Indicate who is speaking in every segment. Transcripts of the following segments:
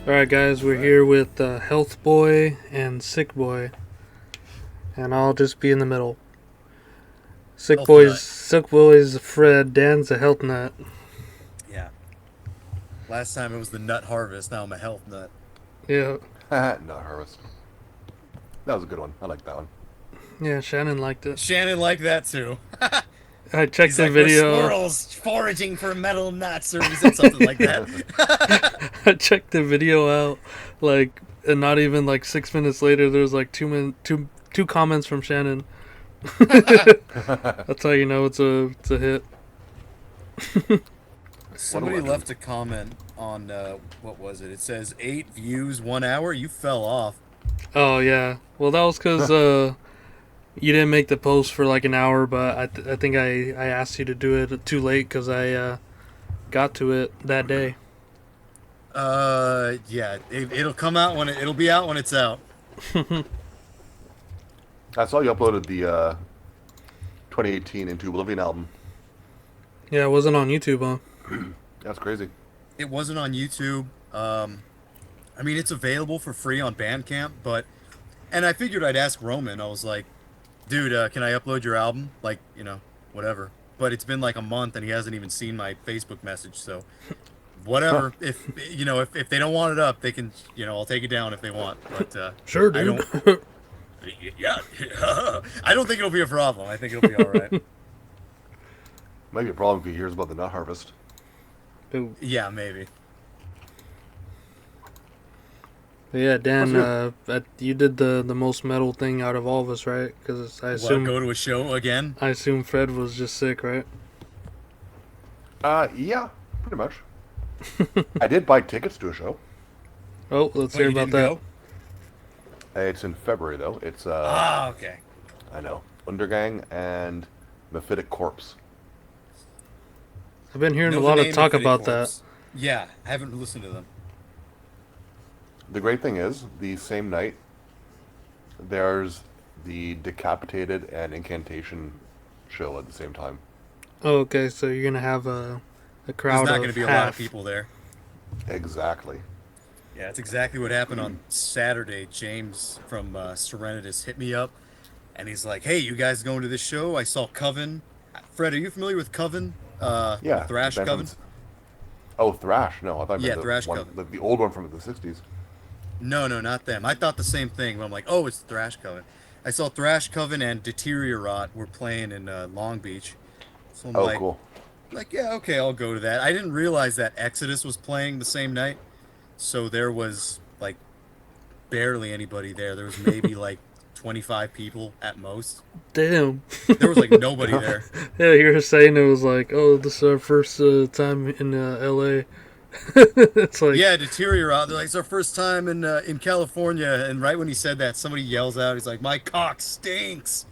Speaker 1: Alright guys, we're here with Health Boy and Sick Boy. And I'll just be in the middle. Sick Boy's Fred, Dan's a health nut.
Speaker 2: Yeah. Last time it was the nut harvest, now I'm a health nut.
Speaker 1: Yeah.
Speaker 3: Nut harvest. That was a good one. I like that one.
Speaker 1: Yeah, Shannon liked it.
Speaker 2: Shannon liked that too.
Speaker 1: I checked
Speaker 2: He's
Speaker 1: the
Speaker 2: like,
Speaker 1: video.
Speaker 2: "We're squirrels foraging for metal nuts," or he said something like that.
Speaker 1: I checked the video out, and not even 6 minutes later, there was two comments from Shannon. That's how you know it's a hit.
Speaker 2: Somebody left a comment on what was it? It says 8 views, 1 hour. You fell off.
Speaker 1: Oh yeah. Well, that was because you didn't make the post for an hour, but I think I asked you to do it too late because I got to it that day.
Speaker 2: Yeah, it'll come out it'll be out when it's out.
Speaker 3: I saw you uploaded the 2018 Into Oblivion album.
Speaker 1: Yeah, it wasn't on YouTube, huh?
Speaker 3: That's crazy.
Speaker 2: It wasn't on YouTube. I mean, it's available for free on Bandcamp, and I figured I'd ask Roman. I was like, dude, can I upload your album? Whatever. But it's been a month and he hasn't even seen my Facebook message, so whatever. If they don't want it up, they can, I'll take it down if they want. But
Speaker 1: sure, dude.
Speaker 2: Yeah. I don't think it'll be a problem. I think it'll be all right.
Speaker 3: Might be a problem if he hears about the nut harvest.
Speaker 1: Ooh.
Speaker 2: Yeah, maybe.
Speaker 1: But yeah, Dan, you did the most metal thing out of all of us, right? Because I assume
Speaker 2: go to a show again.
Speaker 1: I assume Fred was just sick, right?
Speaker 3: Yeah, pretty much. I did buy tickets to a show.
Speaker 1: Oh, let's hear about that.
Speaker 2: Go?
Speaker 3: It's in February though. It's
Speaker 2: okay.
Speaker 3: I know. Undergang and Mephitic Corpse.
Speaker 1: I've been hearing a lot of talk about that.
Speaker 2: Yeah, I haven't listened to them.
Speaker 3: The great thing is, the same night, there's the Decapitated and Incantation show at the same time.
Speaker 1: Oh, okay, so you're gonna have a crowd.
Speaker 2: There's not going to be
Speaker 1: half.
Speaker 2: A lot of people there.
Speaker 3: Exactly.
Speaker 2: Yeah, it's exactly what happened on Saturday. James from Serenitas hit me up, and he's like, "Hey, you guys going to this show? I saw Coven. Fred, are you familiar with Coven?
Speaker 3: Yeah.
Speaker 2: Thrash Coven.
Speaker 3: Oh, Thrash. No, I thought you meant
Speaker 2: Thrash
Speaker 3: one,
Speaker 2: Coven.
Speaker 3: the old one from the 60s.
Speaker 2: No, not them. I thought the same thing, but I'm like, oh, it's Thrash Coven. I saw Thrash Coven and Deteriorate were playing in Long Beach. So I'm
Speaker 3: Cool.
Speaker 2: Yeah, okay, I'll go to that. I didn't realize that Exodus was playing the same night, so there was barely anybody there. There was maybe 25 people at most.
Speaker 1: Damn.
Speaker 2: There was nobody there.
Speaker 1: Yeah, you were saying it was oh, this is our first time in LA. It's
Speaker 2: yeah, Deteriorate. They're it's our first time in California, and right when he said that, somebody yells out, he's like, "My cock stinks,"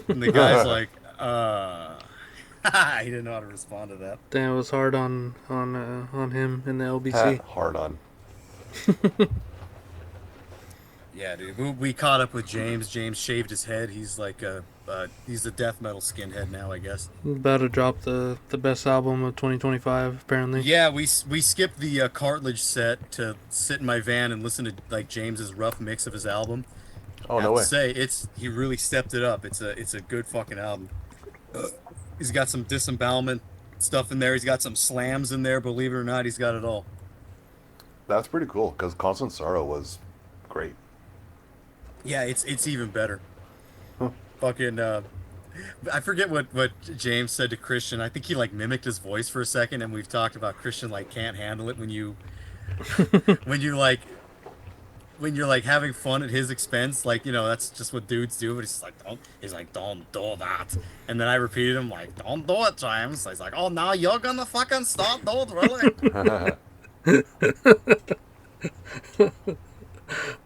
Speaker 2: and the guy's like, he didn't know how to respond to that.
Speaker 1: Damn, it was hard on him in the LBC.
Speaker 3: Hard on.
Speaker 2: Yeah, dude. We caught up with James. James shaved his head. He's he's a death metal skinhead now, I guess.
Speaker 1: About to drop the best album of 2025, apparently.
Speaker 2: Yeah, we skipped the cartilage set to sit in my van and listen to James's rough mix of his album.
Speaker 3: Oh, no way.
Speaker 2: To say he really stepped it up. It's a good fucking album. He's got some disembowelment stuff in there. He's got some slams in there. Believe it or not, he's got it all.
Speaker 3: That's pretty cool because Constant Sorrow was great.
Speaker 2: Yeah, it's even better. Fucking I forget what James said to Christian. I think he mimicked his voice for a second, and we've talked about Christian can't handle it when you when you're having fun at his expense. That's just what dudes do. But he's like don't do that. And then I repeated him don't do it, James. He's like, oh, now you're gonna fucking stop, dude, really?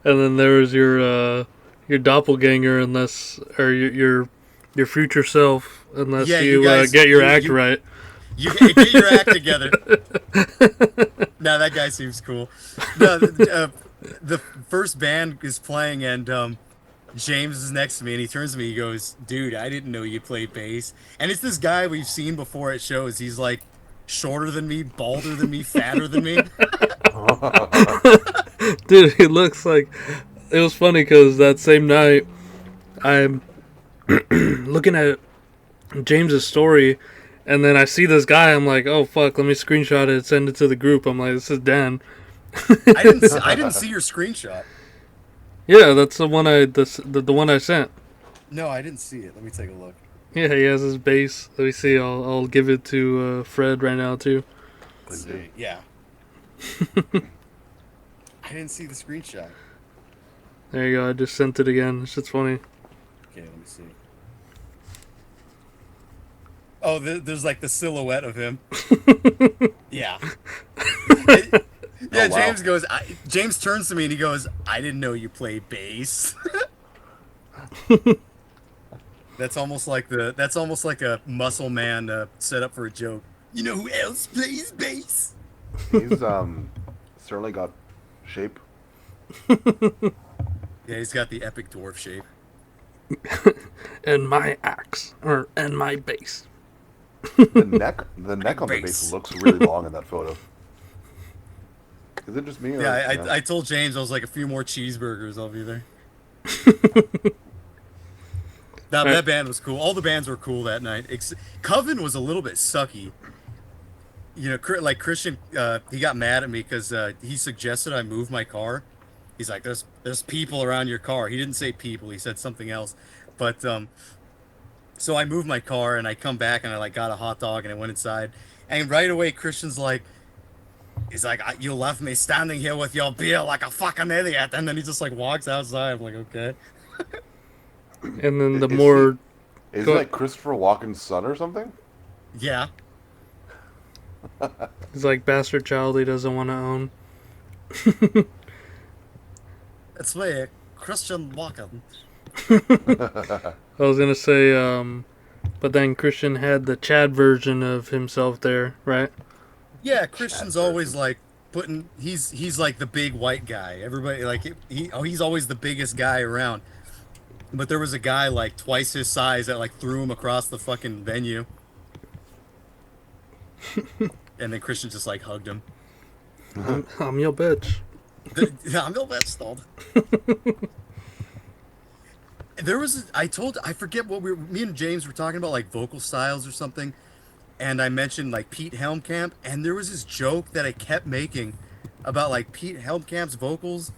Speaker 1: And then there was your doppelganger, or your future self, unless you guys, get your act right.
Speaker 2: You get your act together. Now that guy seems cool. No, the first band is playing, and James is next to me, and he turns to me. He goes, "Dude, I didn't know you played bass." And it's this guy we've seen before at shows. He's shorter than me, balder than me, fatter than me.
Speaker 1: Dude, he looks like. It was funny because that same night, I'm looking at James's story, and then I see this guy. I'm like, oh fuck, let me screenshot it, send it to the group. I'm like, this is Dan.
Speaker 2: I didn't see your screenshot.
Speaker 1: Yeah, that's the one the one I sent.
Speaker 2: No, I didn't see it. Let me take a look.
Speaker 1: Yeah, he has his base. Let me see. I'll give it to Fred right now too.
Speaker 2: Let's see. Yeah. I didn't see the screenshot.
Speaker 1: There you go. I just sent it again. It's just funny.
Speaker 2: Okay, let me see. Oh, there's like the silhouette of him. Yeah. Yeah,
Speaker 3: Oh, wow.
Speaker 2: James goes. James turns to me and he goes, "I didn't know you played bass." That's almost like a muscle man set up for a joke. You know who else plays bass?
Speaker 3: He's certainly got shape.
Speaker 2: Yeah, he's got the epic dwarf shape.
Speaker 1: And my axe and my base.
Speaker 3: The neck on the
Speaker 2: Base.
Speaker 3: base looks really long in that photo. Is it just me? Or,
Speaker 2: Yeah, I told James I was like, a few more cheeseburgers, I'll be there. That band was cool. All the bands were cool that night. Coven was a little bit sucky. You know, like Christian, he got mad at me because he suggested I move my car. He's like, "There's people around your car." He didn't say people. He said something else. But so I moved my car and I come back and I like got a hot dog and I went inside. And right away, Christian's like, he's like, "You left me standing here with your beer like a fucking idiot." And then he just like walks outside. I'm like, okay.
Speaker 1: And then the
Speaker 3: Is
Speaker 1: more.
Speaker 3: Isn't that Christopher Walken's son or something?
Speaker 2: Yeah.
Speaker 1: He's like bastard child he doesn't want to own.
Speaker 2: It's me, Christian Walken.
Speaker 1: I was gonna say, but then Christian had the Chad version of himself there, right?
Speaker 2: Yeah, Christian's always like he's like the big white guy. Everybody like he's always the biggest guy around. But there was a guy like twice his size that like threw him across the fucking venue. And then Christian just like hugged him.
Speaker 1: I'm your bitch.
Speaker 2: I'm your best dog. I forget what me and James were talking about, like vocal styles or something, and I mentioned like Pete Helmkamp, and there was this joke that I kept making about like Pete Helmkamp's vocals,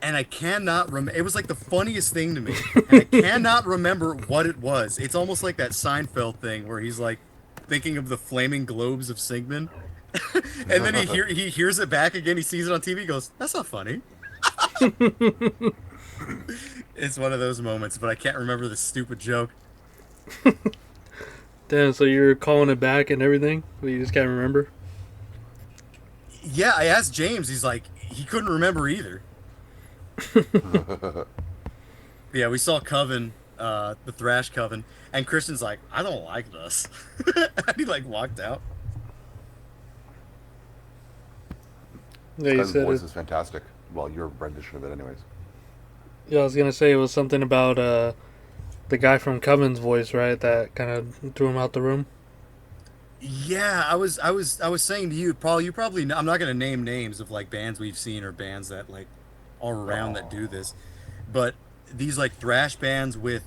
Speaker 2: and I cannot remember. It was like the funniest thing to me, and I cannot remember what it was. It's almost like that Seinfeld thing where he's like thinking of the flaming globes of Sigmund, and then he hears it back again. He sees it on TV. He goes, "That's not funny." It's one of those moments, but I can't remember the stupid joke.
Speaker 1: Damn, so you're calling it back and everything, but you just can't remember?
Speaker 2: Yeah, I asked James. He's like, he couldn't remember either. Yeah, we saw Coven, the Thrash Coven, and Christian's like, "I don't like this." And he like walked out.
Speaker 1: Yeah, you
Speaker 3: His
Speaker 1: said
Speaker 3: voice
Speaker 1: it.
Speaker 3: is fantastic. Well, your rendition of it, anyways.
Speaker 1: Yeah, I was gonna say it was something about the guy from Coven's voice, right? That kind of threw him out the room.
Speaker 2: Yeah, I was saying to you, Paul, you probably know, I'm not gonna name names of like bands we've seen or bands that like are around that do this, but these like thrash bands with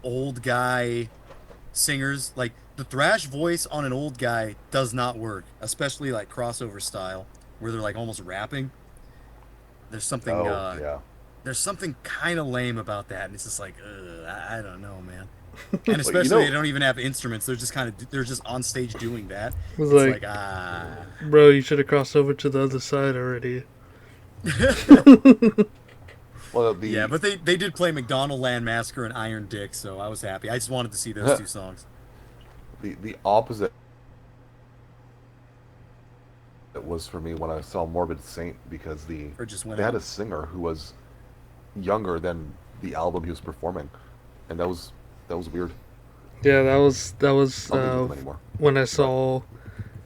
Speaker 2: old guy singers, like the thrash voice on an old guy does not work, especially like crossover style where they're like almost rapping. There's something
Speaker 3: Yeah.
Speaker 2: there's something kind of lame about that, and it's just like, I don't know, man. And
Speaker 3: Well,
Speaker 2: especially they don't even have instruments; they're just they're just on stage doing that.
Speaker 1: It was
Speaker 2: It's
Speaker 1: like, bro, you should have crossed over to the other side already.
Speaker 3: Well,
Speaker 2: Yeah, but they did play McDonald Land Massacre and Iron Dick, so I was happy. I just wanted to see those two songs.
Speaker 3: the opposite it was for me when I saw Morbid Saint, because
Speaker 2: Or just went
Speaker 3: they had
Speaker 2: out.
Speaker 3: a singer who was younger than the album he was performing, and that was weird.
Speaker 1: Yeah, that was
Speaker 3: I don't think of them anymore.
Speaker 1: when I saw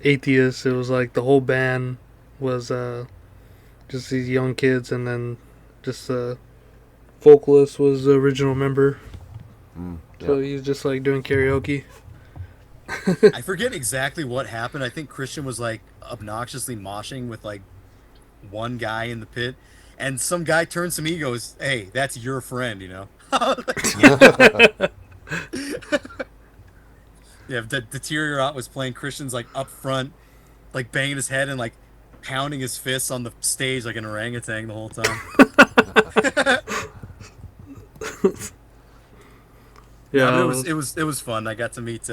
Speaker 1: Atheist. It was like the whole band was just these young kids, and then just vocalist was the original member. So
Speaker 3: Yeah.
Speaker 1: he's just like doing karaoke.
Speaker 2: I forget exactly what happened. I think Christian was like obnoxiously moshing with like one guy in the pit, and some guy turns to me and goes, "Hey, that's your friend," you know. Yeah, the Deteriorate was playing Christian's like up front, like banging his head and like pounding his fists on the stage like an orangutan the whole time. No, but
Speaker 1: Yeah,
Speaker 2: it was fun. I got to meet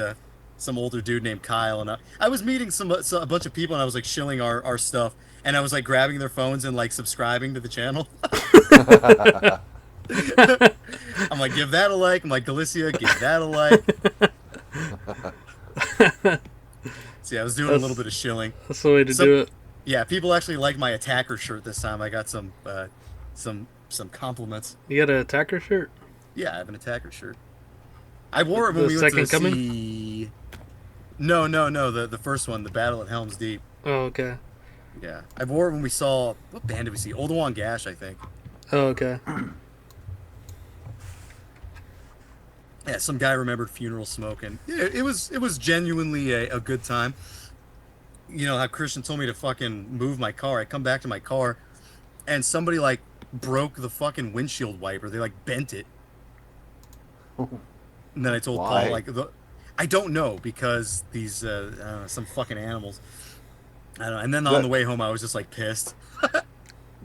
Speaker 2: some older dude named Kyle, and I was meeting a bunch of people, and I was like shilling our stuff, and I was like grabbing their phones and like subscribing to the channel. I'm like, give that a like. I'm like, Delicia, give that a like. So yeah, I was doing a little bit of shilling.
Speaker 1: that's the way to
Speaker 2: Some
Speaker 1: do it.
Speaker 2: Yeah, people actually liked my attacker shirt this time. I got some compliments.
Speaker 1: You got an attacker shirt?
Speaker 2: Yeah, I have an attacker shirt. I wore it when
Speaker 1: The
Speaker 2: we went to
Speaker 1: Second Coming?
Speaker 2: see. No, no, no. The first one, the Battle at Helm's Deep.
Speaker 1: Oh, okay.
Speaker 2: Yeah, I wore it when we saw what band did we see? Oldawon Gash, I think.
Speaker 1: Oh, okay.
Speaker 2: Yeah, some guy remembered Funeral Smoke, and yeah, it was genuinely a good time. You know how Christian told me to fucking move my car. I come back to my car, and somebody like broke the fucking windshield wiper. They like bent it. And then I told
Speaker 3: Why?
Speaker 2: Paul I don't know because these some fucking animals. I don't know. And then on the way home, I was just like pissed.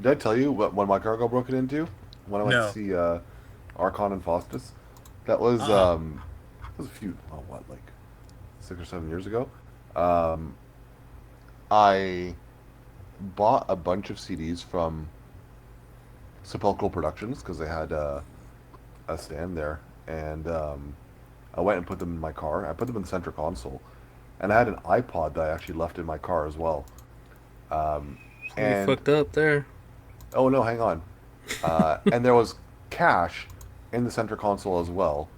Speaker 3: Did I tell you when my car got broken into? When I went
Speaker 2: No.
Speaker 3: to see Archon and Faustus? That was
Speaker 2: Uh-huh.
Speaker 3: it was a few, oh what, like 6 or 7 years ago. I bought a bunch of CDs from Sepulchral Productions because they had a stand there, and I went and put them in my car. I put them in the center console, and I had an iPod that I actually left in my car as well. Um,
Speaker 1: You
Speaker 3: and
Speaker 1: fucked up there.
Speaker 3: oh no, hang on. And there was cash in the center console as well,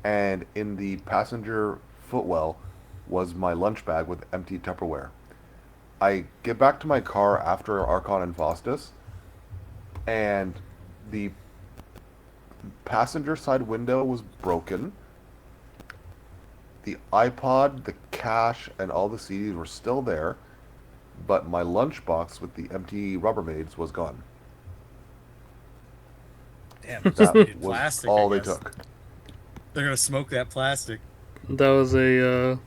Speaker 3: and in the passenger footwell was my lunch bag with empty Tupperware. I get back to my car after Archon and Faustus, and the passenger side window was broken. The iPod, the cash, and all the CDs were still there, but my lunchbox with the empty Rubbermaids was gone.
Speaker 2: Damn, just
Speaker 3: That
Speaker 2: needed
Speaker 3: was
Speaker 2: plastic.
Speaker 3: all
Speaker 2: I
Speaker 3: they
Speaker 2: guess.
Speaker 3: took.
Speaker 2: They're gonna smoke that plastic.
Speaker 1: That was a,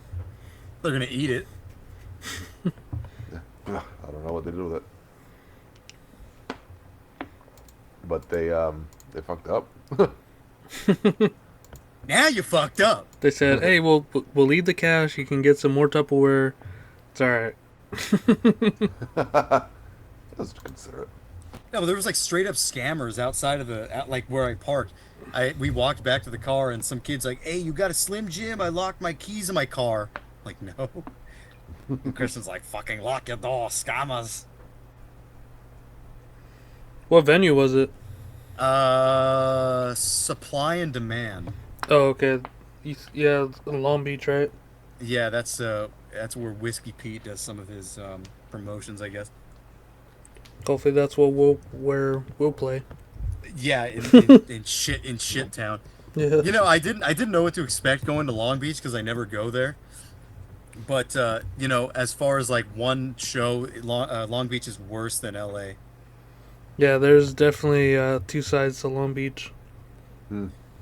Speaker 2: They're gonna eat it.
Speaker 3: Ugh, I don't know what they did with it, but they fucked up.
Speaker 2: Now you fucked up.
Speaker 1: they said, hey, we'll leave the cash. You can get some more Tupperware. It's alright.
Speaker 3: Let's consider it.
Speaker 2: No, but there was like straight up scammers outside of like where I parked. We walked back to the car and some kid's like, "Hey, you got a Slim Jim? I locked my keys in my car." I'm like, no. And Kristen's like, "Fucking lock your door, scammers."
Speaker 1: What venue was it?
Speaker 2: Supply and demand.
Speaker 1: Oh, okay. Yeah, in Long Beach, right?
Speaker 2: Yeah, that's where Whiskey Pete does some of his promotions, I guess.
Speaker 1: Hopefully that's what we'll play.
Speaker 2: Yeah, in shit town.
Speaker 1: Yeah.
Speaker 2: You know, I didn't know what to expect going to Long Beach because I never go there. But you know, as far as like one show, Long Beach is worse than LA.
Speaker 1: Yeah, there's definitely two sides to Long Beach.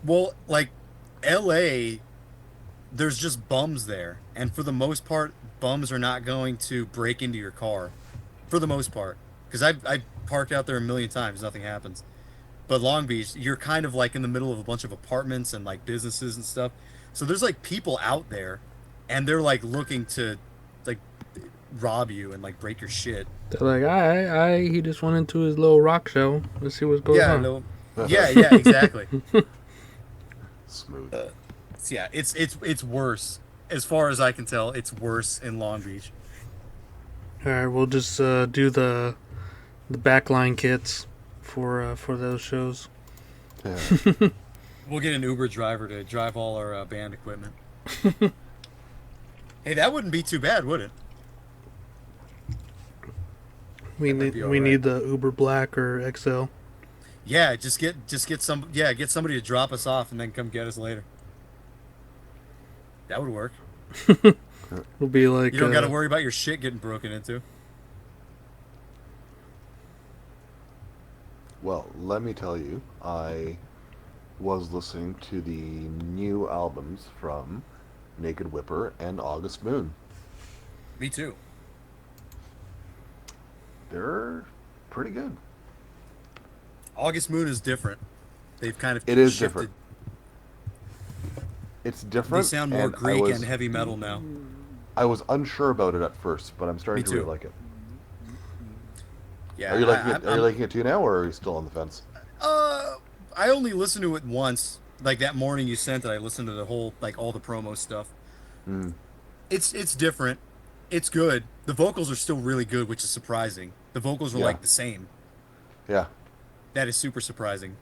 Speaker 2: Well, like LA, there's just bums there, and for the most part, bums are not going to break into your car, for the most part. Because I've parked out there a million times, nothing happens. But Long Beach, you're kind of like in the middle of a bunch of apartments and like businesses and stuff. So there's like people out there, and they're like looking to like rob you and like break your shit.
Speaker 1: They're like, he just went into his little rock show. Let's see what's going
Speaker 2: Yeah,
Speaker 1: on.
Speaker 2: no, yeah, exactly.
Speaker 3: Smooth.
Speaker 2: So yeah, it's worse as far as I can tell. It's worse in Long Beach.
Speaker 1: All right, we'll just do the backline kits for those shows.
Speaker 3: Yeah.
Speaker 2: We'll get an Uber driver to drive all our band equipment. Hey, that wouldn't be too bad, would it?
Speaker 1: We
Speaker 2: That might be
Speaker 1: we
Speaker 2: alright.
Speaker 1: need the Uber Black or XL.
Speaker 2: Yeah, just get get somebody to drop us off and then come get us later. That would work.
Speaker 1: It'll be like
Speaker 2: You don't got to worry about your shit getting broken into.
Speaker 3: Well, let me tell you, I was listening to the new albums from Naked Whipper and August Moon.
Speaker 2: Me too.
Speaker 3: They're pretty good.
Speaker 2: August Moon is different. They've kind of
Speaker 3: It is
Speaker 2: shifted.
Speaker 3: different. It's
Speaker 2: They
Speaker 3: different,
Speaker 2: sound more
Speaker 3: and
Speaker 2: Greek and heavy metal now.
Speaker 3: I was unsure about it at first, but I'm starting
Speaker 2: Me
Speaker 3: to
Speaker 2: too.
Speaker 3: really like it.
Speaker 2: Yeah,
Speaker 3: Are you liking it? Are you
Speaker 2: I'm
Speaker 3: liking it too now, or are you still on the fence?
Speaker 2: I only listened to it once. Like that morning you sent it, I listened to the whole, like all the promo stuff.
Speaker 3: Mm,
Speaker 2: It's different. It's good. The vocals are still really good, which is surprising. The vocals are
Speaker 3: yeah,
Speaker 2: like the same.
Speaker 3: yeah.
Speaker 2: That is super surprising.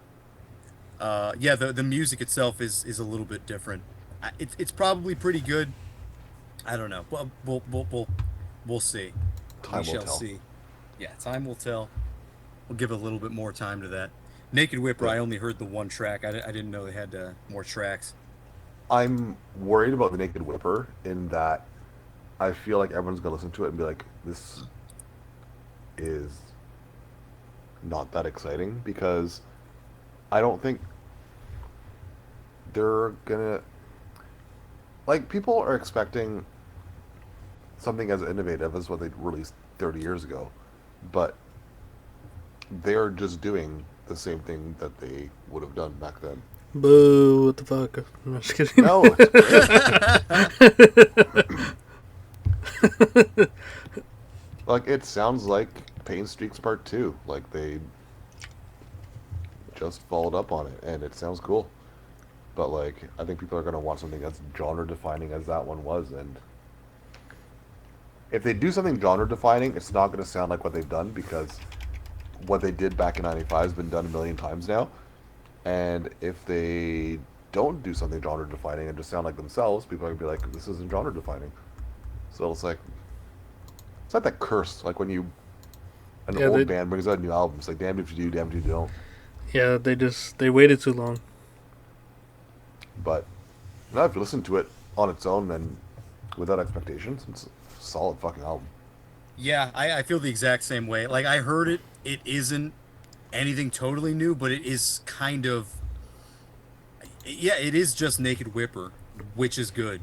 Speaker 2: Yeah, the music itself is a little bit different. It's probably pretty good. I don't know. Well, we'll see. We
Speaker 3: Time will
Speaker 2: shall
Speaker 3: tell.
Speaker 2: see. Yeah, time will tell. We'll give it a little bit more time to that. Naked Whipper,
Speaker 3: But
Speaker 2: I only heard the one track. I didn't know they had more tracks.
Speaker 3: I'm worried about the Naked Whipper in that I feel like everyone's gonna listen to it and be like, "This is not that exciting," because I don't think they're gonna like people are expecting something as innovative as what they released 30 years ago, but they're just doing the same thing that they would have done back then.
Speaker 1: Boo! What the fuck? I'm just kidding.
Speaker 3: No, it's great. Like it sounds like Pain Streaks Part 2. Like they just followed up on it and it sounds cool. But like I think people are gonna want something that's genre defining as that one was, and if they do something genre defining, it's not gonna sound like what they've done because what they did back in '95 has been done a million times now. And if they don't do something genre defining and just sound like themselves, people are gonna be like, "This isn't genre defining." So it's like that curse, like when you an
Speaker 1: Yeah,
Speaker 3: old band brings out a new album. It's like damned if you do, damned if you don't.
Speaker 1: yeah, they waited too long.
Speaker 3: But now if you listen to it on its own and without expectations, it's a solid fucking album.
Speaker 2: Yeah, I feel the exact same way. Like I heard it. It isn't anything totally new, but it is kind of. Yeah, it is just Naked Whipper, which is good.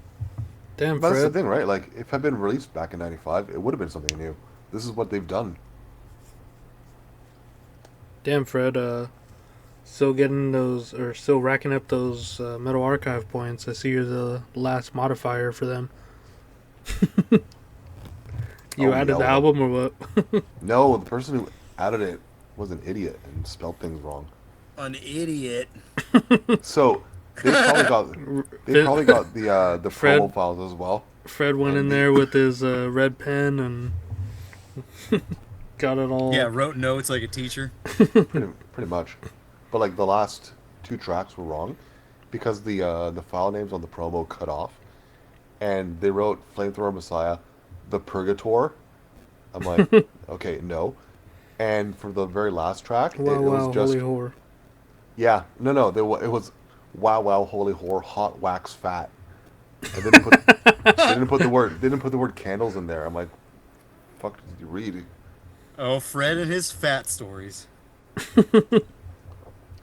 Speaker 1: Damn,
Speaker 3: But that's the
Speaker 1: Fred.
Speaker 3: thing, right? Like if it had been released back in '95, it would have been something new. This is what they've done.
Speaker 1: Damn, Fred. Still getting those, or still racking up those Metal Archive points. I see you're the last modifier for them. You
Speaker 3: Oh
Speaker 1: added the
Speaker 3: no,
Speaker 1: album or what?
Speaker 3: no, the person who added it was an idiot and spelled things wrong.
Speaker 2: An idiot.
Speaker 3: So they probably got the
Speaker 1: Fred
Speaker 3: promo files as well.
Speaker 1: Fred went in
Speaker 3: And
Speaker 1: there with his red pen and got it all.
Speaker 2: Yeah, wrote notes like a teacher.
Speaker 3: pretty much, but like the last two tracks were wrong because the file names on the promo cut off, and they wrote Flamethrower Messiah, the Purgator. I'm like, okay, no. And for the very last track,
Speaker 1: Wow,
Speaker 3: it was
Speaker 1: wow,
Speaker 3: just
Speaker 1: holy whore.
Speaker 3: yeah, no, it was wow, wow, holy whore, hot wax fat. And they didn't put the word candles in there. I'm like, fuck did you read?
Speaker 2: Oh, Fred and his fat stories.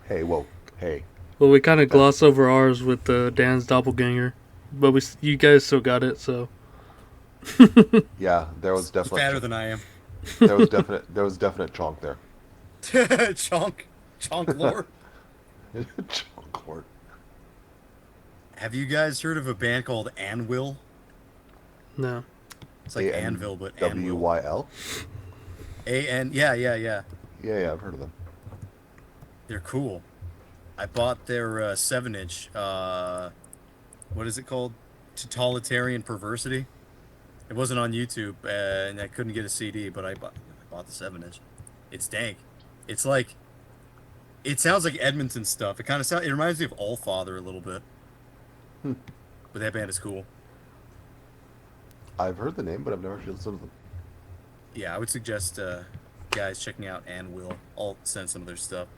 Speaker 3: Hey, whoa, hey,
Speaker 1: Well, we kind of
Speaker 3: that
Speaker 1: gloss over ours with Dan's doppelganger, but you guys still got it. So
Speaker 3: yeah, there was
Speaker 2: He's fatter
Speaker 3: definite
Speaker 2: than I am.
Speaker 3: there was definite chonk there.
Speaker 2: Chonk lore.
Speaker 3: Chonk court.
Speaker 2: Have you guys heard of a band called Anvil?
Speaker 1: no.
Speaker 2: It's like
Speaker 3: A N
Speaker 2: Anvil, but
Speaker 3: W
Speaker 2: Anvil.
Speaker 3: Y L.
Speaker 2: A-N, yeah.
Speaker 3: Yeah, I've heard of them.
Speaker 2: They're cool. I bought their 7-inch. What is it called? Totalitarian Perversity. It wasn't on YouTube, and I couldn't get a CD, but I bought the 7-inch. It's dank. It's like it sounds like Edmonton stuff. It reminds me of Allfather a little bit,
Speaker 3: Hmm.
Speaker 2: but that band is cool.
Speaker 3: I've heard the name, but I've never actually listened to them.
Speaker 2: Yeah, I would suggest guys checking out Anvil. I'll send some of their stuff.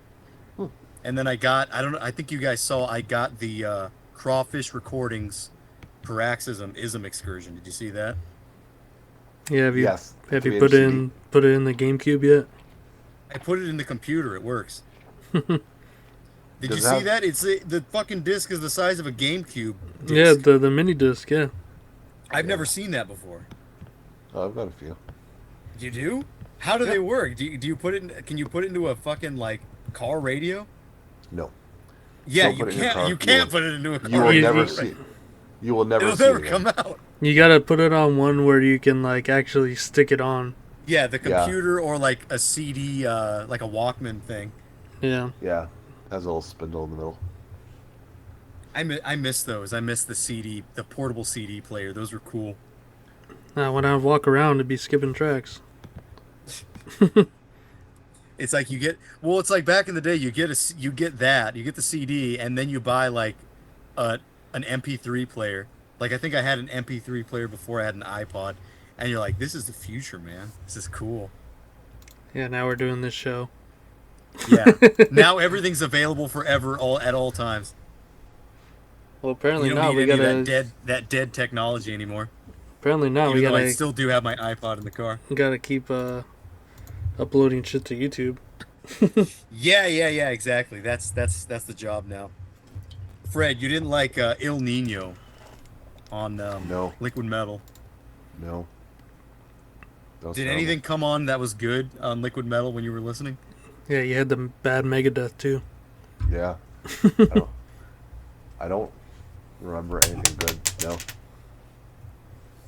Speaker 3: Hmm.
Speaker 2: And then I don't know, I think you guys saw I got the Crawfish Recordings Paroxysm Ism Excursion. Did you see that?
Speaker 1: Yeah,
Speaker 3: Yes,
Speaker 1: have you
Speaker 3: 3-inch
Speaker 1: put
Speaker 3: CD.
Speaker 1: in put it in the GameCube yet?
Speaker 2: I put it in the computer. It works. Did you
Speaker 3: Does it
Speaker 2: see
Speaker 3: have-
Speaker 2: that? It's the fucking disc is the size of a GameCube
Speaker 1: Yeah,
Speaker 2: disc.
Speaker 1: the mini disc. Yeah,
Speaker 2: I've never seen that before.
Speaker 3: Oh, I've got a few.
Speaker 2: You do? How do
Speaker 3: Yeah.
Speaker 2: they work? Do you put it in, can you put it into a fucking like car radio?
Speaker 3: No.
Speaker 2: Yeah,
Speaker 3: Don't
Speaker 2: you
Speaker 3: put it in your
Speaker 2: can't.
Speaker 3: car.
Speaker 2: You can't put it into a car
Speaker 3: You will
Speaker 2: radio.
Speaker 3: never
Speaker 1: You-
Speaker 3: see. You will never
Speaker 2: It'll
Speaker 3: see
Speaker 2: never
Speaker 3: it
Speaker 2: come
Speaker 3: again.
Speaker 2: out.
Speaker 1: you gotta put it on one where you can like actually stick it on.
Speaker 2: Yeah, the
Speaker 3: Yeah.
Speaker 2: computer or like a CD, like a Walkman thing.
Speaker 1: Yeah,
Speaker 3: Yeah, has a little spindle in the middle.
Speaker 2: I miss those. I miss the CD, the portable CD player. Those were cool.
Speaker 1: when I would walk around, it'd be skipping tracks.
Speaker 2: It's like you get it's like back in the day you get the CD and then you buy like an MP3 player. Like I think I had an MP3 player before I had an iPod, and you're like, this is the future, man. This is cool.
Speaker 1: Yeah, now we're doing this show.
Speaker 2: Yeah. Now everything's available forever, at all times.
Speaker 1: Well, apparently
Speaker 2: You don't
Speaker 1: now
Speaker 2: need
Speaker 1: we
Speaker 2: any
Speaker 1: gotta.
Speaker 2: of that dead technology anymore.
Speaker 1: Apparently now we
Speaker 2: Even though I
Speaker 1: gotta
Speaker 2: still do have my iPod in the car.
Speaker 1: keep uploading shit to YouTube.
Speaker 2: Yeah, exactly. That's the job now. Fred, you didn't like Il Nino on
Speaker 3: No.
Speaker 2: Liquid Metal.
Speaker 3: No. That was
Speaker 2: Did
Speaker 3: terrible.
Speaker 2: anything come on that was good on Liquid Metal when you were listening?
Speaker 1: Yeah, you had the bad Megadeth too.
Speaker 3: Yeah. I don't remember anything good. No.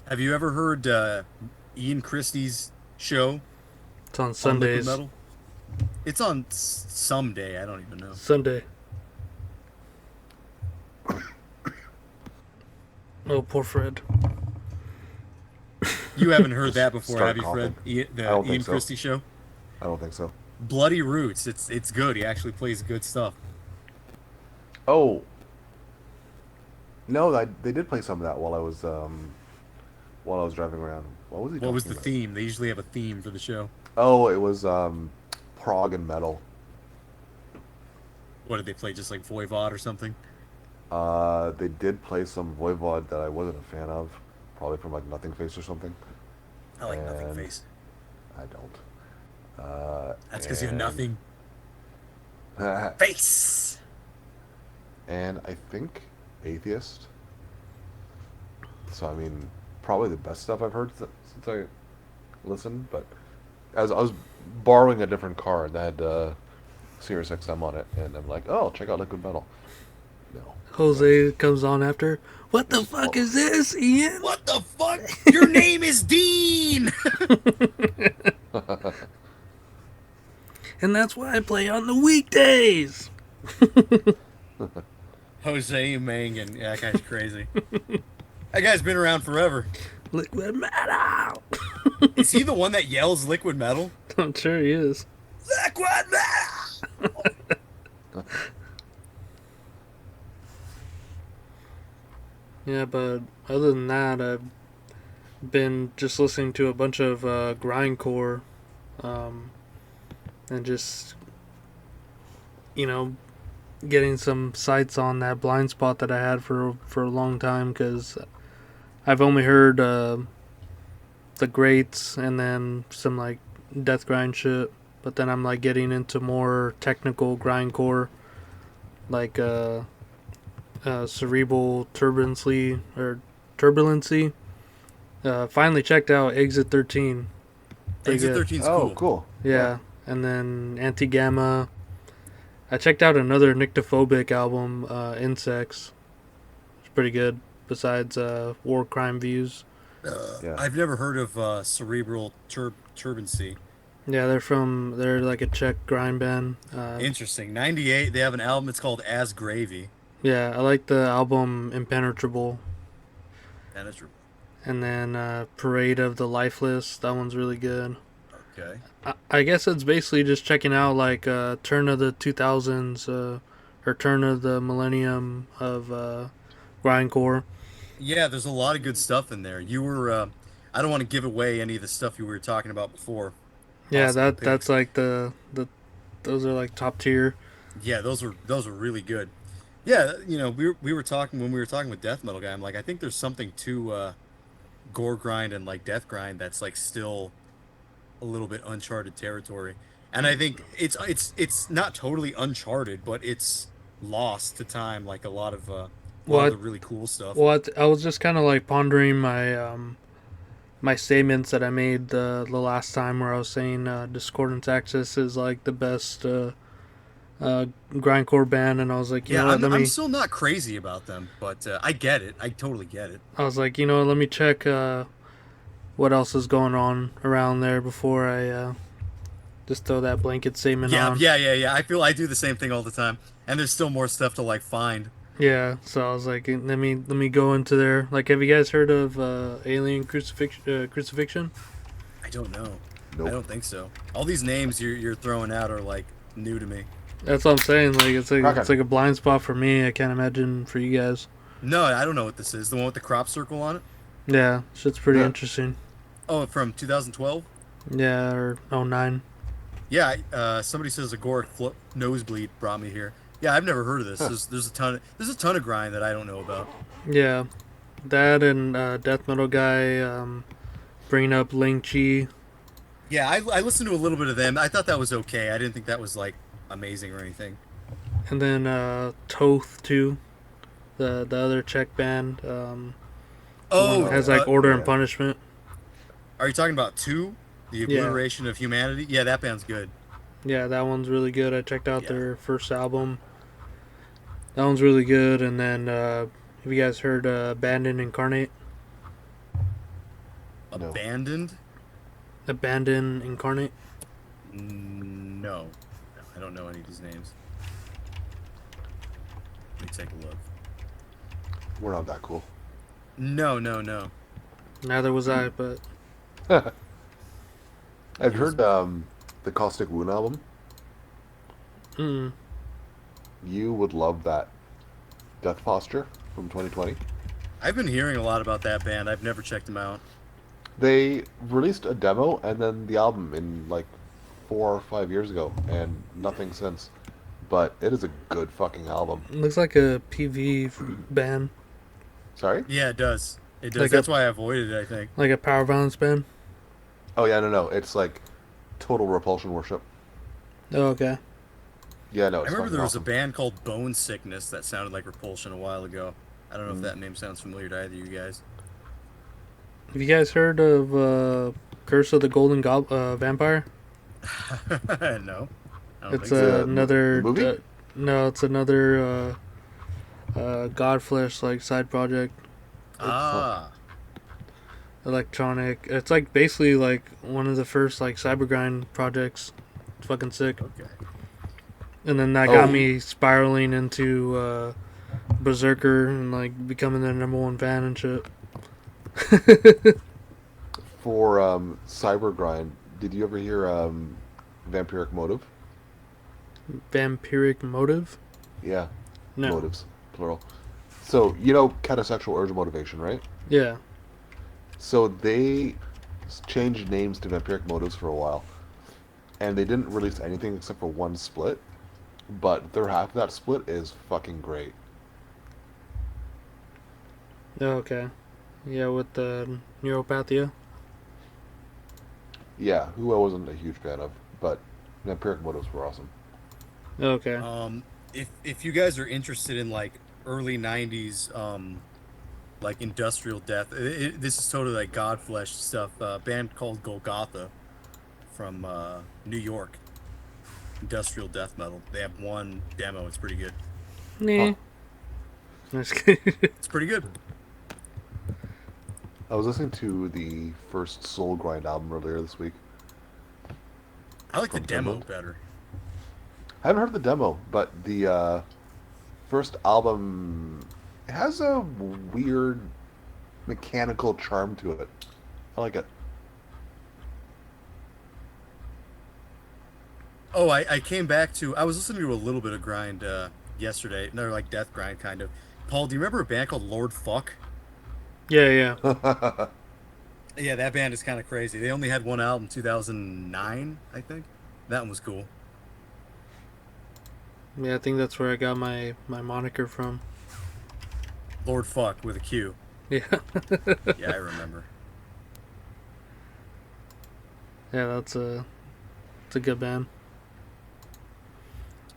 Speaker 2: Have you ever heard Ian Christie's show
Speaker 1: It's on
Speaker 2: on Liquid
Speaker 1: Sundays.
Speaker 2: Metal? It's on someday. I don't even know.
Speaker 1: Sunday. Oh, poor Fred.
Speaker 2: You haven't heard that before,
Speaker 3: Start
Speaker 2: have you, Fred?
Speaker 3: coughing. I
Speaker 2: The
Speaker 3: don't think
Speaker 2: Ian
Speaker 3: so.
Speaker 2: Christie show?
Speaker 3: I don't think so.
Speaker 2: Bloody Roots. It's good. He actually plays good stuff.
Speaker 3: Oh. No, they did play some of that while I was driving around. What was he?
Speaker 2: What was
Speaker 3: talking
Speaker 2: the
Speaker 3: about?
Speaker 2: theme? They usually have a theme for the show.
Speaker 3: Oh, it was prog and metal.
Speaker 2: What did they play? Just like Voivod or something?
Speaker 3: They did play some Voivod that I wasn't a fan of, probably from like Nothing Face or something.
Speaker 2: I like Nothing
Speaker 3: And-
Speaker 2: Face.
Speaker 3: I don't.
Speaker 2: That's because you have nothing
Speaker 3: and
Speaker 2: face.
Speaker 3: I think Atheist. So I mean, probably the best stuff I've heard since I listened. But as I was borrowing a different car that had Sirius XM on it, and I'm like, oh, check out Liquid Metal. No.
Speaker 1: Jose comes on after. What the fuck is this, Ian?
Speaker 2: What the fuck? Your name is Dean.
Speaker 1: And that's why I play on the weekdays.
Speaker 2: Jose Mangan. Yeah, that guy's crazy. That guy's been around forever.
Speaker 1: Liquid metal.
Speaker 2: Is he the one that yells Liquid Metal?
Speaker 1: I'm sure he is.
Speaker 2: Liquid Metal.
Speaker 1: Yeah, but other than that, I've been just listening to a bunch of grindcore, and just, getting some sights on that blind spot that I had for a long time, because I've only heard the greats and then some like death grind shit, but then I'm like getting into more technical grindcore, like cerebral turbulency or turbulency. Finally checked out Exit 13. Pretty
Speaker 2: Exit
Speaker 1: good.
Speaker 2: 13's
Speaker 3: Oh,
Speaker 2: cool.
Speaker 3: cool.
Speaker 1: Yeah, and then Anti Gamma. I checked out another Nyctophobic album, Insects. It's pretty good. Besides War Crime Views.
Speaker 3: Yeah.
Speaker 2: I've never heard of Cerebral Turbancy.
Speaker 1: Yeah, they're like a Czech grind band.
Speaker 2: Interesting. 98, they have an album. It's called As Gravy.
Speaker 1: Yeah, I like the album Impenetrable.
Speaker 2: That is
Speaker 1: And then Parade of the Lifeless. That one's really good.
Speaker 2: okay.
Speaker 1: I guess it's basically just checking out like turn of the 2000s or turn of the millennium of grindcore.
Speaker 2: Yeah, there's a lot of good stuff in there. You were, I don't want to give away any of the stuff you were talking about before.
Speaker 1: Yeah,
Speaker 2: Awesome
Speaker 1: that's
Speaker 2: picks.
Speaker 1: like the those are like top tier.
Speaker 2: Yeah, those were really good. Yeah, we were talking when we were talking with Death Metal Guy. I'm like, I think there's something to gore grind and like death grind that's like still a little bit uncharted territory. And I think it's not totally uncharted, but it's lost to time, like a lot of
Speaker 1: What?
Speaker 2: the really cool stuff.
Speaker 1: What? I was just kind of like pondering my statements that I made the last time where I was saying Discordance Axis is like the best grindcore band, and I was like, you
Speaker 2: Yeah,
Speaker 1: know what?
Speaker 2: I'm still not crazy about them, but I get it. I totally get it.
Speaker 1: I was like, you know what? Let me check what else is going on around there before I just throw that blanket statement
Speaker 2: Yeah,
Speaker 1: on.
Speaker 2: yeah. I do the same thing all the time, and there's still more stuff to like find.
Speaker 1: Yeah, so I was like, let me go into there. Like, have you guys heard of Alien Crucifixion?
Speaker 2: I don't know. I
Speaker 3: Nope.
Speaker 2: don't think so. All these names you're throwing out are like new to me.
Speaker 1: That's what I'm saying. Like, it's
Speaker 3: Kraken.
Speaker 1: like a blind spot for me. I can't imagine for you guys.
Speaker 2: No, I don't know what this is. The one with the crop circle on it?
Speaker 1: Yeah, shit's pretty
Speaker 3: Yeah.
Speaker 1: interesting.
Speaker 2: Oh, from 2012?
Speaker 1: Yeah, or '09.
Speaker 2: Yeah, somebody says agoric nosebleed brought me here. Yeah, I've never heard of this.
Speaker 3: Huh.
Speaker 2: There's a ton of grind that I don't know about.
Speaker 1: Yeah, that and death metal guy bringing up Ling Chi,
Speaker 2: Yeah, I listened to a little bit of them. I thought that was okay. I didn't think that was like amazing or anything.
Speaker 1: and then Toth too, the other Czech band.
Speaker 2: Oh,
Speaker 1: Has like Order and
Speaker 3: yeah.
Speaker 1: Punishment.
Speaker 2: are you talking about two? The
Speaker 1: Yeah.
Speaker 2: obliteration of humanity? Yeah, that band's good.
Speaker 1: Yeah, that one's really good. I checked out
Speaker 2: Yeah.
Speaker 1: their first album. That one's really good. And then, have you guys heard Abandon Incarnate?
Speaker 3: No.
Speaker 2: Abandoned?
Speaker 1: Abandon Incarnate?
Speaker 2: No. I don't know any of these names. Let me take a look.
Speaker 3: We're not that cool.
Speaker 2: No.
Speaker 1: Neither was I, but
Speaker 3: I've heard the Caustic Wound album.
Speaker 1: mm,
Speaker 3: You would love that Death Posture from 2020.
Speaker 2: I've been hearing a lot about that band. I've never checked them out.
Speaker 3: They released a demo and then the album in like 4 or 5 years ago, and nothing since. But it is a good fucking album.
Speaker 1: looks like a PV band,
Speaker 3: Sorry?
Speaker 2: Yeah, it does. It does.
Speaker 1: Like
Speaker 2: That's
Speaker 1: a-
Speaker 2: why I avoided it, I think.
Speaker 1: like a power violence band.
Speaker 3: Oh yeah, no. It's like total repulsion worship.
Speaker 1: Oh, okay.
Speaker 3: Yeah, no.
Speaker 2: I
Speaker 3: It's
Speaker 2: remember
Speaker 3: fucking
Speaker 2: there was
Speaker 3: awesome.
Speaker 2: a band called Bone Sickness that sounded like Repulsion a while ago. I don't know if that name sounds familiar to either of you guys.
Speaker 1: Have you guys heard of Curse of the Golden Vampire?
Speaker 2: No, I don't
Speaker 1: It's
Speaker 2: think so.
Speaker 1: another.
Speaker 3: the movie?
Speaker 1: No, it's another Godflesh like side project.
Speaker 2: Ah,
Speaker 1: Electronic. It's like basically like one of the first like cybergrind projects. It's fucking sick.
Speaker 2: okay.
Speaker 1: And then that got
Speaker 3: Oh.
Speaker 1: me spiraling into Berserker and like becoming their #1 fan and shit.
Speaker 3: For Cybergrind, did you ever hear Vampiric Motive?
Speaker 1: Vampiric Motive?
Speaker 3: Yeah,
Speaker 1: No.
Speaker 3: motives, plural. So, you know Catasexual Urge Motivation, right?
Speaker 1: Yeah.
Speaker 3: So they changed names to Vampiric Motives for a while, and they didn't release anything except for one split, but their half of that split is fucking great.
Speaker 1: Oh, okay. Yeah, with the Neuropathia.
Speaker 3: Yeah, who I wasn't a huge fan of, but Vampiric Motives were awesome.
Speaker 1: Okay.
Speaker 2: If you guys are interested in like early '90s, like industrial death, this is totally like Godflesh stuff. A band called Golgotha from New York. Industrial death metal. They have one demo. It's pretty good.
Speaker 1: Nah.
Speaker 3: Huh.
Speaker 1: Just kidding.
Speaker 2: It's pretty good.
Speaker 3: I was listening to the first Soul Grind album earlier this week.
Speaker 2: I like the
Speaker 3: From
Speaker 2: demo
Speaker 3: Finland?
Speaker 2: better.
Speaker 3: I haven't heard the demo, but the first album has a weird mechanical charm to it. I like it.
Speaker 2: Oh, I came back to. I was listening to a little bit of grind yesterday. Another like death grind kind of. Paul, do you remember a band called Lord Fuck?
Speaker 1: Yeah, yeah.
Speaker 2: Yeah, that band is kind of crazy. They only had one album, 2009, I think. That one was cool.
Speaker 1: Yeah, I think that's where I got my moniker from.
Speaker 2: Lord Fuck with a Q.
Speaker 1: Yeah.
Speaker 2: Yeah, I remember.
Speaker 1: Yeah, it's a good band.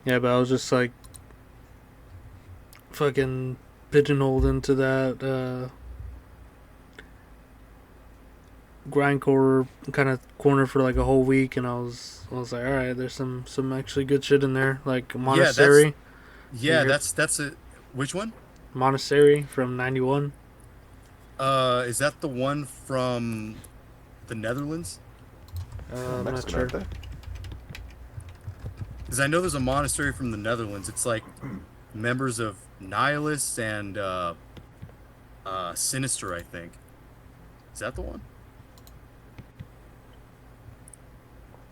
Speaker 1: Yeah, but I was just like fucking pigeonholed into that grindcore kind of corner for like a whole week, and I was like, all right, there's some actually good shit in there, like
Speaker 2: Yeah, that's
Speaker 1: Monastery. You
Speaker 2: yeah,
Speaker 1: hear
Speaker 2: that's a which one?
Speaker 1: Monastery from '91?
Speaker 2: Is that the one from the Netherlands?
Speaker 1: I'm not
Speaker 3: Mexican, aren't
Speaker 1: sure.
Speaker 3: they?
Speaker 2: Because I know there's a monastery from the Netherlands. It's like members of Nihilists and Sinister, I think. Is that the one?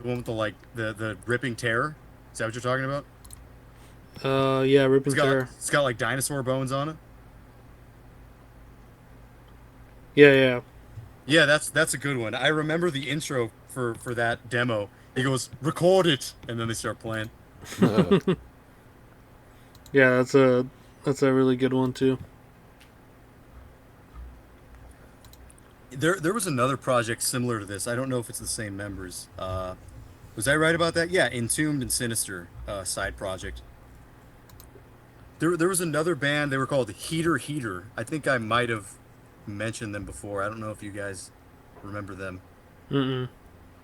Speaker 2: The one with the like the ripping terror? Is that what you're talking about?
Speaker 1: Yeah, Ripping Terror.
Speaker 2: It's got like dinosaur bones on it.
Speaker 1: Yeah, yeah,
Speaker 2: Yeah, that's a good one. I remember the intro for that demo. He goes, "Record it," and then they start playing.
Speaker 1: yeah. That's a really good one too.
Speaker 2: There was another project similar to this. I don't know if it's the same members. Was I right about that? Yeah, Entombed and Sinister side project. There was another band. They were called Heater Heater. I think I might have mentioned them before. I don't know if you guys remember them.
Speaker 1: Mm-mm.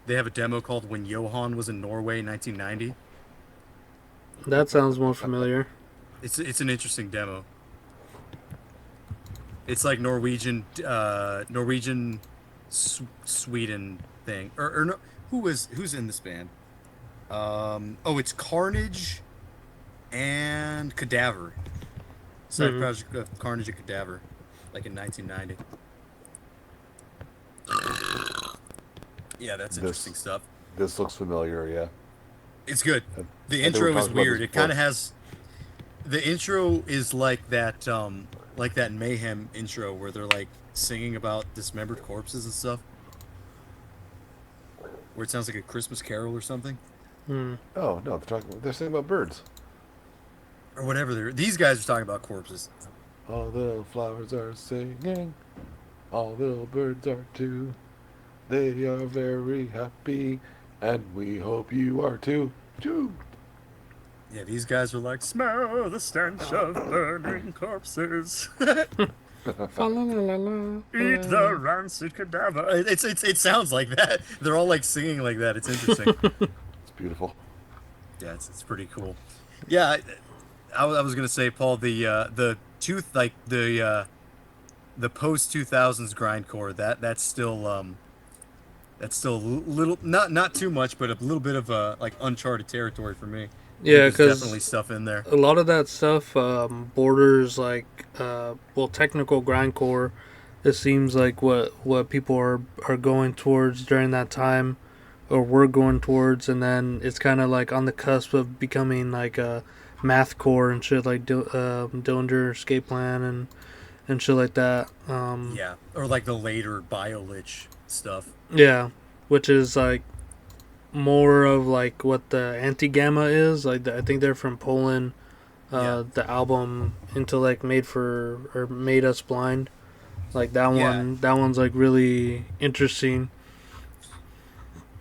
Speaker 2: They have a demo called "When Johan Was in Norway, 1990."
Speaker 1: That sounds more familiar.
Speaker 2: It's an interesting demo. It's like Norwegian Sweden thing. Or no, who's in this band? Oh, it's Carnage and Cadaver. Side
Speaker 1: Mhm.
Speaker 2: project of Carnage and Cadaver, like in 1990. Yeah, that's interesting
Speaker 3: This
Speaker 2: stuff.
Speaker 3: this looks familiar. Yeah.
Speaker 2: It's good.
Speaker 3: I,
Speaker 2: The
Speaker 3: I think we
Speaker 2: intro is
Speaker 3: talked about
Speaker 2: weird.
Speaker 3: this
Speaker 2: It kind
Speaker 3: before.
Speaker 2: of has the intro is like that Mayhem intro where they're like singing about dismembered corpses and stuff. Where it sounds like a Christmas carol or something.
Speaker 1: Mm.
Speaker 3: Oh no, they're saying about birds.
Speaker 2: Or whatever these guys are talking about corpses.
Speaker 3: All the little flowers are singing. All the little birds are too. They are very happy, and we hope you are too. Too.
Speaker 2: Yeah, these guys are like, smell the stench of burning corpses.
Speaker 1: Fa la la la la,
Speaker 2: Eat the rancid cadaver. It sounds like that. They're all like singing like that. It's interesting.
Speaker 3: It's beautiful.
Speaker 2: Yeah, it's pretty cool. Yeah, I was gonna say, Paul, the tooth like the post 2000s grindcore that's still a little not too much, but a little bit of like uncharted territory for me. I think
Speaker 1: Yeah,
Speaker 2: there's definitely
Speaker 1: because
Speaker 2: stuff in there.
Speaker 1: a lot of that stuff borders like technical grindcore. It seems like what people are going towards during that time, or were going towards, and then it's kind of like on the cusp of becoming like a mathcore and shit, like Dillinger Escape Plan and shit like that.
Speaker 2: Yeah, or like the later BioLich stuff.
Speaker 1: Yeah, which is like more of like what the Anti Gamma is. Like I think they're from Poland.
Speaker 2: Yeah,
Speaker 1: The album Intellect Made Us Blind. Like that
Speaker 2: yeah,
Speaker 1: one. That one's like really interesting.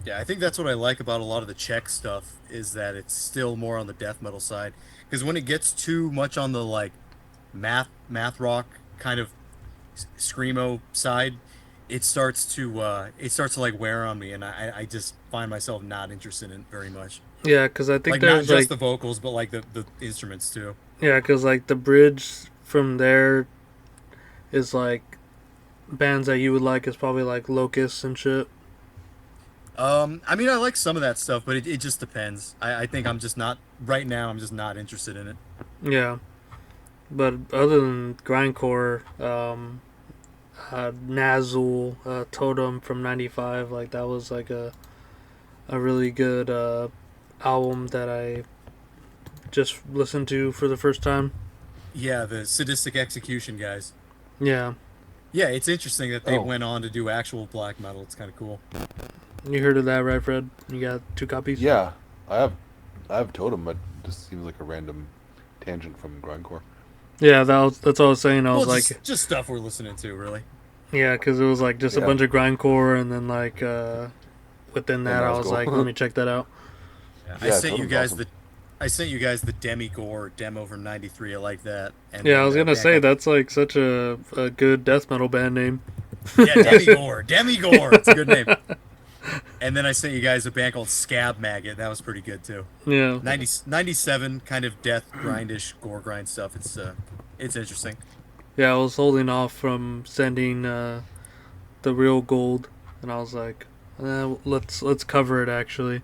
Speaker 2: yeah. I think that's what I like about a lot of the Czech stuff is that it's still more on the death metal side. Because when it gets too much on the like math rock kind of screamo side, it starts to like wear on me, and I just find myself not interested in it very much.
Speaker 1: Yeah, because I think
Speaker 2: Like not
Speaker 1: there's
Speaker 2: just
Speaker 1: like
Speaker 2: the vocals, but like the instruments too.
Speaker 1: yeah, because like the bridge from there is like bands that you would like is probably like Locust and shit.
Speaker 2: I mean, I like some of that stuff, but it just depends. I think I'm just not right now. I'm just not interested in it.
Speaker 1: Yeah, but other than grindcore, Nazul, Totem from '95, like that was like a really good album that I just listened to for the first time.
Speaker 2: Yeah, the sadistic execution guys.
Speaker 1: Yeah,
Speaker 2: Yeah, it's interesting that they
Speaker 3: Oh,
Speaker 2: went on to do actual black metal. It's kind of cool.
Speaker 1: you heard of that, right, Fred? You got 2 copies?
Speaker 3: yeah. I have I have Totem, but it just seems like a random tangent from grindcore.
Speaker 1: Yeah, that's all I was saying. I
Speaker 2: Well,
Speaker 1: was like,
Speaker 2: just stuff we're listening to, really.
Speaker 1: yeah, because it was like just a
Speaker 3: Yeah.
Speaker 1: bunch of grindcore, and then like within
Speaker 3: And
Speaker 1: that,
Speaker 3: that
Speaker 1: I
Speaker 3: was
Speaker 1: was
Speaker 3: cool.
Speaker 1: like, let me check that out.
Speaker 2: Yeah, I
Speaker 3: Yeah,
Speaker 2: sent you
Speaker 3: Totem's
Speaker 2: guys
Speaker 3: awesome.
Speaker 2: I sent you guys the Demi Gore demo from '93. I like that. And
Speaker 1: Yeah, I
Speaker 2: then
Speaker 1: was gonna
Speaker 2: Band
Speaker 1: say
Speaker 2: called,
Speaker 1: that's like such a good death metal band name.
Speaker 2: yeah, Demi Gore, Demi Gore. It's a good name. And then I sent you guys a band called Scab Maggot. That was pretty good too.
Speaker 1: Yeah,
Speaker 2: 97 kind of death grindish gore grind stuff. It's interesting.
Speaker 1: yeah. I was holding off from sending the real gold, and I was like, let's cover it actually.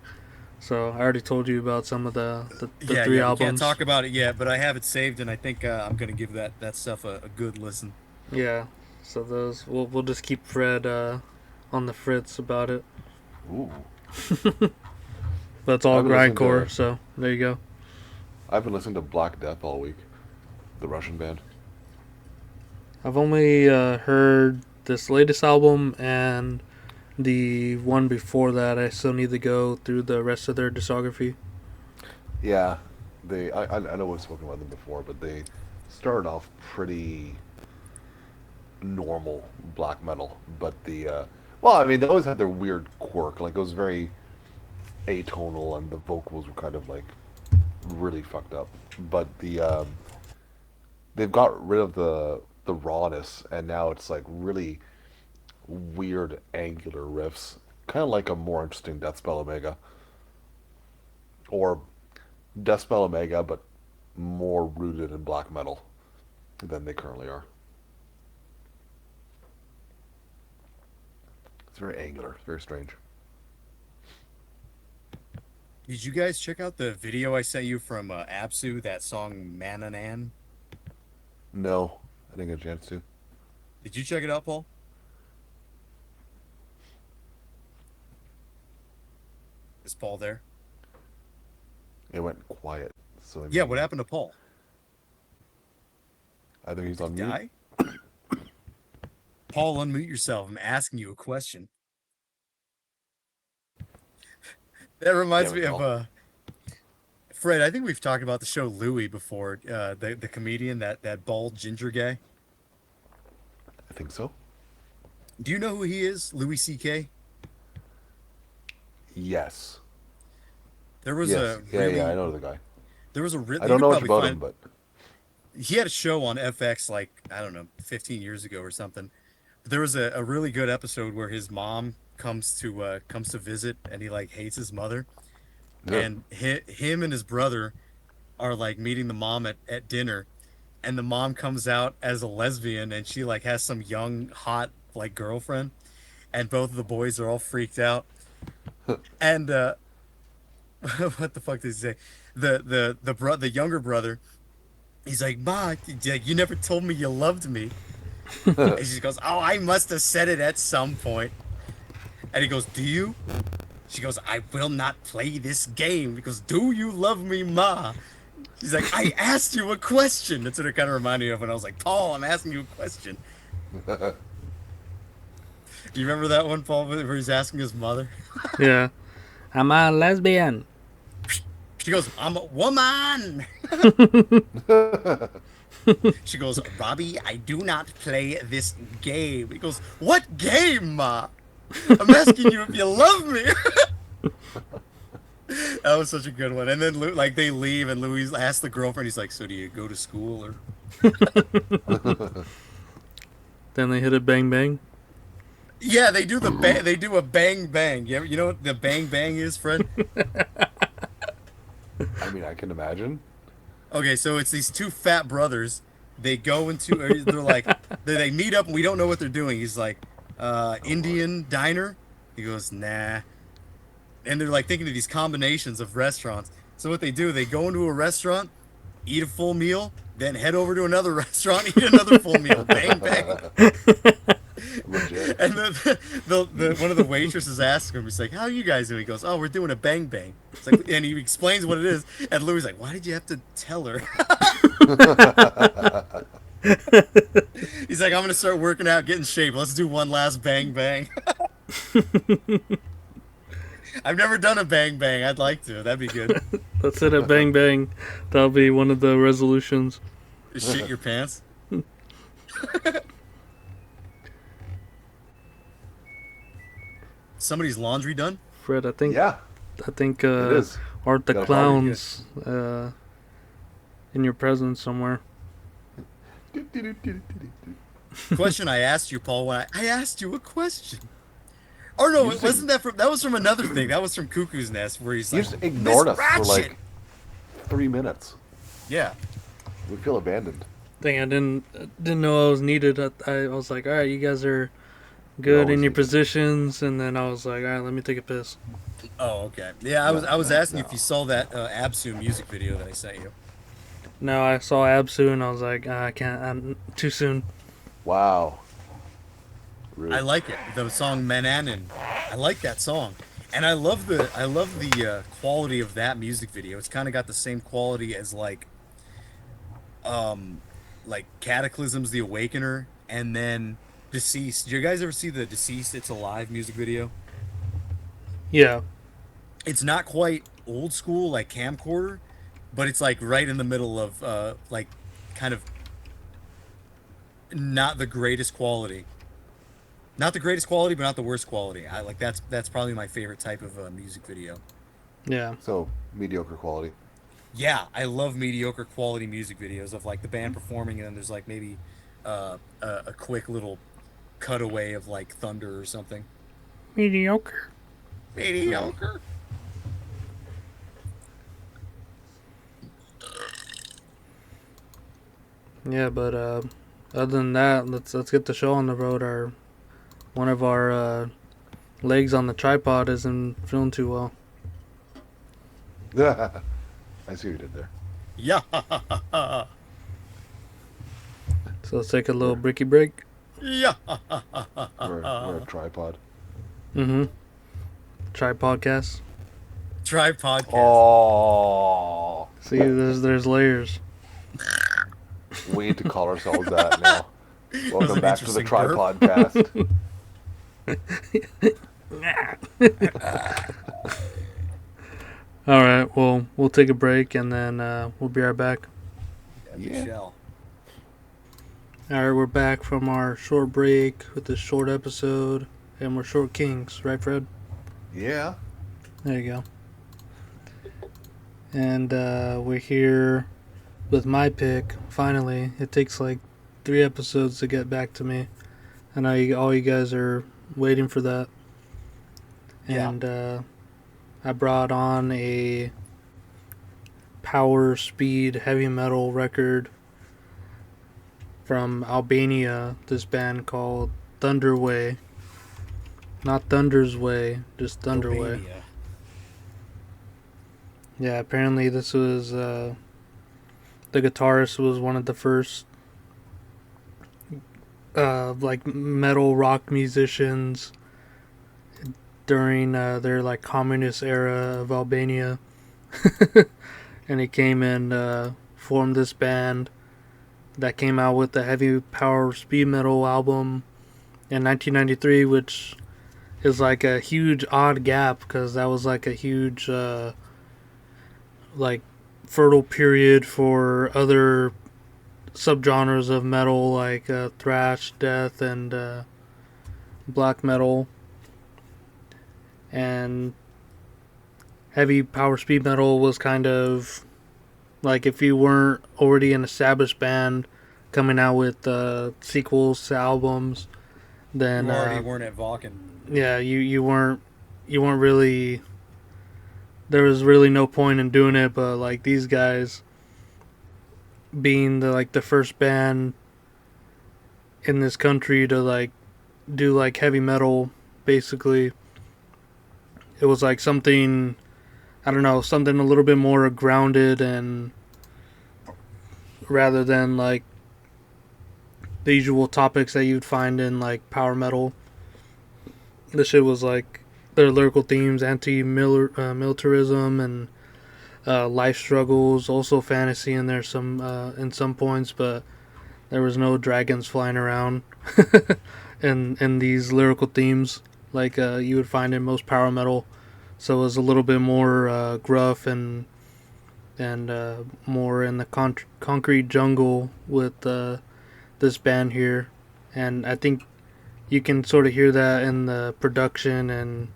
Speaker 1: So I already told you about some of the
Speaker 2: Yeah,
Speaker 1: three
Speaker 2: yeah. We can't
Speaker 1: albums.
Speaker 2: talk about it yet, but I have it saved, and I think I'm gonna give that stuff a good listen.
Speaker 1: Yeah. So those we'll just keep Fred on the fritz about it.
Speaker 3: Ooh.
Speaker 1: That's all
Speaker 3: I've been listening
Speaker 1: grindcore.
Speaker 3: to
Speaker 1: So there you go.
Speaker 3: I've been listening to Black Death all week, the Russian band.
Speaker 1: I've only heard this latest album and the one before that. I still need to go through the rest of their discography.
Speaker 3: Yeah, I know we've spoken about them before, but they started off pretty normal black metal, but well, I mean, they always had their weird quirk. Like it was very atonal, and the vocals were kind of like really fucked up. But they've got rid of the rawness, and now it's like really weird angular riffs, kind of like a more interesting Deathspell Omega or Deathspell Omega, but more rooted in black metal than they currently are. It's very angular. It's very strange.
Speaker 2: Did you guys check out the video I sent you from Absu? That song Mananan.
Speaker 3: No, I didn't get a chance to.
Speaker 2: Did you check it out, Paul? Is Paul there?
Speaker 3: It went quiet. So
Speaker 2: Yeah. What happened to Paul?
Speaker 3: I think he's on mute.
Speaker 2: Die? Paul, unmute yourself. I'm asking you a question. That reminds
Speaker 3: Damn it,
Speaker 2: me of
Speaker 3: Paul.
Speaker 2: Fred. I think we've talked about the show Louie before. The comedian, that bald ginger guy.
Speaker 3: I think so.
Speaker 2: Do you know who he is? Louis C.K.
Speaker 3: Yes.
Speaker 2: There was
Speaker 3: Yes.
Speaker 2: a
Speaker 3: Yeah,
Speaker 2: really,
Speaker 3: yeah, I know the guy.
Speaker 2: there was a really.
Speaker 3: I don't know much about him, but
Speaker 2: He had a show on FX like I don't know, 15 years ago or something. But there was a really good episode where his mom comes to visit, and he like hates his mother,
Speaker 3: yeah.
Speaker 2: and him and his brother are like meeting the mom at dinner, and the mom comes out as a lesbian, and she like has some young hot like girlfriend, and both of the boys are all freaked out, and what the fuck did he say? The younger brother, he's like, Ma, you never told me you loved me. And she goes, oh, I must have said it at some point. And he goes, do you? She goes, I will not play this game. He goes, do you love me, Ma? She's like, I asked you a question. That's what it kind of reminded me of when I was like, Paul, I'm asking you a question. Do you remember that one, Paul, where he's asking his mother?
Speaker 1: Yeah. I'm a lesbian.
Speaker 2: She goes, I'm a woman. She goes, Robbie, I do not play this game. He goes, what game, Ma? I'm asking you if you love me. That was such a good one. And then like they leave, and Louis asks the girlfriend, he's like, so do you go to school or?
Speaker 1: Then they hit a bang bang.
Speaker 2: Yeah, they do they do a bang bang. You know what the bang bang is, Fred?
Speaker 3: I mean, I can imagine.
Speaker 2: Okay, so it's these two fat brothers. They go into, they're like, they meet up, and we don't know what they're doing. He's like, Indian diner. He goes, nah. And they're like thinking of these combinations of restaurants. So what they do, they go into a restaurant, eat a full meal, then head over to another restaurant, eat another full meal. Bang bang.
Speaker 3: Legit.
Speaker 2: And the one of the waitresses asks him, he's like, how are you guys doing? He goes, oh, we're doing a bang bang. It's like, and he explains what it is. And Louis like, why did you have to tell her? He's like, I'm going to start working out, get in shape. Let's do one last bang bang. I've never done a bang bang. I'd like to. That'd be good.
Speaker 1: Let's hit a bang bang. That'll be one of the resolutions.
Speaker 2: Shit your pants. Somebody's laundry done?
Speaker 1: Fred, I think
Speaker 3: Yeah,
Speaker 1: I think
Speaker 3: it is.
Speaker 1: Art the
Speaker 3: Got it.
Speaker 1: Clowns in your presence somewhere.
Speaker 2: Question I asked you, Paul. When I asked you a question. Oh no, it wasn't that from? That was from another thing. That was from Cuckoo's Nest, where he's
Speaker 3: You
Speaker 2: like,
Speaker 3: just ignored
Speaker 2: "Miss
Speaker 3: us for
Speaker 2: Ratchet!"
Speaker 3: like 3 minutes.
Speaker 2: Yeah.
Speaker 3: We feel abandoned.
Speaker 1: Thing I didn't know I was needed. I was like, all right, you guys are
Speaker 3: You're
Speaker 1: good
Speaker 3: always
Speaker 1: in your
Speaker 3: needed.
Speaker 1: positions, and then I was like, all right, let me take a piss.
Speaker 2: Oh, okay. Yeah, I was asking if you saw that Absu music video that I sent you.
Speaker 1: No, I saw Absu and I was like, I can't. I'm too soon.
Speaker 3: Wow. Rude.
Speaker 2: I like it. The song Menanin. I like that song. And I love the quality of that music video. It's kind of got the same quality as like Cataclysm's The Awakener and then Deceased. Did you guys ever see the Deceased It's Alive music video?
Speaker 1: Yeah,
Speaker 2: It's not quite old school like camcorder, but it's like right in the middle of like kind of not the greatest quality. Not the greatest quality, but not the worst quality. I like that's probably my favorite type of music video.
Speaker 1: yeah.
Speaker 3: So, mediocre quality.
Speaker 2: Yeah, I love mediocre quality music videos of like the band performing, and then there's like maybe a quick little cutaway of like thunder or something.
Speaker 1: Mediocre.
Speaker 2: Mediocre.
Speaker 1: Yeah, but other than that, let's get the show on the road. One of our legs on the tripod isn't feeling too well.
Speaker 3: I see what you did there.
Speaker 2: Yeah.
Speaker 1: So let's take a little bricky break.
Speaker 2: Yeah.
Speaker 3: We're a tripod.
Speaker 1: Mm-hmm. Tripodcast.
Speaker 2: Try podcast.
Speaker 3: Oh,
Speaker 1: See, there's layers.
Speaker 3: we need to call ourselves that now. Welcome
Speaker 2: an
Speaker 3: back to the
Speaker 2: interesting burp.
Speaker 3: Tripod Cast.
Speaker 1: All right, well, we'll take a break and then we'll be right back.
Speaker 3: Yeah.
Speaker 2: Michelle.
Speaker 1: All right, we're back from our short break with this short episode, and we're short kings, right, Fred?
Speaker 3: Yeah.
Speaker 1: There you go. And we're here with my pick. Finally, it takes like 3 episodes to get back to me. I know all you guys are waiting for that.
Speaker 2: Yeah.
Speaker 1: And I brought on a power speed heavy metal record from Albania, this band called Thunderway. Not Thunder's Way, just Thunderway.
Speaker 2: Albania.
Speaker 1: Yeah, apparently this was the guitarist was one of the first like metal rock musicians during their like communist era of Albania. And he came and formed this band that came out with the heavy power speed metal album in 1993, which is like a huge odd gap because that was like a huge like fertile period for other subgenres of metal like thrash, death, and black metal. And heavy power speed metal was kind of like if you weren't already an established band coming out with sequels to albums, then
Speaker 2: You already weren't at Vakken.
Speaker 1: yeah, you weren't really. There was really no point in doing it, but like these guys being the first band in this country to like do like heavy metal, basically, it was like something, I don't know, something a little bit more grounded, and rather than like the usual topics that you'd find in like power metal. This shit was like their lyrical themes, anti-militarism and life struggles, also fantasy in there some in some points, but there was no dragons flying around in these lyrical themes like you would find in most power metal. So it was a little bit more gruff and more in the concrete jungle with this band here, and I think you can sort of hear that in the production and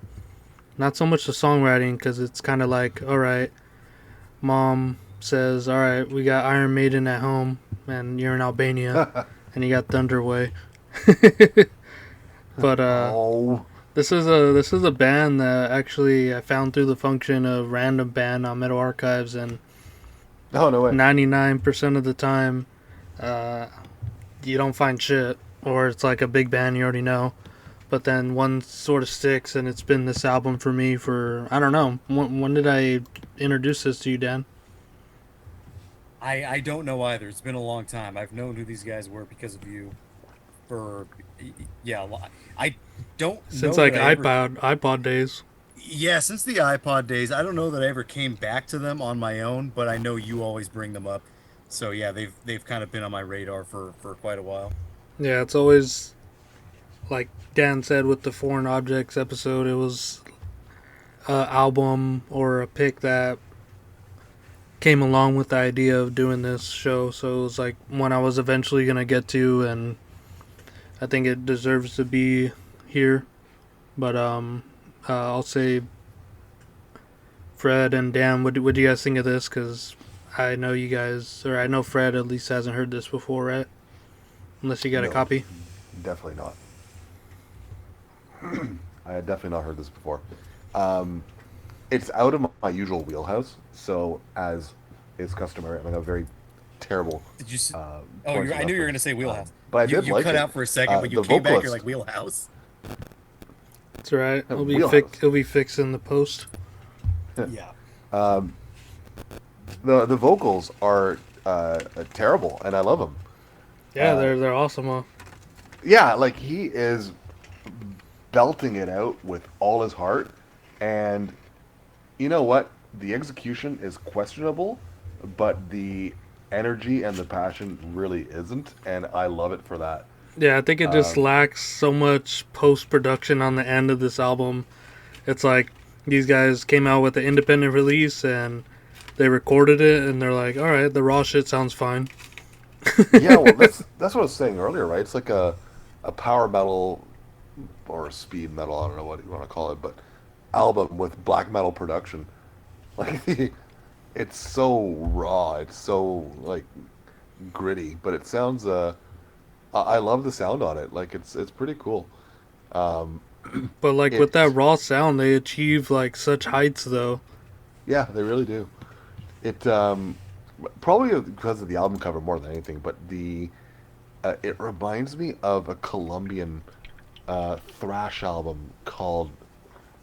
Speaker 1: not so much the songwriting, because it's kind of like, all right, mom says, all right, we got Iron Maiden at home, and you're in Albania, and you got Thunderway. But
Speaker 3: Oh.
Speaker 1: this is a band that actually I found through the function of random band on Metal Archives, and
Speaker 3: Oh, no way.
Speaker 1: 99% of the time, uh, you don't find shit, or it's like a big band you already know. But then one sort of sticks, and it's been this album for me for, I don't know. When did I introduce this to you, Dan?
Speaker 2: I don't know either. It's been a long time. I've known who these guys were because of you for yeah. I don't know
Speaker 1: Since like
Speaker 2: that I ever.
Speaker 1: iPod days.
Speaker 2: Yeah, since the iPod days, I don't know that I ever came back to them on my own, but I know you always bring them up. So yeah, they've kind of been on my radar for quite a while.
Speaker 1: Yeah, it's always like Dan said with the foreign objects episode. It was a album or a pick that came along with the idea of doing this show. So it was like one I was eventually gonna get to, and I think it deserves to be here. But I'll say Fred and Dan, what do you guys think of this? Because I know you guys, or I know Fred at least hasn't heard this before, right? Unless you got a
Speaker 3: No,
Speaker 1: copy.
Speaker 3: definitely not. I had definitely not heard this before. Um, it's out of my usual wheelhouse, so as is customary, I'm in a very terrible
Speaker 2: Did you? Oh,
Speaker 3: points
Speaker 2: I knew you were gonna
Speaker 3: reference.
Speaker 2: say wheelhouse.
Speaker 3: But I
Speaker 2: You
Speaker 3: did
Speaker 2: you
Speaker 3: like
Speaker 2: cut
Speaker 3: it.
Speaker 2: out for a second, but you
Speaker 3: The
Speaker 2: came back. You're
Speaker 3: vocalist,
Speaker 2: like wheelhouse.
Speaker 1: It's alright.
Speaker 3: wheelhouse.
Speaker 1: It'll be fixed in the post.
Speaker 2: Yeah.
Speaker 3: um, the vocals are terrible, and I love them.
Speaker 1: Yeah,
Speaker 3: Uh,
Speaker 1: they're awesome. Huh?
Speaker 3: Yeah, like he is belting it out with all his heart, and you know what? The execution is questionable, but the energy and the passion really isn't, and I love it for that.
Speaker 1: Yeah, I think it just
Speaker 3: Um,
Speaker 1: lacks so much post production on the end of this album. It's like these guys came out with an independent release and they recorded it, and they're like, all right, the raw shit sounds fine.
Speaker 3: yeah, well, that's what I was saying earlier, right? It's like a power metal or a speed metal, I don't know what you want to call it, but album with black metal production. Like it's so raw, it's so like gritty, but it sounds I love the sound on it. Like it's pretty cool. Um,
Speaker 1: But like with that
Speaker 3: it
Speaker 1: raw sound, they achieve like such heights though.
Speaker 3: Yeah, they really do. It probably because of the album cover more than anything, but the it reminds me of a Colombian thrash album called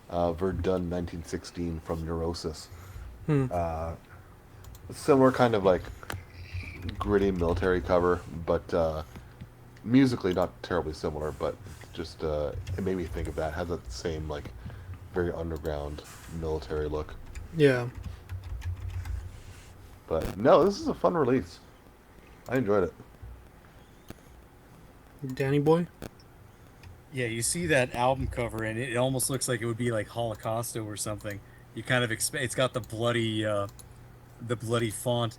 Speaker 3: Verdun 1916 from Neurosis.
Speaker 1: Hmm.
Speaker 3: Uh, Similar kind of like gritty military cover, but musically not terribly similar, but just it made me think of that. Has that same like very underground military look.
Speaker 1: Yeah.
Speaker 3: But no, this is a fun release. I enjoyed it.
Speaker 1: Danny boy?
Speaker 2: Yeah, you see that album cover, and it almost looks like it would be like Holocausto or something. You kind of expect it's got the bloody font,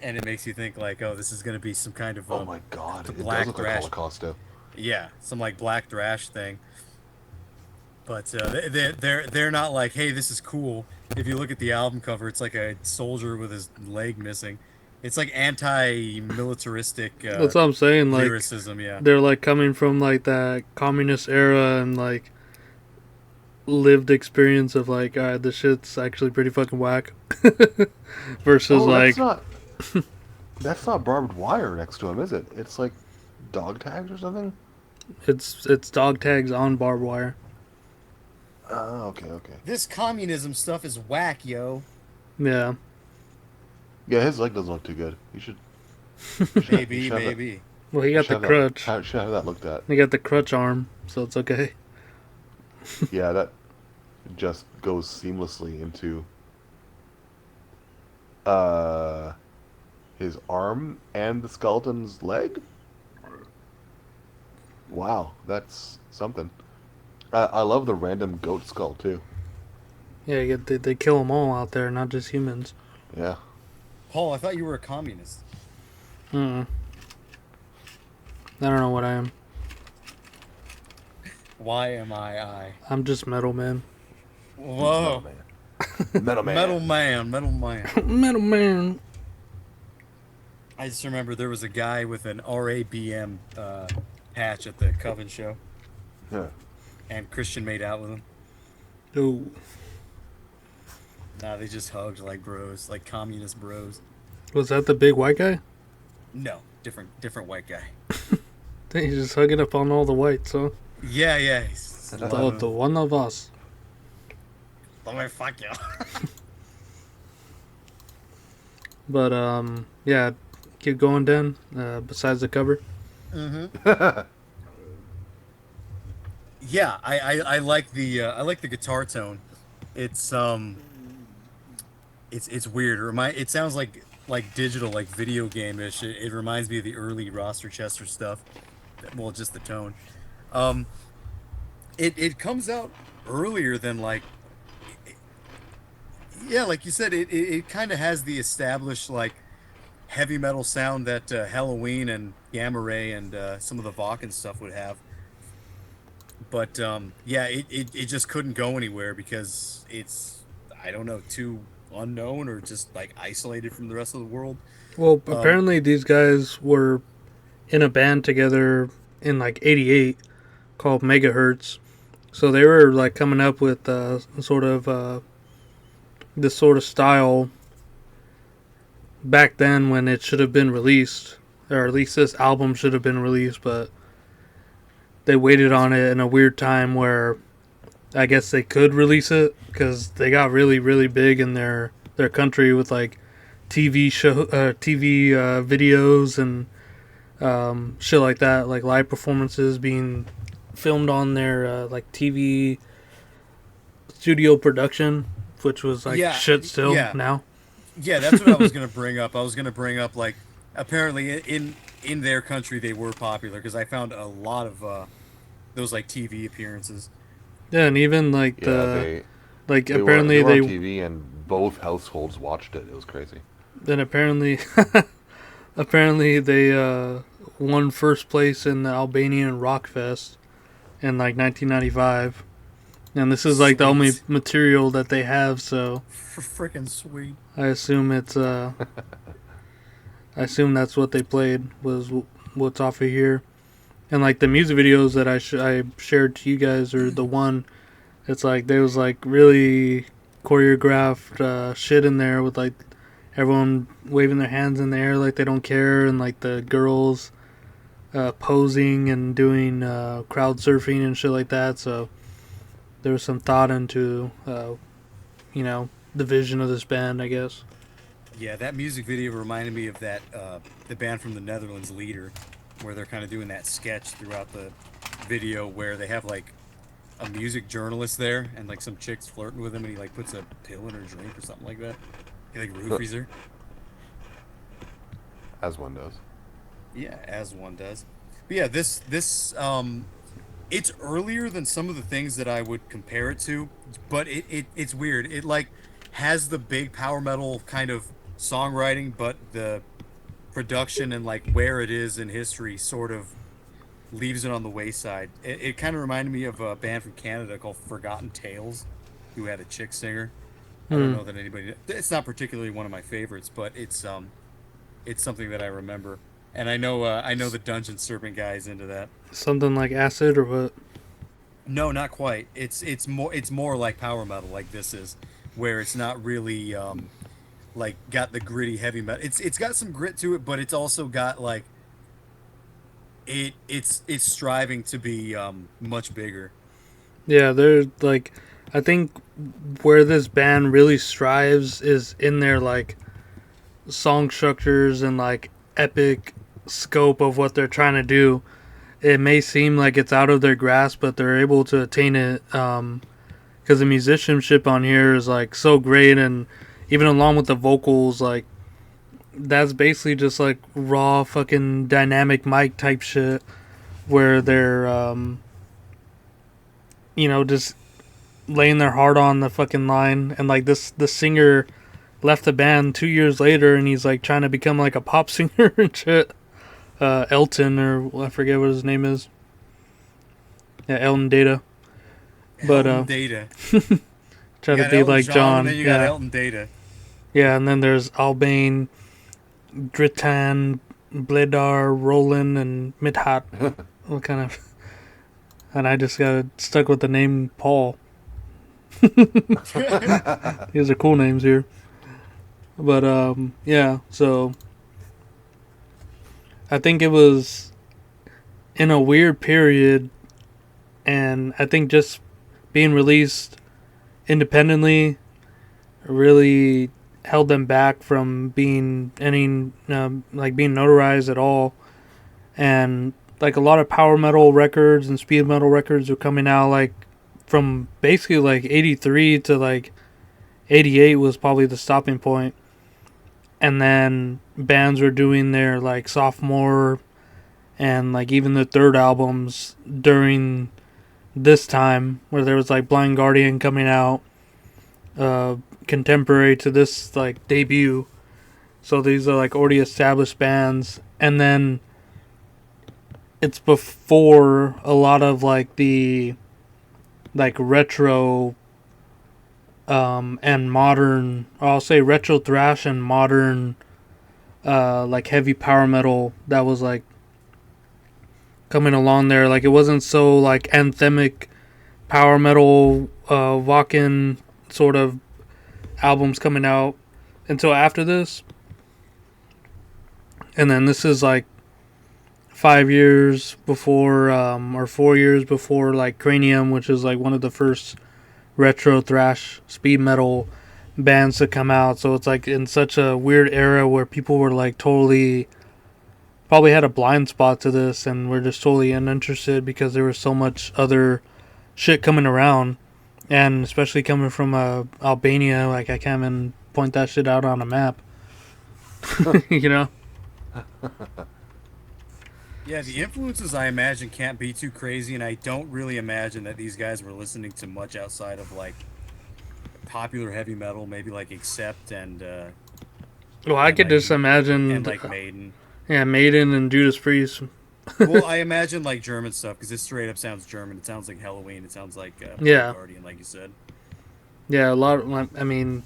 Speaker 2: and it makes you think like, oh, this is gonna be some kind of
Speaker 3: Oh my god,
Speaker 2: the
Speaker 3: it does
Speaker 2: black
Speaker 3: look like
Speaker 2: thrash.
Speaker 3: Holocausto.
Speaker 2: Yeah, some like black thrash thing. But they're not like, hey, this is cool. If you look at the album cover, it's like a soldier with his leg missing. It's like anti-militaristic
Speaker 1: That's what I'm saying. Like
Speaker 2: lyricism. Yeah.
Speaker 1: they're like coming from like that communist era and like lived experience of like, alright, this shit's actually pretty fucking whack. Versus
Speaker 3: Oh,
Speaker 1: like
Speaker 3: that's not barbed wire next to him, is it? It's like dog tags or something.
Speaker 1: it's dog tags on barbed wire.
Speaker 3: Oh, okay, okay.
Speaker 2: This communism stuff is whack, yo.
Speaker 1: Yeah.
Speaker 3: Yeah, his leg doesn't look too good.
Speaker 2: Maybe,
Speaker 3: should have that-
Speaker 2: maybe.
Speaker 1: Well, he got the crutch.
Speaker 3: Should have that looked at.
Speaker 1: He got the crutch arm, so it's okay.
Speaker 3: Yeah, that just goes seamlessly into uh his arm and the skeleton's leg. Wow, that's something. I love the random goat skull too.
Speaker 1: Yeah, they kill them all out there, not just humans.
Speaker 3: Yeah.
Speaker 2: Paul, I thought you were a communist.
Speaker 1: I don't know what I am.
Speaker 2: Why am I?
Speaker 1: I'm just metal, man.
Speaker 2: Whoa.
Speaker 3: Metal Man.
Speaker 2: Metal Man. Metal Man.
Speaker 1: Metal Man.
Speaker 2: I just remember there was a guy with an RABM patch at the Coven show,
Speaker 3: Yeah.
Speaker 2: and Christian made out with him.
Speaker 1: Ooh.
Speaker 2: Nah, they just hugged like bros, like communist bros.
Speaker 1: Was that the big white guy?
Speaker 2: No, different white guy.
Speaker 1: He's just hugging up on all the whites, huh?
Speaker 2: Yeah.
Speaker 1: The one of us.
Speaker 2: Let me fuck you.
Speaker 1: But, yeah, keep going, Dan, besides the cover.
Speaker 2: Mm-hmm. Yeah, I like the guitar tone. It's weird. It sounds like digital, like video game-ish. It reminds me of the early Roster Chester stuff. Well, just the tone. It comes out earlier than like. Yeah, like you said, it kind of has the established like heavy metal sound that Halloween and Gamma Ray and some of the Vakken stuff would have. But yeah, it just couldn't go anywhere because it's, I don't know, too unknown or just like isolated from the rest of the world.
Speaker 1: Well, apparently these guys were in a band together in like '88 called Megahertz. So they were like coming up with sort of this sort of style back then when it should have been released, or at least this album should have been released, but they waited on it in a weird time where I guess they could release it because they got really, really big in their country with like TV videos and shit like that, like live performances being filmed on their like TV studio production, which was like shit still now.
Speaker 2: Yeah, that's what I was gonna bring up. I was gonna bring up like apparently in their country they were popular because I found a lot of those like TV appearances.
Speaker 1: Yeah, and even like
Speaker 3: they
Speaker 1: apparently
Speaker 3: were on TV and both households watched it. It was crazy.
Speaker 1: Then apparently they won first place in the Albanian Rock Fest in like 1995. And this is like the only material that they have, so
Speaker 2: freaking sweet.
Speaker 1: I assume it's I assume that's what they played was what's off of here. And like the music videos that I shared to you guys are the one. It's like there was like really choreographed shit in there with like everyone waving their hands in the air like they don't care, and like the girls posing and doing crowd surfing and shit like that. So there was some thought into the vision of this band, I guess.
Speaker 2: Yeah, that music video reminded me of that the band from the Netherlands, Leader, where they're kind of doing that sketch throughout the video where they have like a music journalist there and like some chick's flirting with him and he like puts a pill in her drink or something like that. He like roofies her.
Speaker 3: As one does.
Speaker 2: Yeah, as one does. But yeah, this it's earlier than some of the things that I would compare it to, but it's weird. It like has the big power metal kind of songwriting, but the production and like where it is in history sort of leaves it on the wayside. It kind of reminded me of a band from Canada called Forgotten Tales, who had a chick singer. I don't know that anybody. It's not particularly one of my favorites, but it's something that I remember, and I know the Dungeon Serpent guy is into that.
Speaker 1: Something like Acid or what?
Speaker 2: No, not quite. It's more like power metal, like this is, where it's not really like got the gritty heavy metal. It's got some grit to it, but it's also got like it's striving to be much bigger.
Speaker 1: Yeah, they're like, I think where this band really strives is in their like song structures and like epic scope of what they're trying to do. It may seem like it's out of their grasp, but they're able to attain it because the musicianship on here is like so great, and even along with the vocals, like that's basically just like raw fucking dynamic mic type shit where they're just laying their heart on the fucking line. And like the singer left the band 2 years later and he's like trying to become like a pop singer and shit. Elton, or I forget what his name is. Yeah, Elton Data. But
Speaker 2: Elton Data.
Speaker 1: Try
Speaker 2: You
Speaker 1: to
Speaker 2: got
Speaker 1: be
Speaker 2: Elton
Speaker 1: like John.
Speaker 2: and then you got Elton Data.
Speaker 1: Yeah, and then there's Albane, Dritan, Bledar, Roland, and Midhat. What kind of... And I just got stuck with the name Paul. These are cool names here. But, yeah, so... I think it was in a weird period, and I think just being released independently really held them back from being being notarized at all. And like a lot of power metal records and speed metal records were coming out like from basically like 83 to like 88 was probably the stopping point. And then bands were doing their like sophomore and like even the third albums during this time, where there was like Blind Guardian coming out contemporary to this like debut. So these are like already established bands, and then it's before a lot of like the like retro and modern, or I'll say retro thrash and modern like heavy power metal that was like coming along there. Like it wasn't so like anthemic power metal walk-in sort of albums coming out until after this. And then this is like 5 years before or 4 years before like Cranium, which is like one of the first retro thrash speed metal bands to come out. So it's like in such a weird era where people were like totally probably had a blind spot to this and were just totally uninterested because there was so much other shit coming around. And especially coming from Albania, like I can't even point that shit out on a map. You know?
Speaker 2: Yeah, the influences I imagine can't be too crazy, and I don't really imagine that these guys were listening to much outside of like popular heavy metal, maybe like Accept and
Speaker 1: well, I could
Speaker 2: like,
Speaker 1: just imagine
Speaker 2: and like Maiden.
Speaker 1: Yeah, Maiden and Judas Priest.
Speaker 2: Well, I imagine like German stuff because it straight up sounds German. It sounds like Halloween. It sounds like
Speaker 1: yeah,
Speaker 2: Guardian, like you said.
Speaker 1: Yeah, a lot. I mean,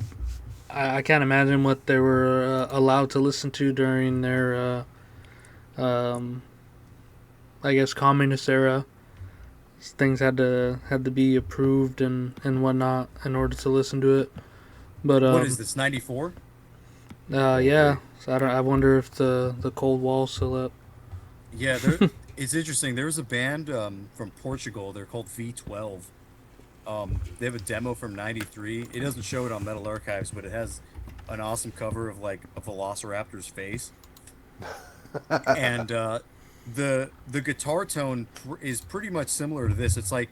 Speaker 1: I can't imagine what they were allowed to listen to during their, I guess, communist era. Things had to be approved and whatnot in order to listen to it. But
Speaker 2: what is this? 94?
Speaker 1: Yeah. So I wonder if the Cold Wall's still up.
Speaker 2: Yeah, it's interesting. There was a band from Portugal. They're called V12. They have a demo from '93. It doesn't show it on Metal Archives, but it has an awesome cover of like a velociraptor's face. And the guitar tone is pretty much similar to this. It's like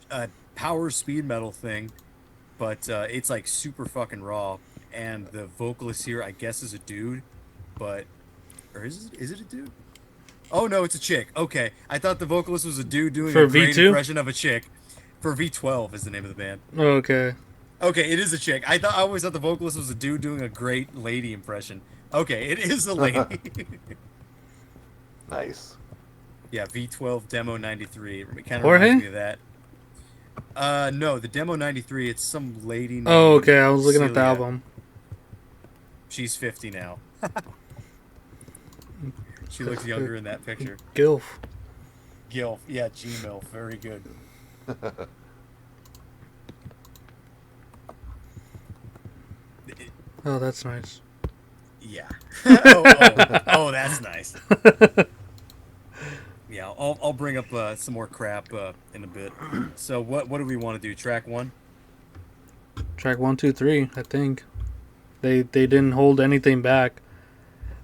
Speaker 2: a power speed metal thing, but it's like super fucking raw. And the vocalist here, I guess, is a dude, or is it a dude? Oh no, it's a chick. Okay, I thought the vocalist was a dude doing a great impression of a chick. For V12 is the name of the band.
Speaker 1: Okay.
Speaker 2: Okay, it is a chick. I always thought the vocalist was a dude doing a great lady impression. Okay, it is a lady.
Speaker 3: Nice.
Speaker 2: Yeah, V12 demo 93. It kind of
Speaker 1: Jorge?
Speaker 2: reminds me of that. No, the demo 93. It's some lady named
Speaker 1: Oh, okay. I was looking
Speaker 2: Celia.
Speaker 1: at the album.
Speaker 2: She's 50 now. She looks younger in that picture.
Speaker 1: Gilf.
Speaker 2: Yeah, G-MILF. Very good.
Speaker 1: Oh, that's nice.
Speaker 2: Yeah. oh, that's nice. Yeah, I'll bring up some more crap in a bit. So what do we want to do? Track 1?
Speaker 1: Track 1, 2, 3. I think they didn't hold anything back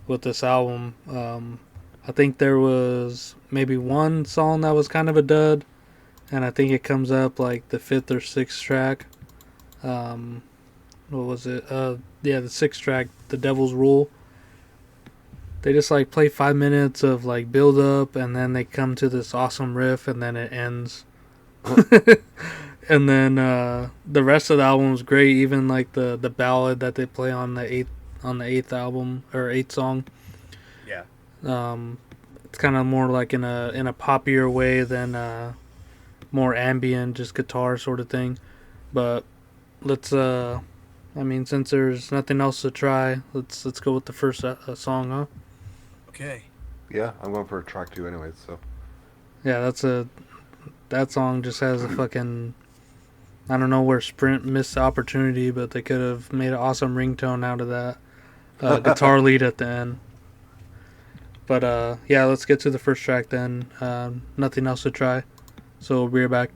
Speaker 1: with this album. I think there was maybe one song that was kind of a dud, and I think it comes up like the 5th or 6th track. What was it? Yeah, the 6th track, The Devil's Rule. They just like play 5 minutes of like build up, and then they come to this awesome riff, and then it ends. And then the rest of the album is great. Even like the ballad that they play on the 8th album or 8th song.
Speaker 2: Yeah.
Speaker 1: It's kind of more like in a poppier way than more ambient, just guitar sort of thing. But let's I mean, since there's nothing else to try, let's go with the first song, huh?
Speaker 2: Okay.
Speaker 3: Yeah, I'm going for track 2 anyways, so.
Speaker 1: Yeah, that song just has a fucking, I don't know where Sprint missed the opportunity, but they could have made an awesome ringtone out of that guitar lead at the end. But yeah, let's get to the first track then. Nothing else to try. So we'll be right back.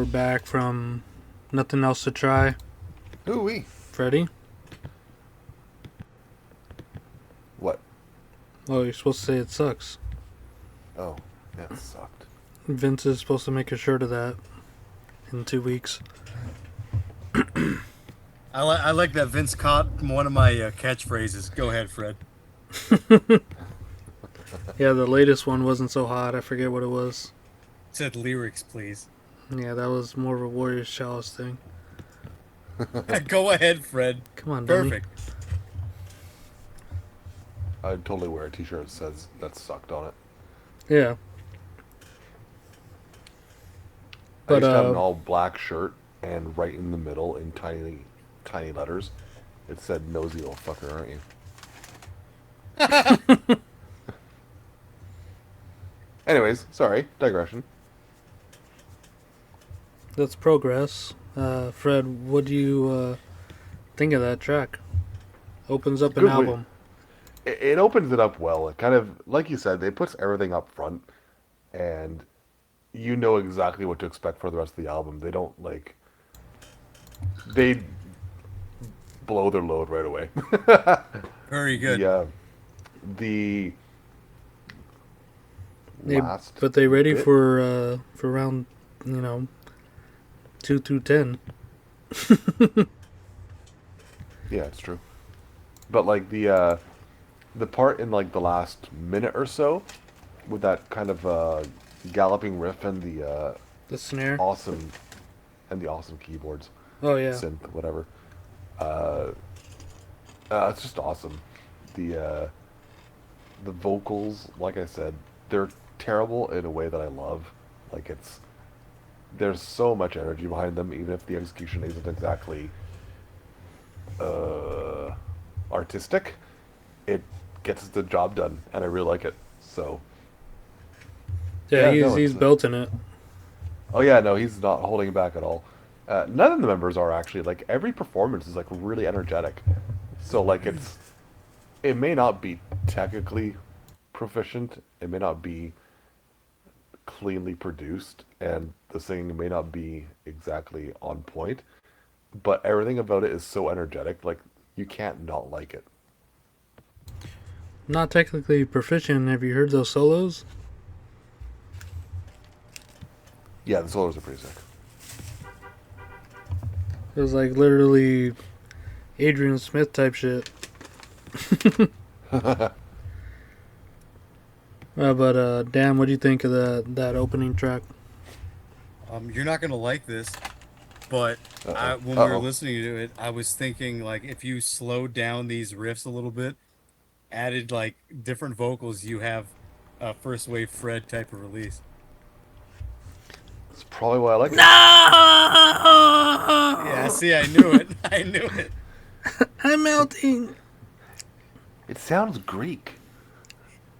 Speaker 1: we're back from Nothing Else to Try.
Speaker 3: Hoo-wee.
Speaker 1: Freddie?
Speaker 3: What?
Speaker 1: Oh, you're supposed to say it sucks.
Speaker 3: Oh, yeah, it sucked.
Speaker 1: Vince is supposed to make a shirt of that in 2 weeks.
Speaker 2: I like that Vince caught one of my catchphrases. Go ahead, Fred.
Speaker 1: Yeah, the latest one wasn't so hot. I forget what it was.
Speaker 2: It said lyrics, please.
Speaker 1: Yeah, that was more of a Warriors Chalice thing.
Speaker 2: Go ahead, Fred.
Speaker 1: Come on, dummy.
Speaker 2: Perfect.
Speaker 3: I'd totally wear a t-shirt that says that sucked on it.
Speaker 1: Yeah.
Speaker 3: I used to have an all-black shirt, and right in the middle, in tiny, tiny letters, it said, "Nosy little fucker, aren't you?" Anyways, sorry, digression.
Speaker 1: That's progress. Fred, what do you think of that track? Opens up an
Speaker 3: Good
Speaker 1: album.
Speaker 3: It opens it up well. It kind of, like you said, it puts everything up front, and you know exactly what to expect for the rest of the album. They don't, like... They blow their load right away.
Speaker 2: Very good.
Speaker 3: Yeah. The last
Speaker 1: But they ready
Speaker 3: bit-
Speaker 1: for round, 2 through 10.
Speaker 3: Yeah, it's true. But like the part in like the last minute or so, with that kind of galloping riff and the
Speaker 1: snare.
Speaker 3: awesome keyboards,
Speaker 1: Oh yeah.
Speaker 3: synth, whatever. It's just awesome. The vocals, like I said, they're terrible in a way that I love. Like there's so much energy behind them, even if the execution isn't exactly artistic. It gets the job done, and I really like it. So
Speaker 1: Yeah,
Speaker 3: Yeah, no,
Speaker 1: he's
Speaker 3: it's
Speaker 1: belting it.
Speaker 3: oh yeah, no, he's not holding back at all. None of the members are actually. Like every performance is like really energetic. So like it may not be technically proficient. It may not be cleanly produced, and the singing may not be exactly on point. But everything about it is so energetic. Like you can't not like it.
Speaker 1: Not technically proficient. Have you heard those solos?
Speaker 3: Yeah, the solos are pretty sick.
Speaker 1: It was like literally Adrian Smith type shit. But Dan, what do you think of that opening track?
Speaker 2: You're not gonna like this, but when we were listening to it, I was thinking like if you slowed down these riffs a little bit, added like different vocals, you have a first wave Fred type of release.
Speaker 3: That's probably why I like it.
Speaker 1: No!
Speaker 2: Yeah, see, I knew it. I knew it.
Speaker 1: I'm melting.
Speaker 3: It sounds Greek.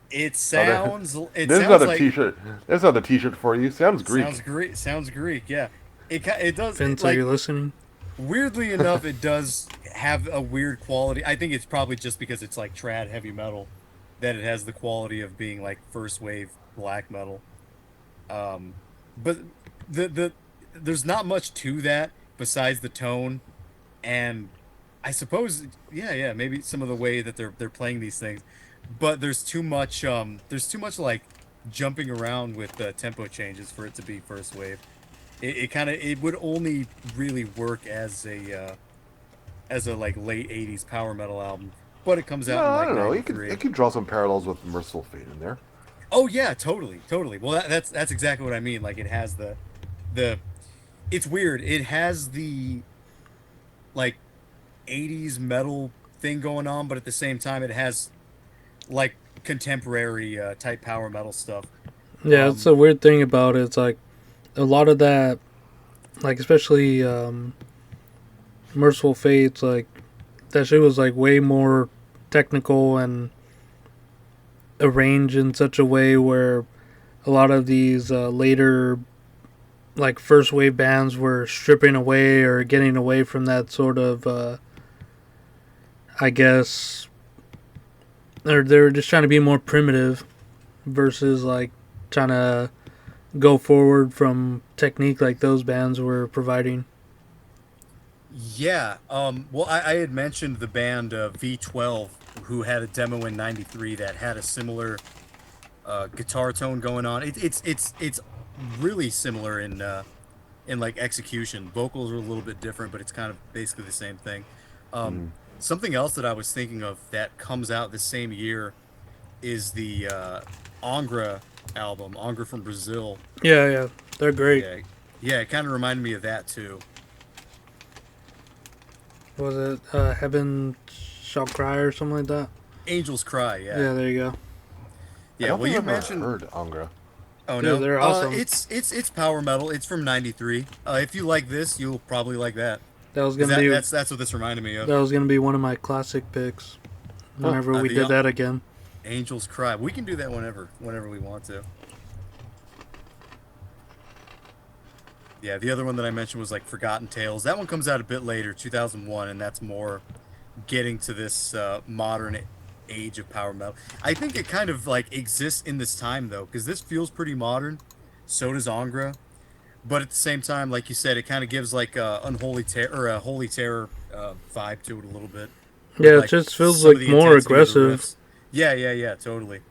Speaker 2: It sounds. It
Speaker 3: There's
Speaker 2: sounds
Speaker 3: another
Speaker 2: like,
Speaker 3: T-shirt. There's another T-shirt for you. Sounds Greek.
Speaker 2: Sounds Greek. Sounds Greek. Yeah. It does.
Speaker 1: Vince,
Speaker 2: like,
Speaker 1: are you listening?
Speaker 2: weirdly enough, it does have a weird quality. I think it's probably just because it's like trad heavy metal that it has the quality of being like first wave black metal. But there's not much to that besides the tone, and I suppose maybe some of the way that they're playing these things. But there's too much like jumping around with tempo changes for it to be first wave. It would only really work as a like late 80s power metal album, but it comes out in like
Speaker 3: I don't know. You
Speaker 2: 93.
Speaker 3: could draw some parallels with Merciful Fate in there.
Speaker 2: Oh yeah, totally. Well, that's exactly what I mean. Like it has the it's weird. It has the like 80s metal thing going on, but at the same time it has like contemporary type power metal stuff.
Speaker 1: Yeah, it's a weird thing about it. It's like a lot of that, like especially Merciful Fates, like that shit was like way more technical and arranged in such a way where a lot of these later like first wave bands were stripping away or getting away from that sort of I guess, or they were just trying to be more primitive versus like trying to go forward from technique like those bands were providing.
Speaker 2: Yeah. Well, I had mentioned the band V12, who had a demo in '93 that had a similar guitar tone going on. It's really similar in like execution. Vocals are a little bit different, but it's kind of basically the same thing. Um, Something else that I was thinking of that comes out the same year is the Angra album, Angra from Brazil.
Speaker 1: Yeah, yeah, they're great.
Speaker 2: Yeah, yeah, it kind of reminded me of that too.
Speaker 1: Was it Heaven Shall Cry or something like that?
Speaker 2: Angels Cry, yeah.
Speaker 1: Yeah, there you go.
Speaker 3: I
Speaker 2: Yeah,
Speaker 3: don't
Speaker 2: well,
Speaker 3: think
Speaker 2: you
Speaker 3: I've ever
Speaker 2: mentioned.
Speaker 3: heard Angra.
Speaker 2: Oh
Speaker 1: Yeah,
Speaker 2: no,
Speaker 1: they're awesome.
Speaker 2: It's power metal. It's from '93. If you like this, you'll probably like that.
Speaker 1: That was
Speaker 2: 'Cause
Speaker 1: gonna be
Speaker 2: that's what this reminded me of.
Speaker 1: that was gonna be one of my classic picks. Whenever we
Speaker 2: the
Speaker 1: did that again.
Speaker 2: Angels Cry. We can do that whenever we want to. Yeah, the other one that I mentioned was like Forgotten Tales. That one comes out a bit later, 2001, and that's more getting to this modern age of power metal. I think it kind of like exists in this time though, because this feels pretty modern. So does Angra, but at the same time, like you said, it kind of gives like a unholy terror or a holy terror vibe to it a little bit.
Speaker 1: Yeah,
Speaker 2: Like
Speaker 1: it just feels
Speaker 2: some of
Speaker 1: like
Speaker 2: the
Speaker 1: more
Speaker 2: intensity of the
Speaker 1: aggressive.
Speaker 2: riffs. Yeah, totally.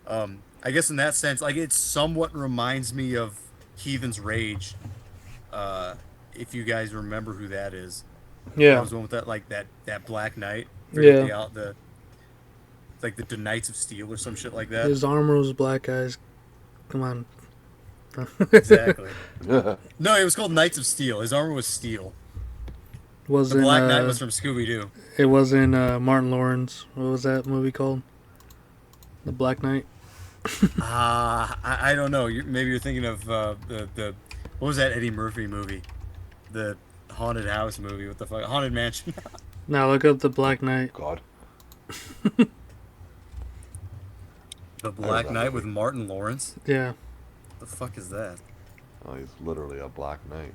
Speaker 2: I guess in that sense, like it somewhat reminds me of Heathen's Rage. If you guys remember who that is. That
Speaker 1: Yeah,
Speaker 2: was the one with that like that Black Knight.
Speaker 1: Yeah.
Speaker 2: The like the Knights of Steel or some shit like that.
Speaker 1: his armor was black, guys. Come on.
Speaker 2: Exactly. No, it was called Knights of Steel. His armor was steel.
Speaker 1: Was
Speaker 2: The
Speaker 1: in
Speaker 2: Black Knight was from Scooby Doo.
Speaker 1: it was in Martin Lawrence. What was that movie called? The Black Knight.
Speaker 2: I don't know. Maybe you're thinking of the what was that Eddie Murphy movie? The haunted house movie. What the fuck? Haunted Mansion.
Speaker 1: Now look up the Black Knight.
Speaker 3: God.
Speaker 2: The Black Knight with Martin Lawrence.
Speaker 1: Yeah.
Speaker 2: The fuck is that?
Speaker 3: Oh, he's literally a black knight.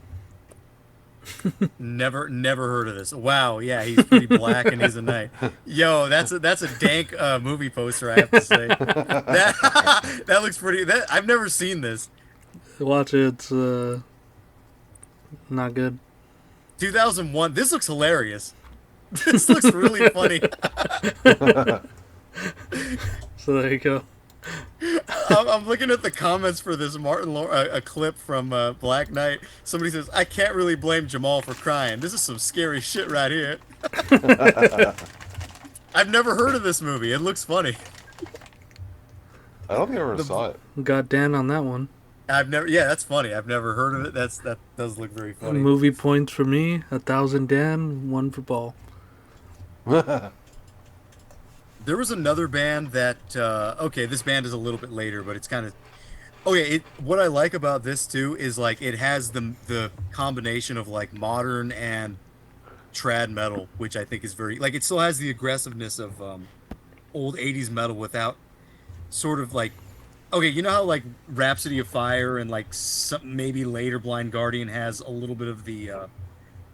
Speaker 2: Never heard of this. Wow, yeah, he's pretty black and he's a knight. Yo, that's a dank movie poster, I have to say. That looks pretty. I've never seen this.
Speaker 1: Watch it. It's not good.
Speaker 2: 2001. This looks hilarious. This looks really funny.
Speaker 1: So there you go.
Speaker 2: I'm looking at the comments for this a clip from Black Knight. Somebody says, "I can't really blame Jamal for crying. This is some scary shit right here." I've never heard of this movie. It looks funny.
Speaker 3: I don't think I ever saw it.
Speaker 1: Got Dan on that one.
Speaker 2: I've never. Yeah, that's funny. I've never heard of it. That does look very funny.
Speaker 1: Movie points for me. 1,000 Dan, 1 for Paul.
Speaker 2: There was another band that. Okay, this band is a little bit later, but it's kind of. Okay, what I like about this too is like it has the combination of like modern and trad metal, which I think is very like it still has the aggressiveness of old '80s metal without sort of like. Okay, you know how like Rhapsody of Fire and like some maybe later Blind Guardian has a little bit of the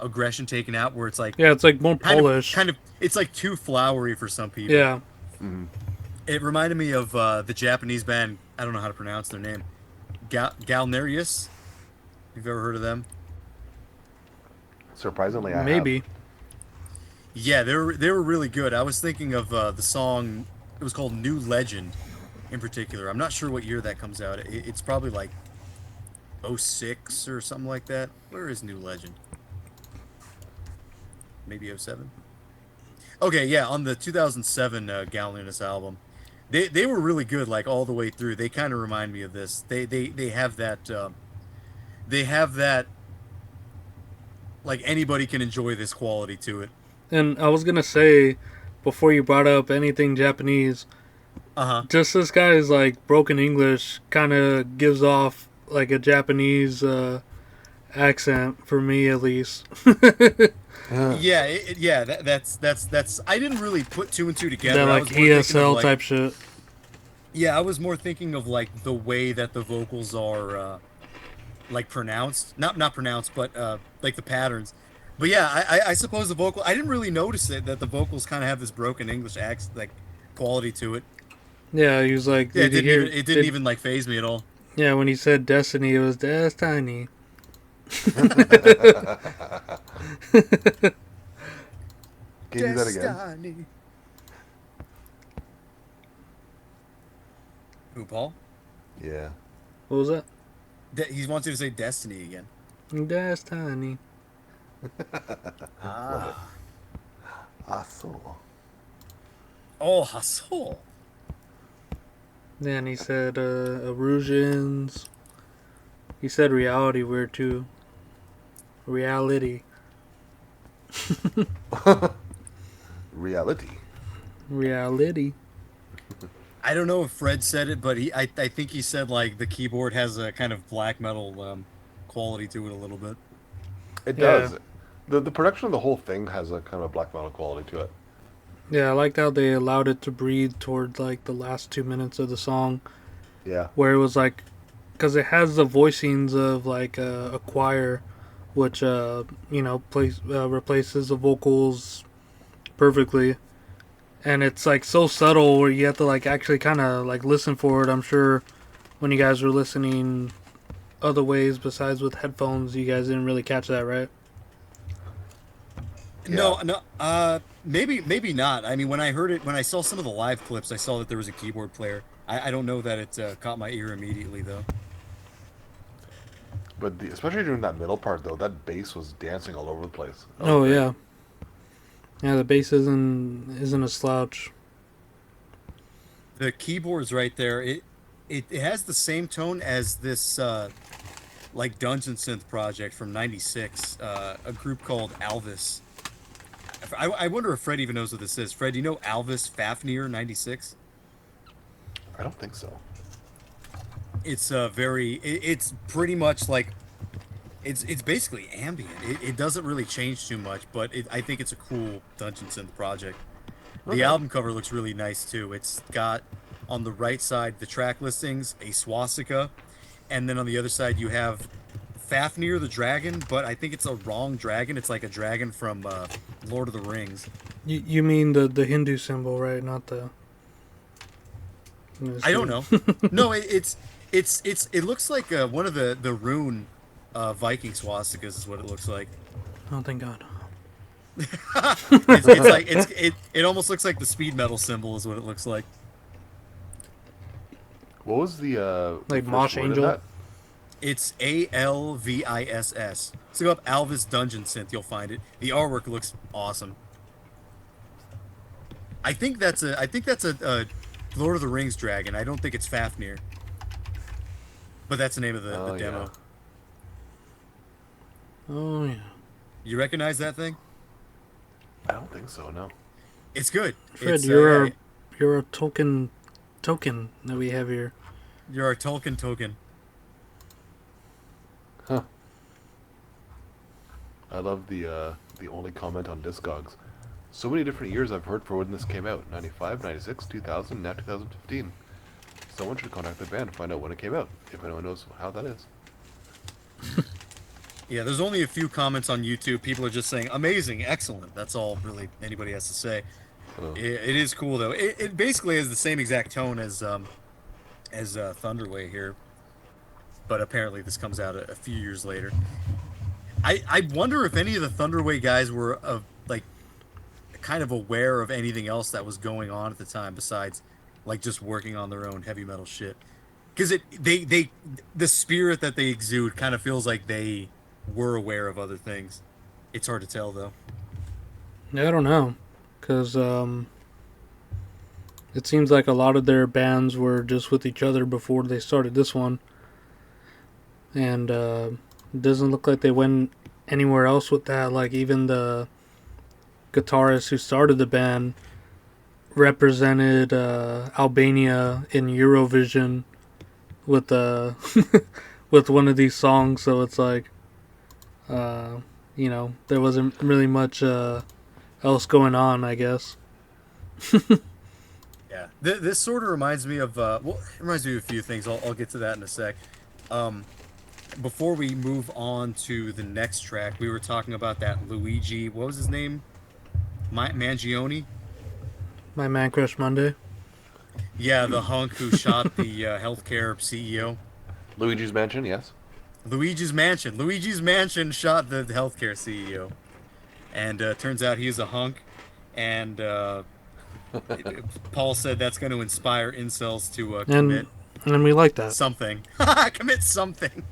Speaker 2: aggression taken out, where it's like
Speaker 1: Yeah, it's like more Polish.
Speaker 2: kind of it's like too flowery for some people.
Speaker 1: Yeah.
Speaker 2: It reminded me of the Japanese band. I don't know how to pronounce their name. Galnerius. You've ever heard of them?
Speaker 3: Surprisingly, I
Speaker 1: Maybe.
Speaker 2: Yeah, they were really good. I was thinking of the song. It was called New Legend, in particular. I'm not sure what year that comes out. It's probably like '06 or something like that. Where is New Legend? Maybe '07. Okay, yeah, on the 2007 Galnerius album. They were really good, like all the way through. They kind of remind me of this. They have that. They have that. Like anybody can enjoy this quality to it.
Speaker 1: And I was going to say, before you brought up anything Japanese, just this guy's like broken English kind of gives off like a Japanese accent, for me at least.
Speaker 2: Yeah, that's. I didn't really put two and two together.
Speaker 1: That
Speaker 2: I
Speaker 1: like
Speaker 2: was more thinking of,
Speaker 1: ESL
Speaker 2: like-
Speaker 1: type shit.
Speaker 2: Yeah, I was more thinking of like the way that the vocals are, like pronounced. Not pronounced, but like the patterns. But yeah, I suppose the vocal. I didn't really notice it that the vocals kind of have this broken English accent like quality to it.
Speaker 1: Yeah, he was like,
Speaker 2: Yeah,
Speaker 1: did you hear?
Speaker 2: it didn't even like phase me at all.
Speaker 1: Yeah, when he said Destiny, it was Destiny.
Speaker 3: Can you do that again?
Speaker 2: Destiny. Who, Paul?
Speaker 3: Yeah.
Speaker 1: What was that?
Speaker 2: He wants you to say Destiny again.
Speaker 1: Destiny.
Speaker 3: Love it.
Speaker 2: Ah.
Speaker 3: Aso.
Speaker 2: Oh, Hasol.
Speaker 1: Then he said illusions. He said reality weird too. Reality.
Speaker 3: Reality.
Speaker 1: Reality.
Speaker 2: I don't know if Fred said it, but I think he said like the keyboard has a kind of black metal quality to it a little bit.
Speaker 3: It
Speaker 1: Yeah.
Speaker 3: does. The production of the whole thing has a kind of a black metal quality to it.
Speaker 1: Yeah, I liked how they allowed it to breathe towards like the last 2 minutes of the song,
Speaker 3: Yeah.
Speaker 1: where it was like, because it has the voicings of like a choir, which replaces the vocals perfectly, and it's like so subtle where you have to like actually kind of like listen for it. I'm sure when you guys were listening other ways besides with headphones, you guys didn't really catch that, right?
Speaker 2: No,
Speaker 3: Yeah.
Speaker 2: no, maybe not. I mean, when I heard it, when I saw some of the live clips, I saw that there was a keyboard player. I don't know that it caught my ear immediately though.
Speaker 3: But especially during that middle part, though, that bass was dancing all over the place. That was
Speaker 1: Oh
Speaker 3: great.
Speaker 1: yeah, yeah. The bass isn't a slouch.
Speaker 2: The keyboards right there, it has the same tone as this like dungeon synth project from '96, a group called Alvis. I wonder if Fred even knows what this is. Fred, do you know Alvis Fafnir '96?
Speaker 3: I don't think so.
Speaker 2: It's it's pretty much like it's basically ambient. It doesn't really change too much, but I think it's a cool dungeon synth project. The
Speaker 3: Okay.
Speaker 2: album cover looks really nice too. It's got on the right side the track listings, a swastika, and then on the other side you have Fafnir the dragon, but I think it's a wrong dragon. It's like a dragon from Lord of the Rings.
Speaker 1: You mean the Hindu symbol, right? Not the.
Speaker 2: I don't know. No, it looks like one of the rune Viking swastikas is what it looks like.
Speaker 1: Oh, thank God.
Speaker 2: It's like it almost looks like the speed metal symbol is what it looks like.
Speaker 3: What was the
Speaker 1: Like
Speaker 3: first
Speaker 1: Mosh
Speaker 3: word of
Speaker 1: Angel?
Speaker 3: that?
Speaker 2: It's Alviss. So go up Alvis Dungeon Synth, you'll find it. The artwork looks awesome. I think that's a Lord of the Rings dragon. I don't think it's Fafnir. But that's the name of the
Speaker 3: Oh,
Speaker 2: demo.
Speaker 1: Oh yeah.
Speaker 2: You recognize that thing?
Speaker 3: I don't think so. No.
Speaker 2: It's good.
Speaker 1: Fred,
Speaker 2: It's,
Speaker 1: you're a token that we have here.
Speaker 2: you're a Tolkien token.
Speaker 3: Huh. I love the only comment on Discogs. So many different years I've heard for when this came out. 95, 96, 2000, now 2015. Someone should contact the band to find out when it came out, if anyone knows how that is.
Speaker 2: Yeah, there's only a few comments on YouTube. People are just saying amazing, excellent. That's all really anybody has to say.
Speaker 3: Oh.
Speaker 2: It is cool though. It basically has the same exact tone as Thunderway here, but apparently this comes out a few years later. I wonder if any of the Thunderway guys were like kind of aware of anything else that was going on at the time besides like just working on their own heavy metal shit. Because the spirit that they exude kind of feels like they were aware of other things. It's hard to tell though.
Speaker 1: Yeah, I don't know, because it seems like a lot of their bands were just with each other before they started this one, and it doesn't look like they went anywhere else with that. Like even the guitarist who started the band represented Albania in Eurovision with with one of these songs, so it's like there wasn't really much else going on, I guess.
Speaker 2: Yeah, this sort of reminds me of it reminds me of a few things. I'll get to that in a sec. Before we move on to the next track, we were talking about that Luigi. What was his name? Mangione.
Speaker 1: My Man Crush Monday.
Speaker 2: Yeah, the hunk who shot the healthcare CEO.
Speaker 3: Luigi's Mansion, yes.
Speaker 2: Luigi's Mansion. Luigi's Mansion shot the healthcare CEO, and turns out he's a hunk. And Paul said that's going to inspire incels to
Speaker 1: And
Speaker 2: commit
Speaker 1: and we like that.
Speaker 2: something. Commit something.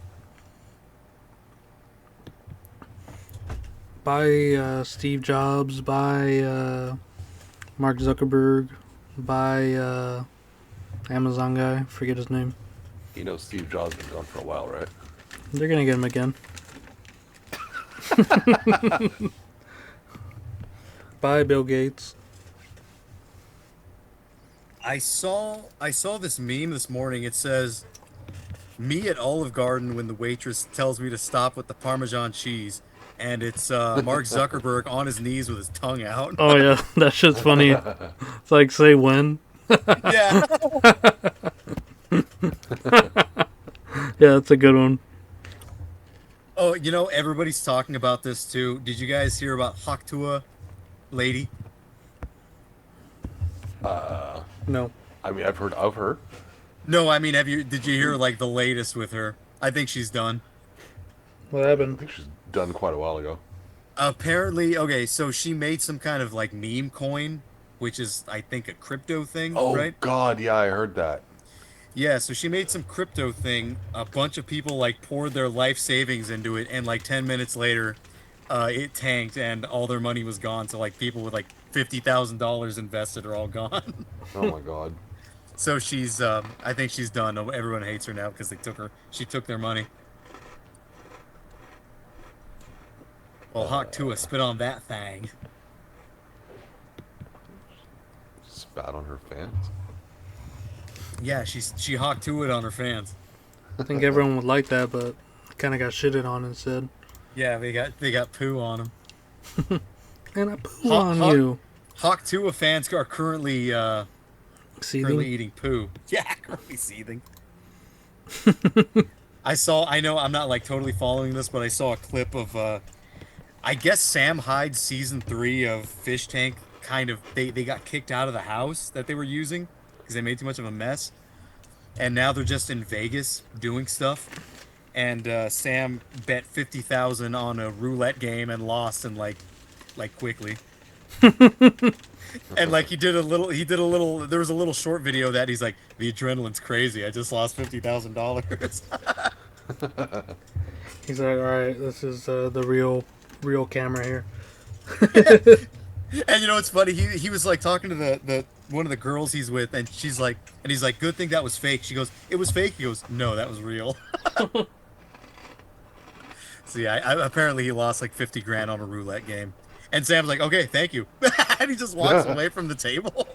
Speaker 1: By Steve Jobs, by Mark Zuckerberg, by Amazon guy, forget his name.
Speaker 3: You know Steve Jobs has been gone for a while, right?
Speaker 1: They're gonna get him again. By Bill Gates.
Speaker 2: I saw this meme this morning. It says, "Me at Olive Garden when the waitress tells me to stop with the Parmesan cheese," and it's Mark Zuckerberg on his knees with his tongue out.
Speaker 1: Oh yeah, that shit's funny. It's like, say when.
Speaker 2: Yeah.
Speaker 1: Yeah, that's a good one.
Speaker 2: Oh, everybody's talking about this too. Did you guys hear about Haktua lady?
Speaker 1: No.
Speaker 3: I mean, I've heard of her.
Speaker 2: No, I mean, did you hear like the latest with her? I think she's done.
Speaker 1: What
Speaker 3: I
Speaker 1: happened?
Speaker 3: think she's done quite a while ago.
Speaker 2: Apparently, okay, so she made some kind of like meme coin, which is I think a crypto thing,
Speaker 3: Oh
Speaker 2: right?
Speaker 3: God, yeah, I heard that.
Speaker 2: Yeah, so she made some crypto thing. A bunch of people like poured their life savings into it, and like 10 minutes later, it tanked and all their money was gone. So like people with like $50,000 invested are all gone.
Speaker 3: Oh my God.
Speaker 2: So she's, I think she's done. Everyone hates her now because they took her. She took their money. Well, Hawk Tua spit on that thing.
Speaker 3: Spat on her fans.
Speaker 2: Yeah, she Hawk Tua it on her fans.
Speaker 1: I think everyone would like that, but kind of got shitted on instead.
Speaker 2: Yeah, they got poo on them.
Speaker 1: And I poo on you.
Speaker 2: Hawk Tua fans are currently
Speaker 1: Seething.
Speaker 2: currently eating poo. Yeah, currently seething. I know I'm not like totally following this, but I saw a clip of I guess Sam Hyde's season 3 of Fish Tank kind of they got kicked out of the house that they were using because they made too much of a mess. And now they're just in Vegas doing stuff. And Sam bet 50,000 on a roulette game and lost and like quickly. And like he did a little there was a little short video that he's like, the adrenaline's crazy. I just lost $50,000.
Speaker 1: He's like, all right, this is the real camera here.
Speaker 2: And it's funny, he was like talking to the one of the girls he's with, and he's like, good thing that was fake. She goes, it was fake. He goes, no, that was real. So yeah, apparently he lost like 50 grand on a roulette game. And Sam's like, okay, thank you. And he just walks away from the table.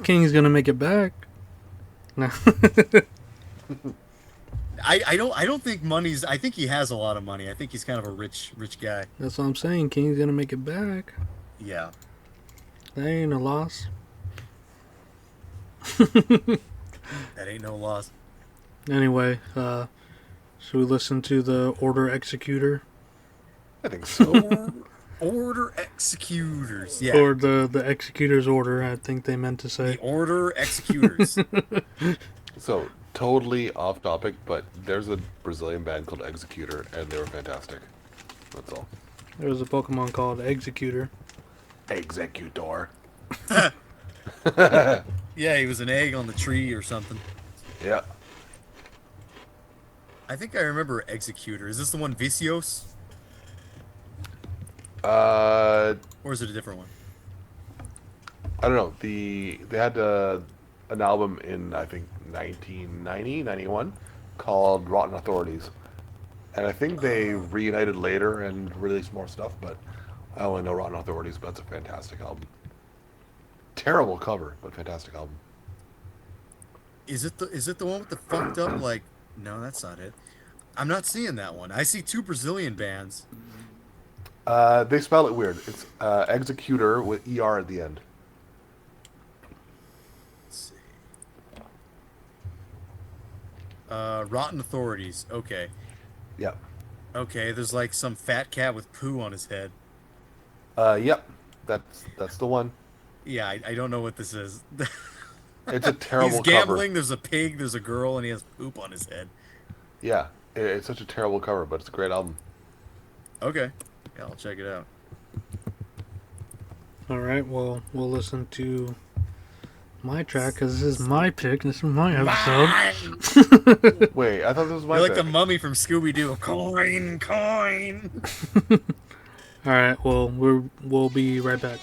Speaker 1: King's gonna make it back. No.
Speaker 2: I don't think money's. I think he has a lot of money. I think he's kind of a rich guy.
Speaker 1: That's what I'm saying. King's gonna make it back.
Speaker 2: Yeah.
Speaker 1: That ain't a loss.
Speaker 2: That ain't no loss.
Speaker 1: Anyway, should we listen to the Order Executor?
Speaker 3: I think so.
Speaker 2: Order Executors. Yeah.
Speaker 1: Or the Executors Order, I think they meant to say.
Speaker 2: The Order Executors.
Speaker 3: So, totally off topic, but there's a Brazilian band called Executor, and they were fantastic. That's all.
Speaker 1: There was a Pokemon called Executor.
Speaker 3: Executor.
Speaker 2: Yeah, he was an egg on the tree or something.
Speaker 3: Yeah.
Speaker 2: I think I remember Executor. Is this the one Vicios?
Speaker 3: Or
Speaker 2: Or is it a different one?
Speaker 3: I don't know. They had an album in, I think, 1990, 91 called Rotten Authorities. And I think they reunited later and released more stuff, but I only know Rotten Authorities, but that's a fantastic album. Terrible cover, but fantastic album.
Speaker 2: Is it the one with the fucked up like? No, that's not it. I'm not seeing that one. I see two Brazilian bands.
Speaker 3: They spell it weird. It's Executor with ER at the end.
Speaker 2: Let's see. Rotten Authorities. Okay.
Speaker 3: Yep.
Speaker 2: Okay, there's like some fat cat with poo on his head.
Speaker 3: Yep. That's the one.
Speaker 2: Yeah, I don't know what this is.
Speaker 3: It's a terrible
Speaker 2: He's gambling.
Speaker 3: cover.
Speaker 2: There's a pig. There's a girl, and he has poop on his head.
Speaker 3: Yeah, it's such a terrible cover, but it's a great album.
Speaker 2: Okay, yeah, I'll check it out.
Speaker 1: All right, well, we'll listen to my track because this is my pick. This is my episode.
Speaker 3: Wait, I thought this was my
Speaker 2: You're like
Speaker 3: pick.
Speaker 2: the mummy from Scooby Doo. Coin, coin.
Speaker 1: All right, well, we'll be right back.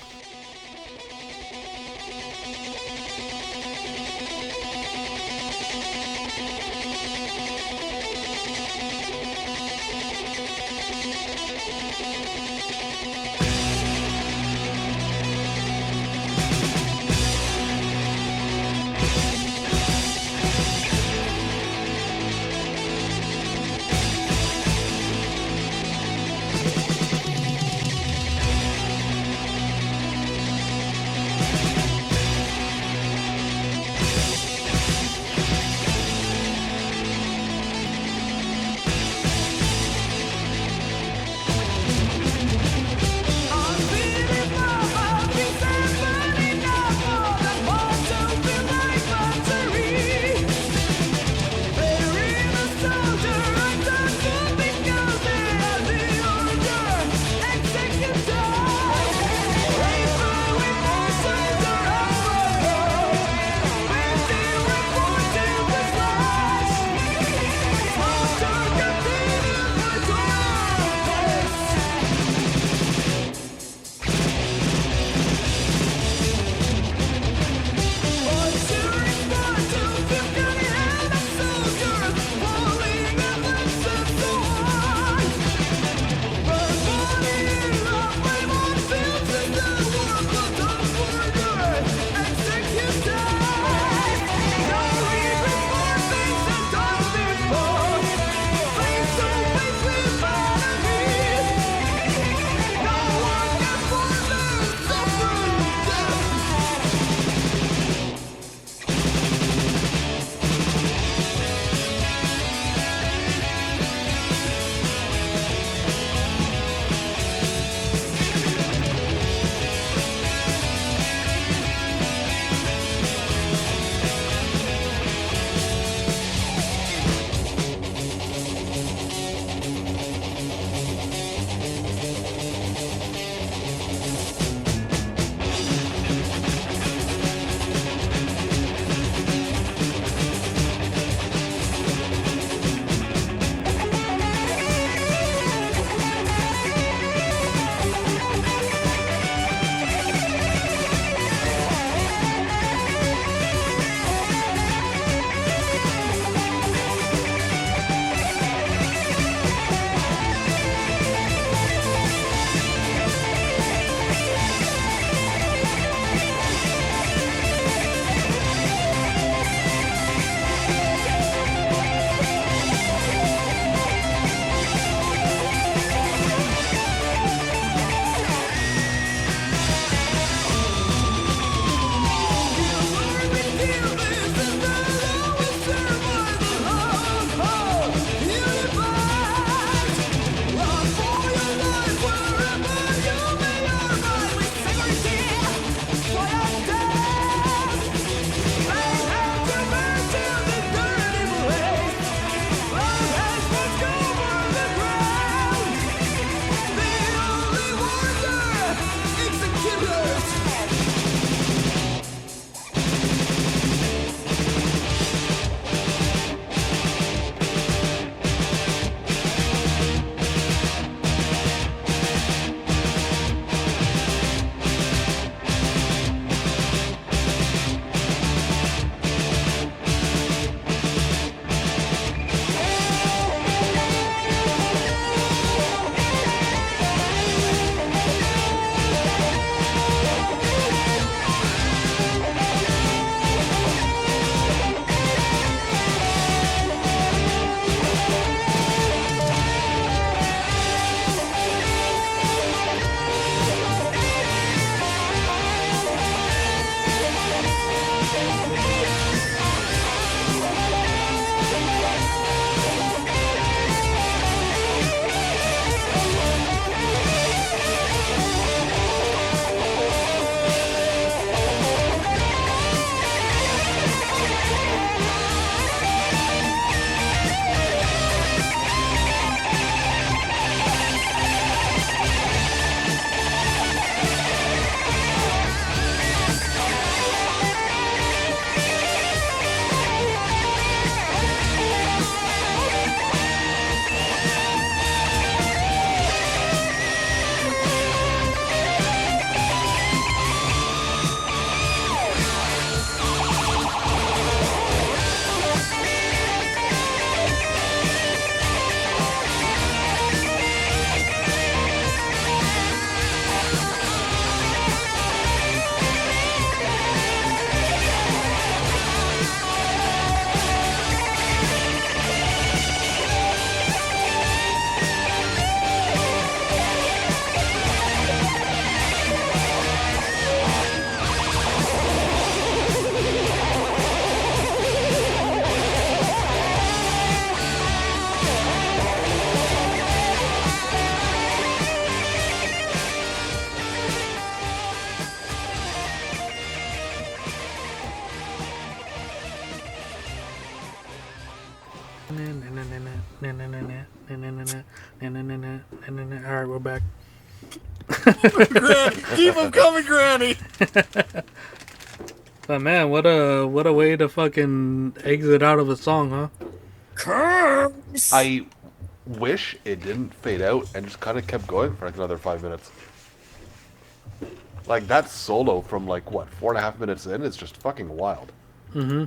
Speaker 1: throwback.
Speaker 2: Granny, keep them coming, Granny.
Speaker 1: But man, what a way to fucking exit out of a song, huh?
Speaker 2: Curse.
Speaker 3: I wish it didn't fade out and just kind of kept going for like another 5 minutes. Like that solo from like what 4.5 minutes in is just fucking wild.
Speaker 1: Mm-hmm.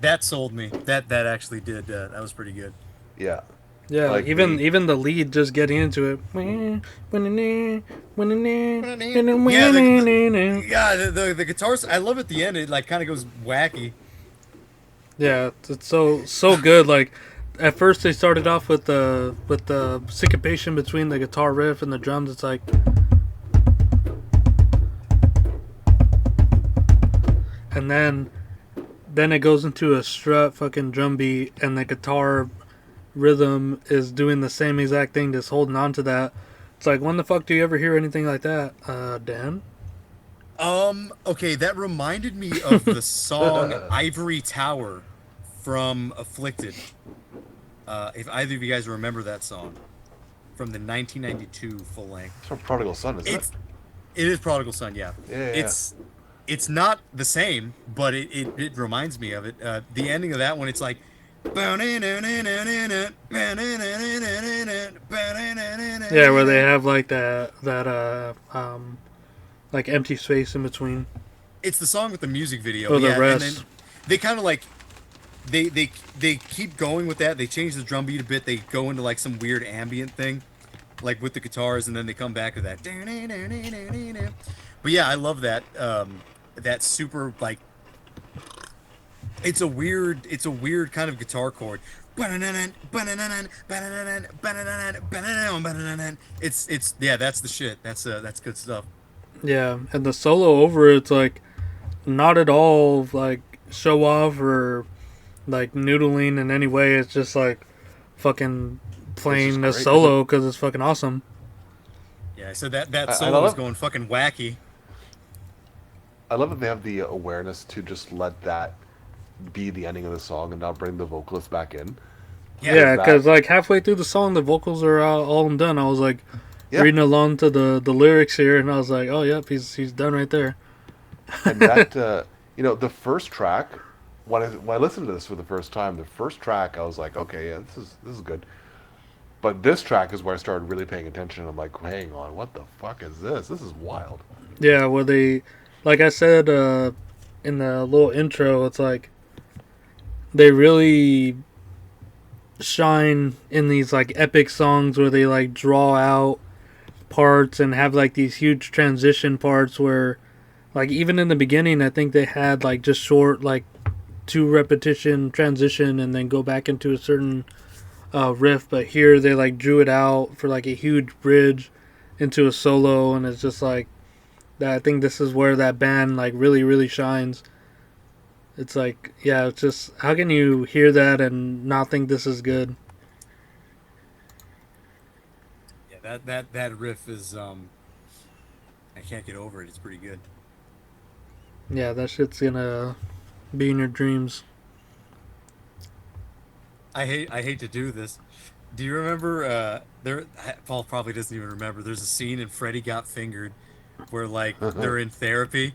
Speaker 2: That sold me. That actually did. That was pretty good.
Speaker 3: Yeah.
Speaker 1: Yeah,
Speaker 3: Like
Speaker 1: even the lead just getting into it.
Speaker 2: Yeah, the guitars. I love at the end. It like kind of goes wacky.
Speaker 1: Yeah, it's so good. Like at first they started off with the syncopation between the guitar riff and the drums. It's like, and then it goes into a strut fucking drum beat, and the guitar rhythm is doing the same exact thing, just holding on to that. It's like, when the fuck do you ever hear anything like that, Dan?
Speaker 2: Okay, that reminded me of the song Ivory Tower from Afflicted. If either of you guys remember that song from the 1992 full length.
Speaker 3: It's from Prodigal Son, isn't it?
Speaker 2: It is Prodigal Son, yeah. It's not the same, but it reminds me of it. The ending of that one, it's like, yeah,
Speaker 1: where they have like that like empty space in between.
Speaker 2: It's the song with the music video.
Speaker 1: Or the rest.
Speaker 2: And then they kind of like they keep going with that. They change the drum beat a bit. They go into like some weird ambient thing, like with the guitars, and then they come back to that. But yeah, I love that. That super like. It's a weird kind of guitar chord. It's yeah, that's the shit. That's good stuff.
Speaker 1: Yeah, and the solo over it's like not at all like show off or like noodling in any way. It's just like fucking playing the solo because it's fucking awesome.
Speaker 2: Yeah, so that solo is going fucking wacky.
Speaker 3: I love that they have the awareness to just let that be the ending of the song and not bring the vocalist back in.
Speaker 1: Yeah, because like halfway through the song, the vocals are all done. I was like reading along to the lyrics here, and I was like, oh, yep, he's done right there.
Speaker 3: And that, the first track, when I listened to this for the first time, the first track, I was like, okay, yeah, this is good. But this track is where I started really paying attention. I'm like, hang on, what the fuck is this? This is wild.
Speaker 1: Yeah, where they, like I said in the little intro, it's like they really shine in these like epic songs where they like draw out parts and have like these huge transition parts where like even in the beginning I think they had like just short like 2 repetition transition and then go back into a certain riff, but here they like drew it out for like a huge bridge into a solo, and it's just like that. I think this is where that band like really shines. It's like, yeah, it's just, how can you hear that and not think this is good?
Speaker 2: Yeah, that riff is I can't get over it. It's pretty good.
Speaker 1: Yeah, that shit's gonna be in your dreams.
Speaker 2: I hate to do this. Do you remember Paul probably doesn't even remember. There's a scene in Freddy Got Fingered where like they're in therapy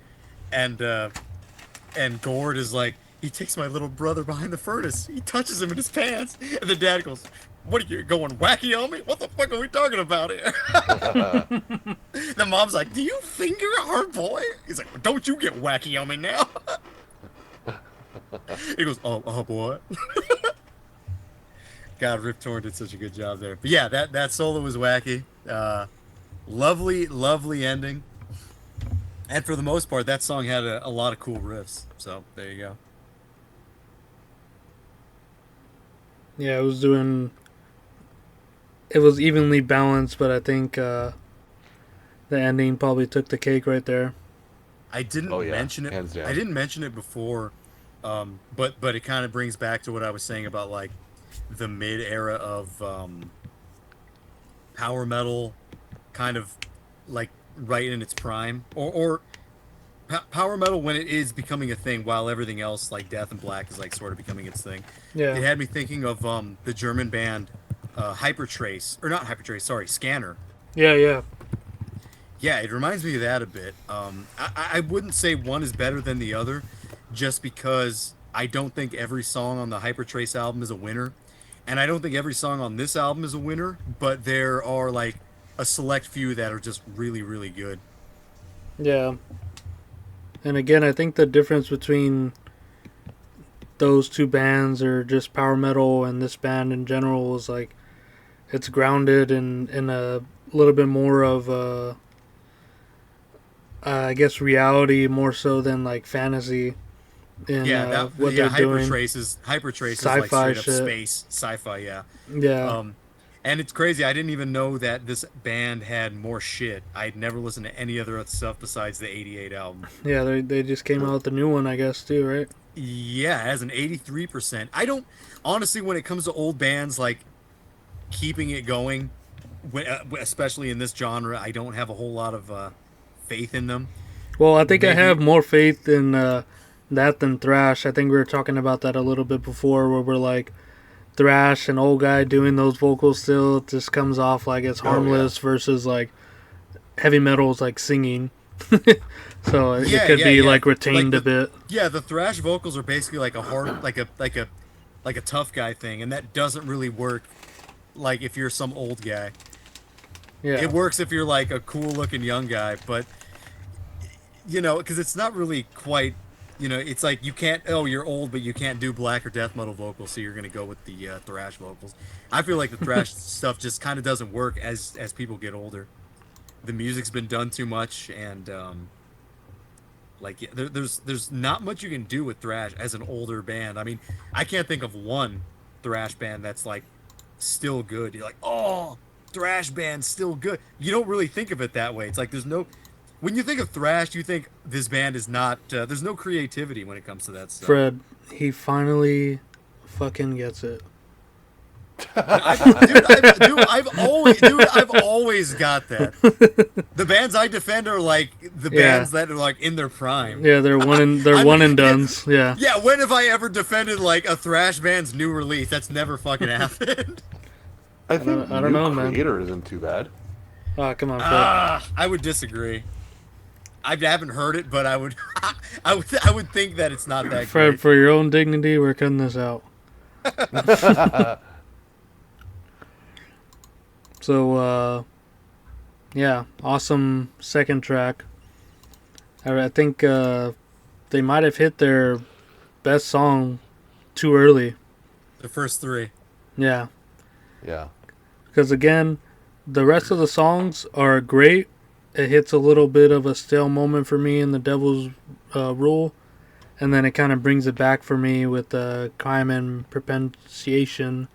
Speaker 2: and Gord is like, he takes my little brother behind the furnace. He touches him in his pants. And the dad goes, what are you going wacky on me? What the fuck are we talking about here? The mom's like, do you finger our boy? He's like, well, don't you get wacky on me now. He goes, oh boy. God, Rip Torn did such a good job there. But yeah, that solo was wacky. Lovely ending. And for the most part, that song had a lot of cool riffs. So there you go.
Speaker 1: Yeah, it was evenly balanced, but I think the ending probably took the cake right there.
Speaker 2: I didn't mention it. I didn't mention it before, but it kind of brings back to what I was saying about like the mid era of power metal, kind of like right in its prime, or power metal when it is becoming a thing, while everything else like Death and Black is like sort of becoming its thing.
Speaker 1: Yeah,
Speaker 2: it had me thinking of the German band Hypertrace, or not Hypertrace, sorry, Scanner.
Speaker 1: Yeah, yeah.
Speaker 2: Yeah, it reminds me of that a bit. I wouldn't say one is better than the other, just because I don't think every song on the Hypertrace album is a winner, and I don't think every song on this album is a winner. But there are like a select few that are just really, really good.
Speaker 1: Yeah. And again, I think the difference between those two bands, or just power metal and this band in general, is like it's grounded in a little bit more of I guess reality more so than like fantasy in what they're doing.
Speaker 2: Hypertrace is like
Speaker 1: Sci-fi
Speaker 2: straight up
Speaker 1: shit.
Speaker 2: space sci-fi. Yeah.
Speaker 1: Yeah.
Speaker 2: And it's crazy. I didn't even know that this band had more shit. I'd never listened to any other stuff besides the '88 album.
Speaker 1: Yeah, they just came out with the new one, I guess, too, right?
Speaker 2: Yeah, it has an 83%. I don't honestly, when it comes to old bands, like keeping it going, especially in this genre, I don't have a whole lot of faith in them.
Speaker 1: Well, I think I
Speaker 2: Maybe.
Speaker 1: have more faith in that than thrash. I think we were talking about that a little bit before, where we're like, thrash, an old guy doing those vocals still, it just comes off like it's harmless versus like heavy metal's like singing. So it could be like retained a bit.
Speaker 2: Yeah, the thrash vocals are basically like a hard, like a tough guy thing, and that doesn't really work. Like if you're some old guy,
Speaker 1: Yeah.
Speaker 2: it works if you're like a cool looking young guy, but because it's not really quite. It's like you can't. Oh, you're old, but you can't do black or death metal vocals, so you're gonna go with the thrash vocals. I feel like the thrash stuff just kind of doesn't work as people get older. The music's been done too much, and there's not much you can do with thrash as an older band. I mean, I can't think of one thrash band that's like still good. You're like, oh, thrash band still good. You don't really think of it that way. It's like there's no. When you think of thrash, you think this band is not. There's no creativity when it comes to that stuff.
Speaker 1: Fred, he finally fucking gets it.
Speaker 2: I've always got that. The bands I defend are like the bands that are like in their prime.
Speaker 1: Yeah, they're one and dones. Yeah.
Speaker 2: Yeah, when have I ever defended like a thrash band's new release? That's never fucking happened.
Speaker 3: I think
Speaker 1: I don't know, man.
Speaker 3: Creator isn't too bad.
Speaker 1: Oh, come on, Fred.
Speaker 2: I would disagree. I haven't heard it, but I would I would think that it's not that
Speaker 1: Fred,
Speaker 2: great.
Speaker 1: for your own dignity, we're cutting this out. So, yeah, awesome second track. I think they might have hit their best song too early.
Speaker 2: The first three.
Speaker 1: Yeah.
Speaker 3: Yeah.
Speaker 1: Because, again, the rest of the songs are great. It hits a little bit of a stale moment for me in The Devil's Rule. And then it kind of brings it back for me with Crime and Perpetuation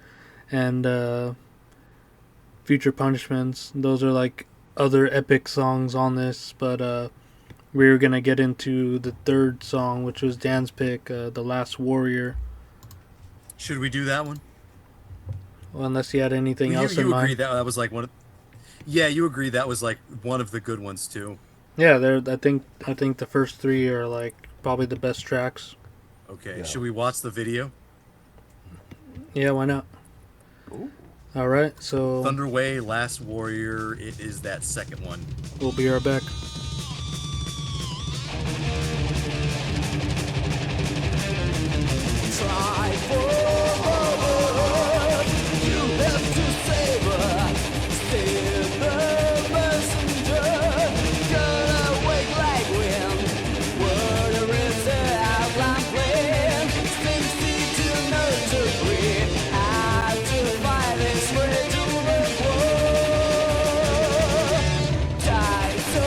Speaker 1: and Future Punishments. Those are like other epic songs on this. But we're going to get into the third song, which was Dan's pick, The Last Warrior.
Speaker 2: Should we do that one?
Speaker 1: Well, unless you had anything else in
Speaker 2: you agree
Speaker 1: mind.
Speaker 2: that was like one of... Yeah, you agree that was like one of the good ones too.
Speaker 1: Yeah, I think the first three are like probably the best tracks.
Speaker 2: Okay,
Speaker 3: Yeah.
Speaker 2: should we watch the video?
Speaker 1: Yeah, why not?
Speaker 3: Ooh.
Speaker 1: All right, so
Speaker 2: Thunderway, Last Warrior, it is that second one.
Speaker 1: we'll be right back.
Speaker 4: Try forward, you have to savor, still the messenger, gonna wake like wind, water is the outline plan, safety to know to breathe, how to fight this way to the war, die so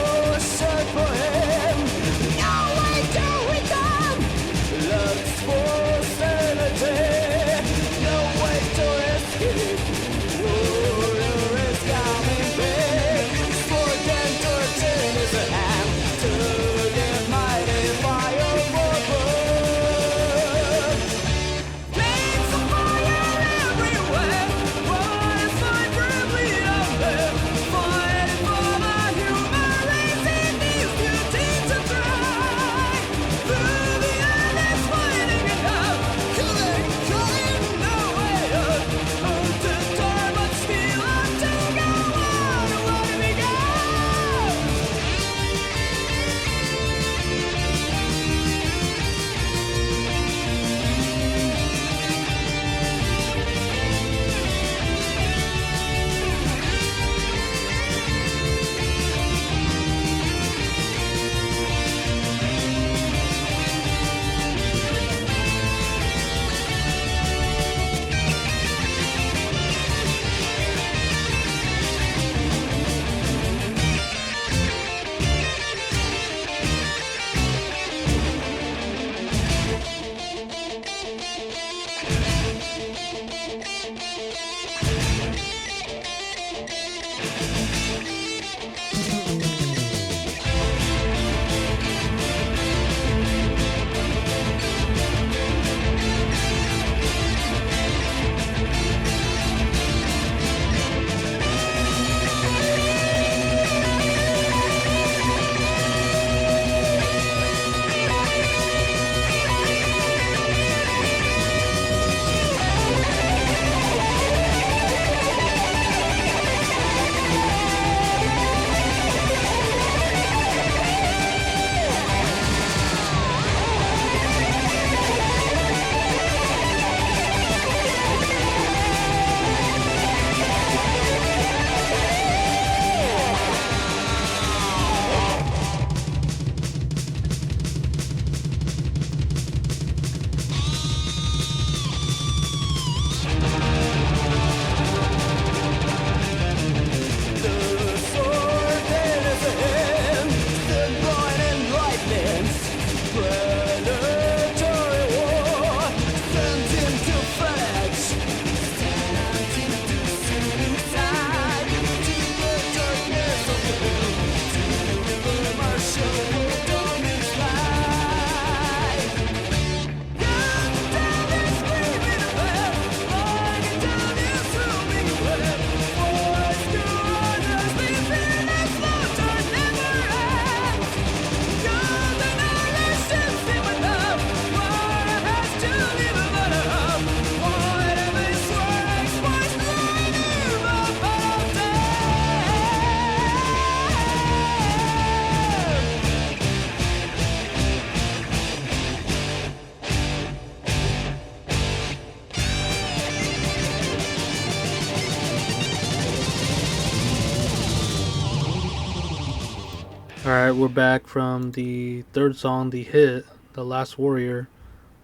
Speaker 1: Alright, we're back from the third song, the hit, The Last Warrior,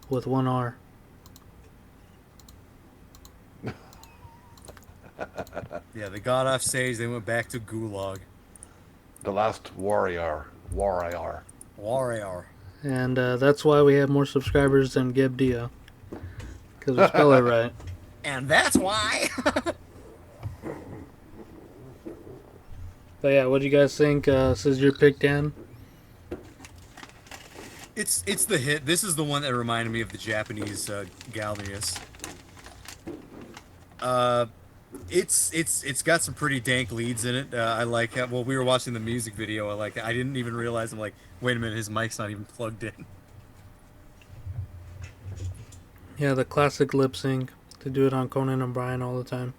Speaker 1: with 1R.
Speaker 2: Yeah, they got off stage. They went back to Gulag.
Speaker 3: The Last Warrior. Warrior.
Speaker 2: Warrior.
Speaker 1: And that's why we have more subscribers than Gib Dia. Because we spell it right.
Speaker 2: And that's why.
Speaker 1: But yeah, what do you guys think? This is your pick, Dan?
Speaker 2: It's the hit. This is the one that reminded me of the Japanese Galnius. It's got some pretty dank leads in it. I like how, well, we were watching the music video. I didn't even realize. I'm like, wait a minute, his mic's not even plugged in.
Speaker 1: Yeah, the classic lip sync. They do it on Conan O'Brien all the time.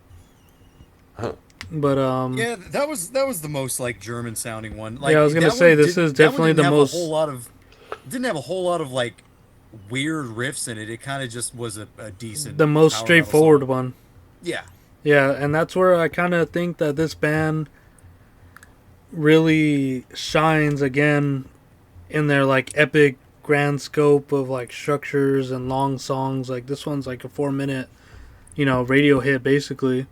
Speaker 1: But
Speaker 2: Yeah, that was the most like German sounding one. Like,
Speaker 1: yeah, I was gonna
Speaker 2: that
Speaker 1: say
Speaker 2: one
Speaker 1: this
Speaker 2: didn't-
Speaker 1: is
Speaker 2: that one
Speaker 1: definitely
Speaker 2: didn't
Speaker 1: the
Speaker 2: have
Speaker 1: most.
Speaker 2: A whole lot of, didn't have a whole lot of like weird riffs in it. It kind of just was a decent.
Speaker 1: The most
Speaker 2: power metal
Speaker 1: straightforward
Speaker 2: song.
Speaker 1: one.
Speaker 2: Yeah.
Speaker 1: Yeah, and that's where I kind of think that this band really shines again in their like epic grand scope of like structures and long songs. Like this one's like a 4 minute, radio hit basically.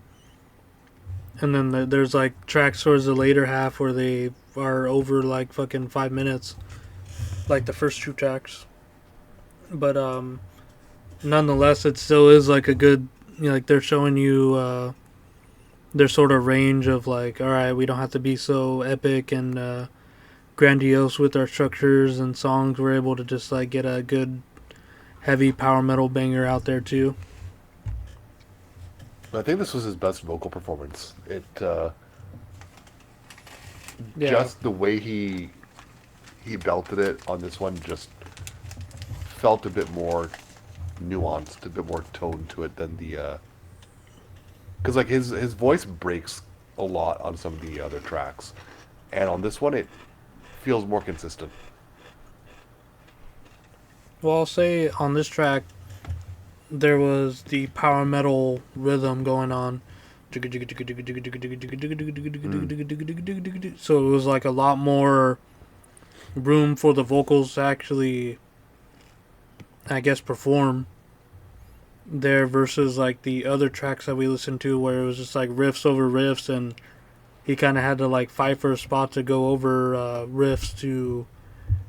Speaker 1: And then there's like tracks towards the later half where they are over like fucking 5 minutes, like the first two tracks. But nonetheless, it still is like a good, like they're showing you their sort of range of like, all right, we don't have to be so epic and grandiose with our structures and songs. We're able to just like get a good heavy power metal banger out there too.
Speaker 3: I think this was his best vocal performance. It
Speaker 1: Yeah.
Speaker 3: just the way he belted it on this one just felt a bit more nuanced, a bit more tone to it than the because like his voice breaks a lot on some of the other tracks, and on this one it feels more consistent.
Speaker 1: Well, I'll say on this track, there was the power metal rhythm going on. So it was like a lot more room for the vocals to actually, I guess, perform there versus like the other tracks that we listened to where it was just like riffs over riffs and he kind of had to like fight for a spot to go over riffs to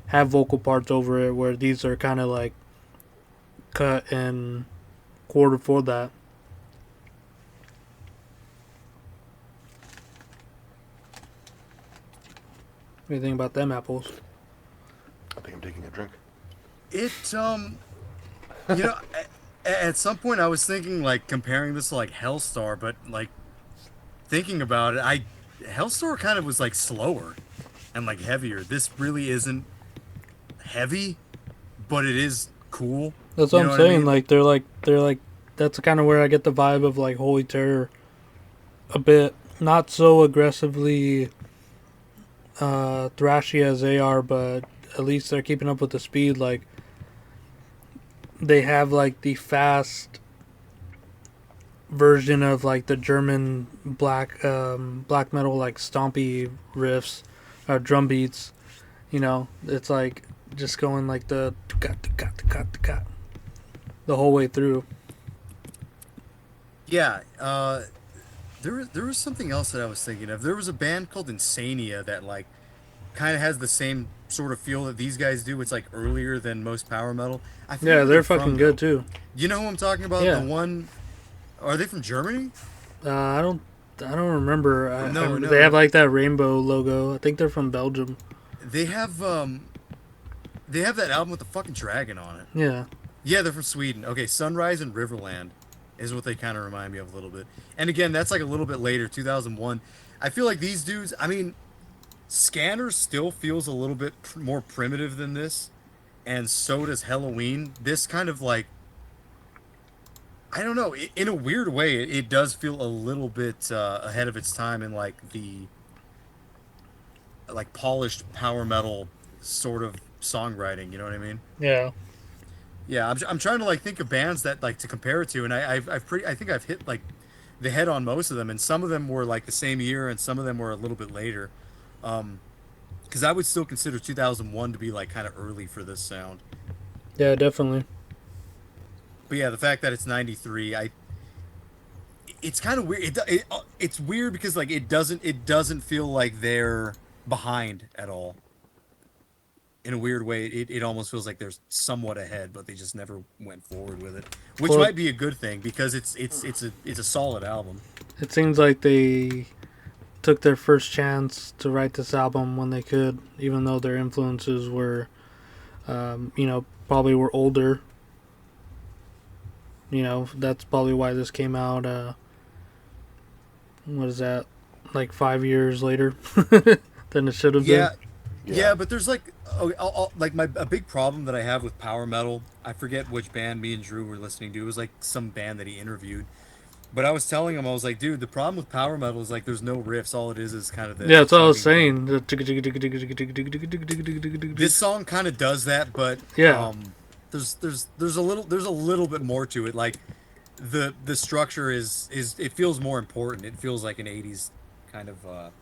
Speaker 1: have vocal parts over it, where these are kind of like cut and quartered for that. What do you think about them apples?
Speaker 3: I think I'm taking a drink.
Speaker 2: It at some point I was thinking like comparing this to like Hellstar, but like thinking about it, Hellstar kind of was like slower and like heavier. This really isn't heavy, but it is cool.
Speaker 1: That's
Speaker 2: You
Speaker 1: what
Speaker 2: know
Speaker 1: I'm
Speaker 2: what I
Speaker 1: saying.
Speaker 2: mean?
Speaker 1: Like they're like that's kind of where I get the vibe of like Holy Terror a bit. Not so aggressively thrashy as they are, but at least they're keeping up with the speed. Like they have like the fast version of like the German black metal like stompy riffs or drum beats. It's like just going like the whole way through.
Speaker 2: Yeah, there was something else that I was thinking of. There was a band called Insania that like kind of has the same sort of feel that these guys do. It's like earlier than most power metal. I forget
Speaker 1: Yeah,
Speaker 2: where
Speaker 1: they're
Speaker 2: from,
Speaker 1: fucking
Speaker 2: though.
Speaker 1: good too.
Speaker 2: You know who I'm talking about?
Speaker 1: Yeah.
Speaker 2: The one. Are they from Germany?
Speaker 1: I don't remember.
Speaker 2: No.
Speaker 1: They have like that rainbow logo. I think they're from Belgium.
Speaker 2: They have that album with the fucking dragon on it.
Speaker 1: Yeah.
Speaker 2: Yeah, they're from Sweden. Okay, Sunrise and Riverland is what they kind of remind me of a little bit. And again, that's like a little bit later, 2001. I feel like these dudes, I mean, Scanners still feels a little bit more primitive than this, and so does Halloween. This kind of like, I don't know, in a weird way, it does feel a little bit ahead of its time in like the like polished power metal sort of songwriting. You know what I mean?
Speaker 1: Yeah.
Speaker 2: Yeah, I'm trying to like think of bands that like to compare it to, and I think I've hit like the head on most of them, and some of them were like the same year, and some of them were a little bit later. because I would still consider 2001 to be like kind of early for this sound.
Speaker 1: Yeah, definitely.
Speaker 2: But yeah, the fact that it's 93, it's kind of weird. It's weird because like it doesn't feel like they're behind at all. In a weird way, it almost feels like they're somewhat ahead, but they just never went forward with it, which
Speaker 1: Well,
Speaker 2: might be a good thing because it's a solid album.
Speaker 1: it seems like they took their first chance to write this album when they could, even though their influences were, probably were older. That's probably why this came out. What is that? Like 5 years later than it should have
Speaker 2: Yeah,
Speaker 1: been.
Speaker 2: yeah, but there's like, like a big problem that I have with power metal. I forget which band me and Drew were listening to. It was like some band that he interviewed. But I was telling him, I was like, dude, the problem with power metal is like there's no riffs. All it is kind of the
Speaker 1: Yeah, that's what I was
Speaker 2: chugging
Speaker 1: saying.
Speaker 2: thing. This song kind of does that, but
Speaker 1: Yeah.
Speaker 2: there's a little bit more to it. Like the structure is it feels more important. It feels like an 80s kind of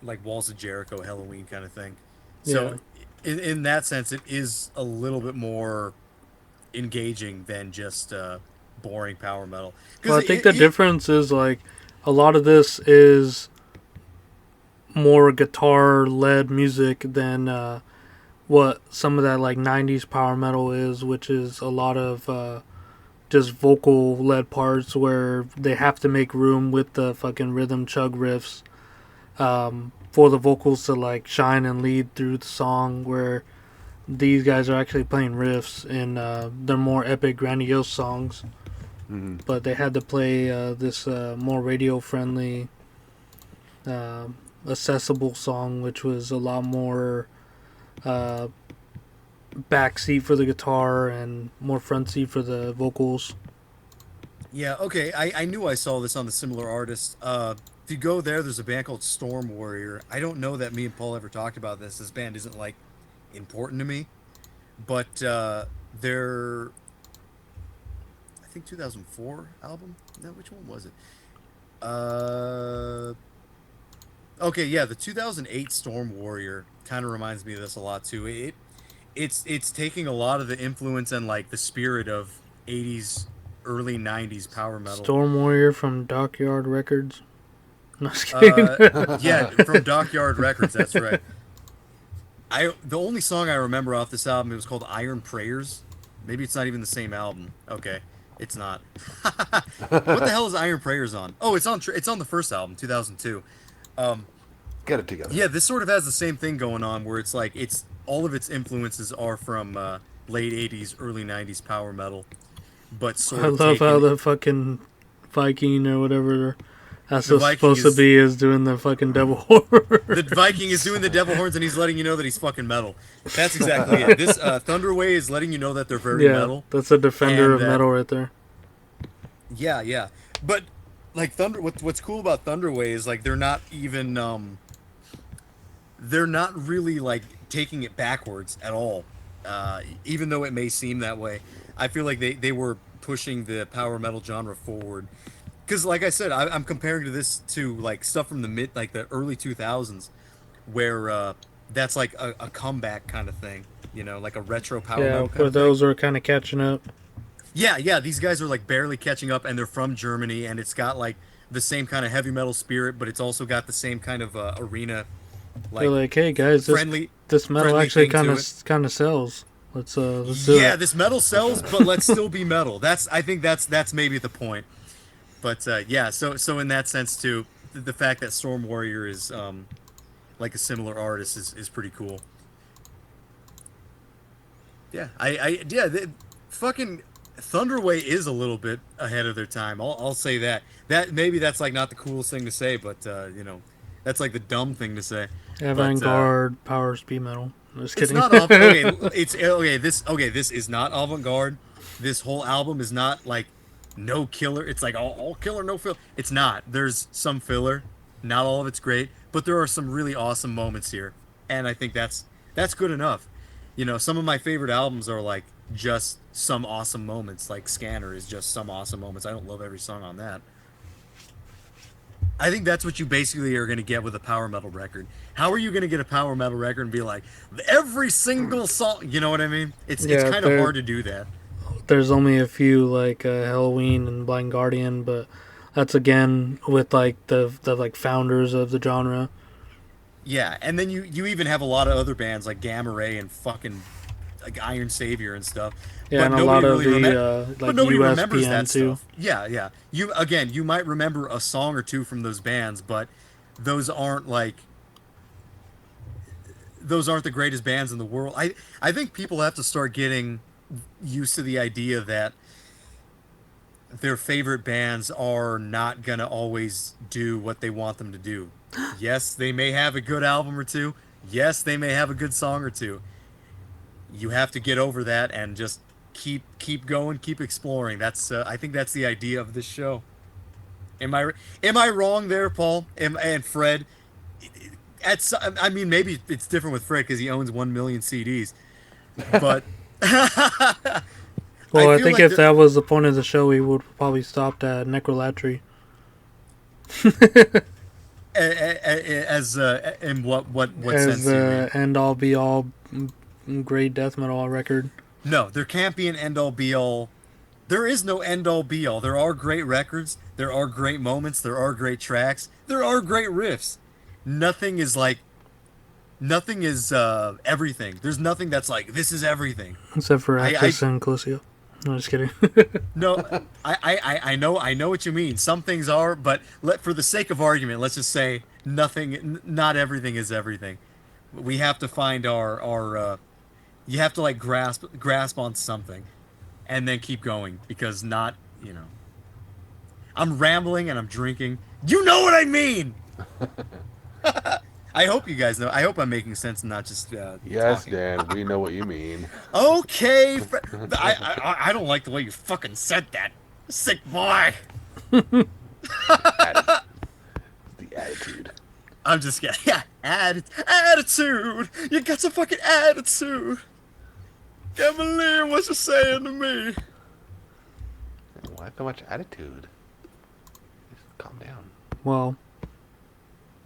Speaker 2: like Walls of Jericho, Halloween kind of thing. So in that sense, it is a little bit more engaging than just boring power metal.
Speaker 1: Well, I think the difference is like a lot of this is more guitar-led music than what some of that like 90s power metal is, which is a lot of just vocal-led parts where they have to make room with the fucking rhythm chug riffs for the vocals to like shine and lead through the song, where these guys are actually playing riffs in their more epic, grandiose songs.
Speaker 3: Mm-hmm.
Speaker 1: But they had to play this more radio-friendly, accessible song, which was a lot more backseat for the guitar and more front seat for the vocals.
Speaker 2: Yeah, okay. I knew I saw this on the Similar Artist. If you go there's a band called Storm Warrior. I don't know that me and Paul ever talked about this. This band isn't like important to me, but their I think 2004 album. No, which one was it? Okay, yeah, the 2008 Storm Warrior kind of reminds me of this a lot too. It's taking a lot of the influence and like the spirit of 80s, early 90s power metal.
Speaker 1: Storm Warrior from Dockyard Records. No, just kidding.
Speaker 2: Yeah, from Dockyard Records. That's right. The only song I remember off this album, it was called Iron Prayers. Maybe it's not even the same album. Okay, it's not. What the hell is Iron Prayers on? Oh, it's on the first album, 2002.
Speaker 3: Get it together.
Speaker 2: Yeah, this sort of has the same thing going on, where it's like all of its influences are from late 80s, early 90s power metal, but sort
Speaker 1: I
Speaker 2: of
Speaker 1: love how
Speaker 2: taken-
Speaker 1: the fucking Viking or whatever that's
Speaker 2: The Viking
Speaker 1: supposed to be is doing the fucking devil horror.
Speaker 2: the Viking is doing the devil horns and he's letting you know that he's fucking metal. That's exactly it. This Thunderway is letting you know that they're very
Speaker 1: Yeah,
Speaker 2: metal.
Speaker 1: that's a defender
Speaker 2: And
Speaker 1: of metal right there.
Speaker 2: Yeah, yeah. But like what's cool about Thunderway is like they're not even they're not really like taking it backwards at all. Even though it may seem that way, I feel like they were pushing the power metal genre forward. Because like I said, I'm comparing to this to like stuff from the early 2000s, where that's like a comeback kind of thing, like a retro power
Speaker 1: Yeah,
Speaker 2: metal kind
Speaker 1: where
Speaker 2: of thing.
Speaker 1: those are kind of catching up.
Speaker 2: Yeah, these guys are like barely catching up, and they're from Germany, and it's got like the same kind of heavy metal spirit, but it's also got the same kind of arena,
Speaker 1: They're like, hey guys,
Speaker 2: friendly.
Speaker 1: this metal
Speaker 2: friendly
Speaker 1: actually
Speaker 2: thing to
Speaker 1: kind of sells. Let's do
Speaker 2: Yeah,
Speaker 1: it.
Speaker 2: this metal sells, but let's still be metal. I think that's maybe the point. But yeah, so in that sense too, the fact that Storm Warrior is like a similar artist is pretty cool. Yeah, fucking Thunderway is a little bit ahead of their time. I'll say that. That maybe that's like not the coolest thing to say, but that's like the dumb thing to say.
Speaker 1: Avant-garde power speed metal. I'm just
Speaker 2: It's
Speaker 1: kidding.
Speaker 2: not okay. It's okay. This is not avant-garde. This whole album is not like no killer. It's like all killer, no filler. It's not. There's some filler. Not all of it's great, but there are some really awesome moments here, and I think that's good enough. Some of my favorite albums are like just some awesome moments. Like Scanner is just some awesome moments. I don't love every song on that. I think that's what you basically are going to get with a power metal record. How are you going to get a power metal record and be like every single song? You know what I mean? It's
Speaker 1: Yeah,
Speaker 2: kind of hard to do that.
Speaker 1: there's only a few like Halloween and Blind Guardian, but that's again with like the like founders of the genre.
Speaker 2: Yeah, and then you even have a lot of other bands like Gamma Ray and fucking like Iron Savior and stuff.
Speaker 1: Yeah,
Speaker 2: But
Speaker 1: and a
Speaker 2: nobody
Speaker 1: lot of
Speaker 2: really
Speaker 1: the
Speaker 2: but
Speaker 1: like
Speaker 2: nobody remembers
Speaker 1: USPN
Speaker 2: that
Speaker 1: too.
Speaker 2: stuff. Yeah, yeah. You might remember a song or two from those bands, but those aren't like those aren't the greatest bands in the world. I think people have to start getting used to the idea that their favorite bands are not gonna always do what they want them to do. Yes, they may have a good album or two. Yes, they may have a good song or two. You have to get over that and just keep going, keep exploring. That's I think that's the idea of this show. Am I wrong there, Paul? And Fred? I mean, maybe it's different with Fred because he owns 1 million CDs, but
Speaker 1: Well, I
Speaker 2: feel
Speaker 1: think
Speaker 2: like
Speaker 1: if that was the point of the show, we would probably stopped at Necrolatry.
Speaker 2: as in what
Speaker 1: As
Speaker 2: sense do you mean?
Speaker 1: the end all be all great death metal record.
Speaker 2: No, there can't be an end all be all. There is no end all be all. There are great records, there are great moments, there are great tracks, there are great riffs. Nothing is like nothing is everything. There's nothing that's like this is everything.
Speaker 1: Except for
Speaker 2: I-
Speaker 1: Actress and Colucio. No, just kidding.
Speaker 2: No, I know what you mean. Some things are, but for the sake of argument, let's just say not everything is everything. We have to find our you have to like grasp on something, and then keep going because not you know. I'm rambling and I'm drinking. You know what I mean. I hope you guys know. I hope I'm making sense and not just
Speaker 3: Yes,
Speaker 2: talking.
Speaker 3: Dan, we know what you mean.
Speaker 2: Okay, I don't like the way you fucking said that, sick boy.
Speaker 3: The attitude.
Speaker 2: I'm just kidding. Yeah, attitude. You got some fucking attitude. Can't believe what you're saying to me.
Speaker 3: Why so much attitude? Just calm down.
Speaker 1: Well,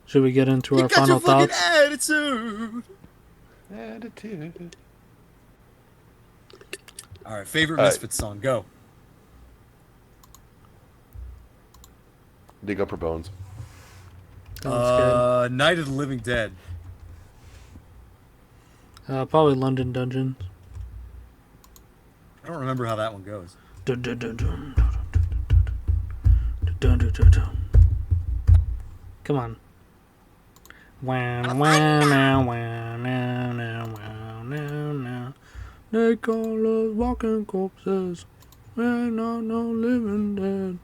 Speaker 1: should we get into
Speaker 2: You
Speaker 1: our
Speaker 2: got
Speaker 1: final
Speaker 2: your fucking
Speaker 1: thoughts?
Speaker 2: attitude.
Speaker 3: Attitude.
Speaker 2: All right, favorite
Speaker 3: All right.
Speaker 2: Misfits song, go.
Speaker 3: Dig up her bones.
Speaker 1: That's
Speaker 2: Night of the Living Dead.
Speaker 1: good. Probably London Dungeons.
Speaker 2: I don't remember how that one goes.
Speaker 1: Dun, dun, dun, dun, dun, dun, dun, dun. Come on. Wow, wow, now, wow, now, now, wow, now, now. They call us walking corpses. We're not no living dead.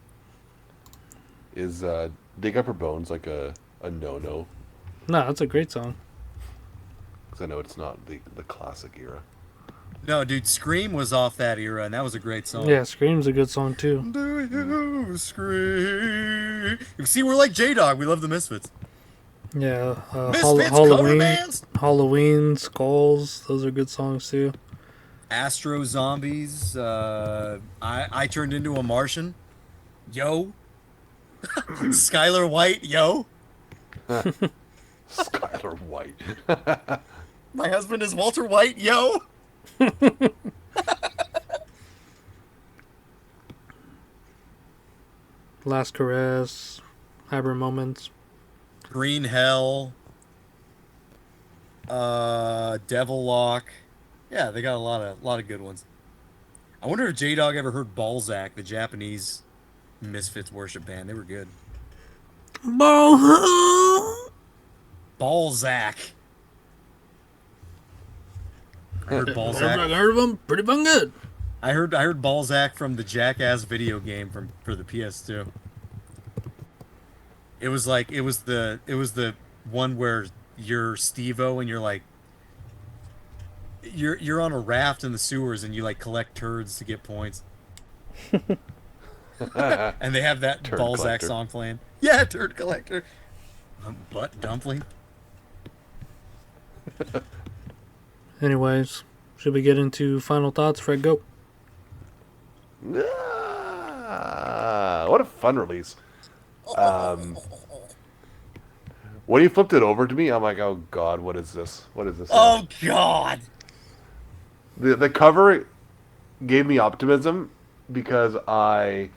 Speaker 3: Is Dig Up Her Bones like a no-no?
Speaker 1: No, that's a great song.
Speaker 3: Because I know it's not the classic era.
Speaker 2: No, dude, Scream was off that era, and that was a great song.
Speaker 1: Yeah, Scream's a good song too.
Speaker 2: Do you scream? See, we're like J-Dog. We love the Misfits.
Speaker 1: Yeah,
Speaker 2: Misfits cover
Speaker 1: Halloween,
Speaker 2: bands.
Speaker 1: Halloween, Skulls. Those are good songs too.
Speaker 2: Astro Zombies. I turned into a Martian. Yo. Skylar White. Yo.
Speaker 3: Skylar White.
Speaker 2: My husband is Walter White. Yo.
Speaker 1: Last Caress, Hybrid Moments.
Speaker 2: Green Hell. Devil Lock. Yeah, they got a lot of good ones. I wonder if J-Dog ever heard Balzac, the Japanese Misfits worship band. They were good. Balzac. I heard
Speaker 1: I've
Speaker 2: Balzac.
Speaker 1: heard of them. Pretty fun good.
Speaker 2: I heard Balzac from the Jackass video game for the PS2. It was the one where you're Steve-O and you're like you're on a raft in the sewers and you like collect turds to get points. And they have that
Speaker 3: Turd
Speaker 2: Balzac
Speaker 3: collector.
Speaker 2: song playing. Yeah, turd collector. Butt dumpling.
Speaker 1: Anyways, should we get into final thoughts? Fred, go.
Speaker 3: What a fun release. when he flipped it over to me, I'm like, oh god, what is this? What is this?
Speaker 2: Oh God.
Speaker 3: The cover gave me optimism because I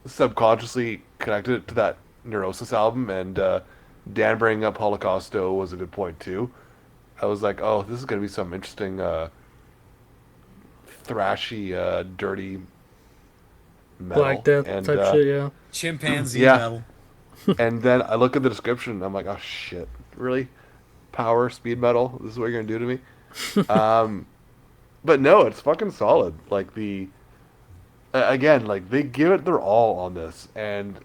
Speaker 3: subconsciously connected it to that Neurosis album, and Dan bringing up Holocausto was a good point too. I was like, oh, this is gonna be some interesting, thrashy, dirty metal.
Speaker 1: Black Death
Speaker 3: and
Speaker 1: type shit, yeah.
Speaker 2: Chimpanzee
Speaker 3: Yeah.
Speaker 2: metal.
Speaker 3: and then I look at the description, and I'm like, oh shit, really? Power, speed metal? This is what you're gonna do to me? But no, it's fucking solid. Like again, like they give it their all on this, and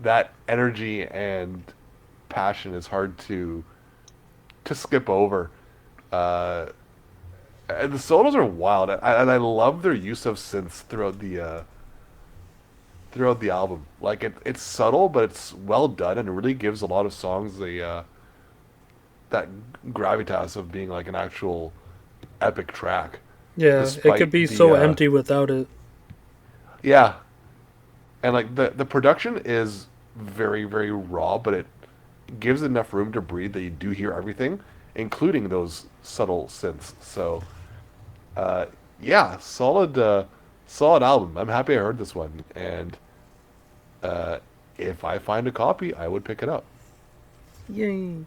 Speaker 3: that energy and passion is hard to skip over. Uh, and the solos are wild, and I love their use of synths throughout the album. Like it's subtle, but it's well done, and it really gives a lot of songs the that gravitas of being like an actual epic track.
Speaker 1: Yeah, it
Speaker 3: Despite
Speaker 1: could be
Speaker 3: the,
Speaker 1: so empty without it.
Speaker 3: Yeah, and like the production is very very raw, but it gives enough room to breathe that you do hear everything, including those subtle synths. So, yeah, solid album. I'm happy I heard this one, and if I find a copy, I would pick it up.
Speaker 1: Yay.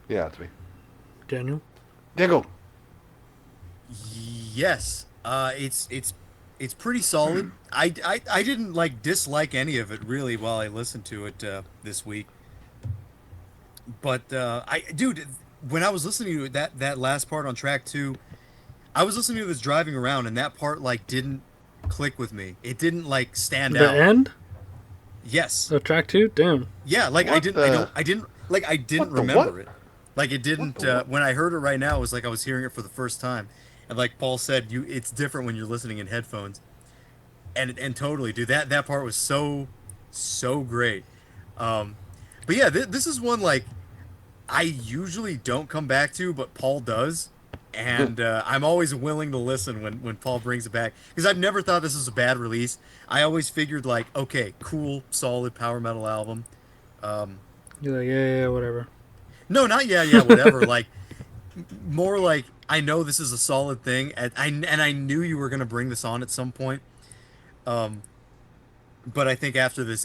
Speaker 3: Yeah, it's me.
Speaker 1: Daniel?
Speaker 3: Diego.
Speaker 2: Yes. It's pretty solid. I didn't like dislike any of it really while I listened to it this week. But dude, when I was listening to it, that last part on track 2, I was listening to this driving around, and that part like didn't click with me. It didn't like stand
Speaker 1: The
Speaker 2: out.
Speaker 1: end?
Speaker 2: Yes.
Speaker 1: Of track 2? Damn.
Speaker 2: Yeah, like I didn't
Speaker 3: What the
Speaker 2: remember
Speaker 3: what?
Speaker 2: it. Like it didn't when I heard it right now, it was like I was hearing it for the first time. And like Paul said, it's different when you're listening in headphones. And totally, dude, that part was so great. But yeah, this is one like I usually don't come back to, but Paul does. And I'm always willing to listen when Paul brings it back, because I've never thought this was a bad release. I always figured like, okay, cool, solid power metal album.
Speaker 1: You're like, yeah, whatever.
Speaker 2: No, not yeah, whatever. Like, more like I know this is a solid thing, and I knew you were gonna bring this on at some point. But I think after this,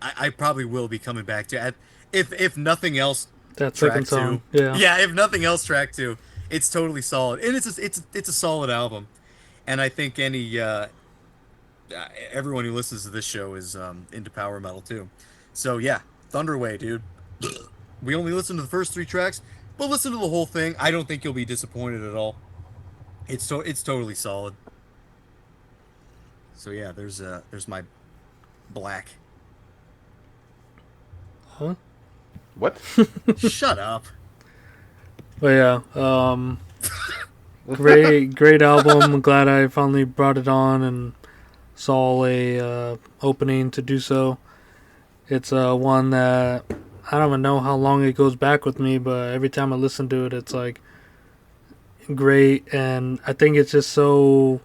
Speaker 2: I probably will be coming back to it. If nothing else,
Speaker 1: That
Speaker 2: track
Speaker 1: second song.
Speaker 2: 2.
Speaker 1: Yeah.
Speaker 2: Yeah, if nothing else, track 2. It's totally solid, and it's a solid album. And I think everyone who listens to this show is into power metal too. So yeah, Thunderway, dude. We only listened to the first 3 tracks, but listen to the whole thing. I don't think you'll be disappointed at all. It's totally solid. So yeah, there's my black.
Speaker 1: Huh?
Speaker 3: What?
Speaker 2: Shut up.
Speaker 1: But yeah, great album. I'm glad I finally brought it on and saw a opening to do so. It's one that I don't even know how long it goes back with me, but every time I listen to it, it's like great, and I think it's just so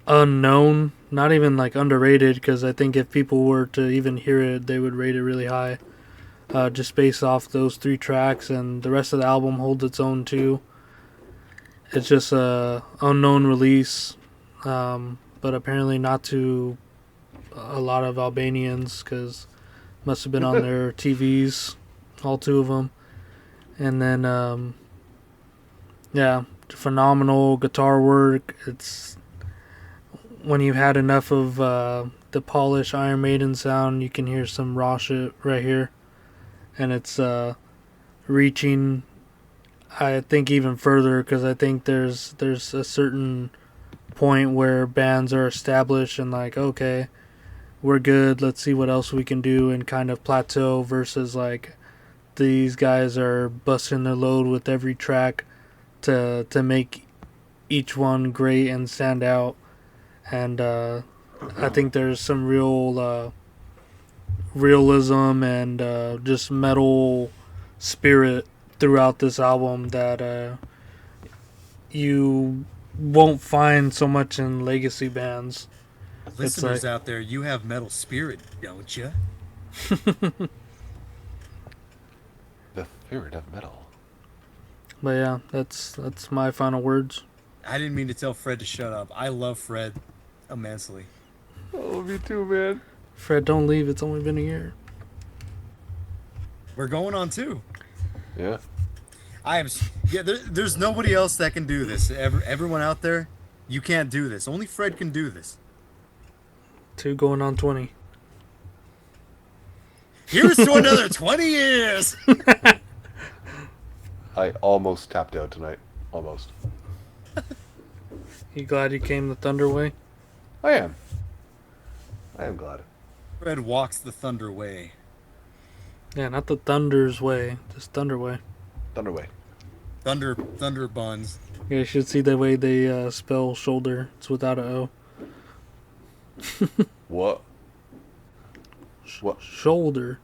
Speaker 1: unknown, not even like underrated, because I think if people were to even hear it, they would rate it really high. Just based off those 3 tracks, and the rest of the album holds its own too. It's just a unknown release, but apparently not to a lot of Albanians, because must have been on their TVs, all 2 of them. And then, yeah, phenomenal guitar work. It's when you've had enough of the polished Iron Maiden sound, you can hear some raw shit right here. And it's reaching, I think, even further, because I think there's a certain point where bands are established and like, okay, we're good, let's see what else we can do, and kind of plateau, versus like these guys are busting their load with every track to make each one great and stand out. And I think there's some real realism and just metal spirit throughout this album that you won't find so much in legacy bands.
Speaker 2: Listeners
Speaker 1: like-
Speaker 2: out there, you have metal spirit, don't you?
Speaker 3: The spirit of metal.
Speaker 1: But yeah, that's my final words.
Speaker 2: I didn't mean to tell Fred to shut up. I love Fred immensely.
Speaker 3: Oh, me too, man.
Speaker 1: Fred, don't leave. It's only been a year.
Speaker 2: We're going on 2.
Speaker 3: Yeah.
Speaker 2: There's nobody else that can do this. Everyone out there, you can't do this. Only Fred can do this.
Speaker 1: 2 going on 20.
Speaker 2: Here's to another 20 years.
Speaker 3: I almost tapped out tonight. Almost.
Speaker 1: You glad you came the Thunder way?
Speaker 3: I am. I am glad.
Speaker 2: Fred walks the thunder way.
Speaker 1: Yeah, not the Thunder's way, just Thunder way.
Speaker 3: Thunderway.
Speaker 2: Thunder buns.
Speaker 1: You should see the way they spell shoulder. It's without a O.
Speaker 3: What? What?
Speaker 1: Shoulder.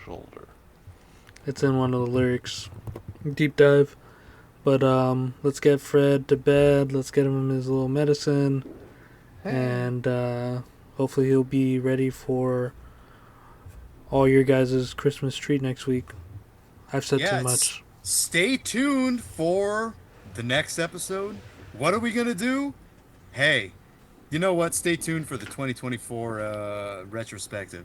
Speaker 3: Shoulder.
Speaker 1: It's in one of the lyrics. Deep dive. But let's get Fred to bed. Let's get him his little medicine. And hopefully he'll be ready for all your guys' Christmas treat next week. I've said too much.
Speaker 2: Stay tuned for the next episode. What are we going to do? Hey, you know what? Stay tuned for the 2024 retrospective.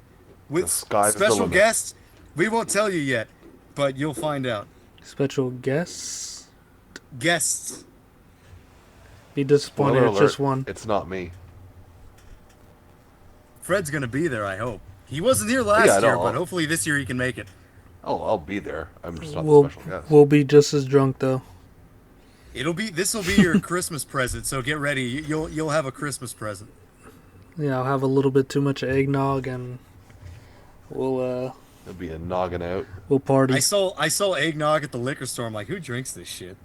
Speaker 2: With
Speaker 3: The sky's the
Speaker 2: special
Speaker 3: limit.
Speaker 2: guests. We won't tell you yet, but you'll find out.
Speaker 1: Special guests.
Speaker 2: Guests.
Speaker 1: Be disappointed.
Speaker 3: Spoiler
Speaker 1: It's just
Speaker 3: alert,
Speaker 1: one.
Speaker 3: It's not me.
Speaker 2: Fred's going to be there, I hope. He wasn't here last
Speaker 3: Yeah,
Speaker 2: year,
Speaker 3: no.
Speaker 2: but hopefully this year he can make it.
Speaker 3: Oh, I'll be there. I'm just not
Speaker 1: We'll
Speaker 3: the special guest.
Speaker 1: we'll be just as drunk though.
Speaker 2: This will be your Christmas present, so get ready. You'll have a Christmas present.
Speaker 1: Yeah, I'll have a little bit too much eggnog and we'll
Speaker 3: It'll be a noggin out.
Speaker 1: party.
Speaker 2: I saw eggnog at the liquor store. I'm like, who drinks this shit?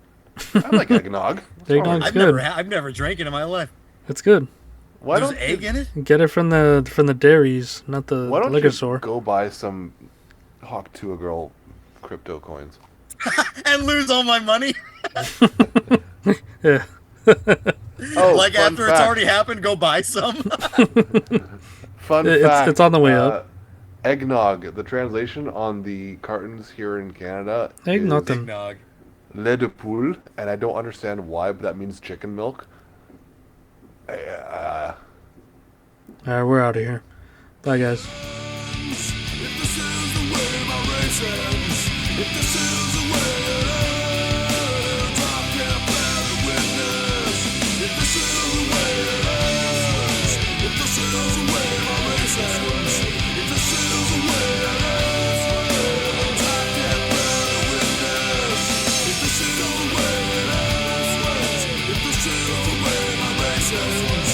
Speaker 3: I like eggnog. What's wrong
Speaker 1: Eggnog-
Speaker 3: with
Speaker 1: It's
Speaker 3: you?
Speaker 1: good.
Speaker 2: I've never drank it in my life.
Speaker 1: It's good.
Speaker 3: Why
Speaker 2: There's
Speaker 3: don't
Speaker 2: egg
Speaker 3: you,
Speaker 2: in it?
Speaker 1: Get it from the dairies, not the
Speaker 3: Why don't
Speaker 1: liquor
Speaker 3: you
Speaker 1: store.
Speaker 3: go buy some Hawk to a Girl crypto coins?
Speaker 2: And lose all my money?
Speaker 1: Yeah.
Speaker 3: Oh,
Speaker 2: Like
Speaker 3: fun
Speaker 2: after it's
Speaker 3: fact.
Speaker 2: already happened, go buy some?
Speaker 3: Fun
Speaker 1: It's-
Speaker 3: fact.
Speaker 1: it's on the way up.
Speaker 3: Eggnog. The translation on the cartons here in Canada
Speaker 1: Egg
Speaker 3: is
Speaker 1: nothing.
Speaker 2: Eggnog.
Speaker 3: lait de poule, and I don't understand why, but that means chicken milk.
Speaker 1: Alright, we're out of here. Bye guys.
Speaker 4: If this is the way my race ends, if this is the way it ends, I can't bear to witness. If this is the way it ends, if this is the way my race ends, if this is the way it ends, I can't bear to witness. If this is the way it ends, if this is the way my race ends.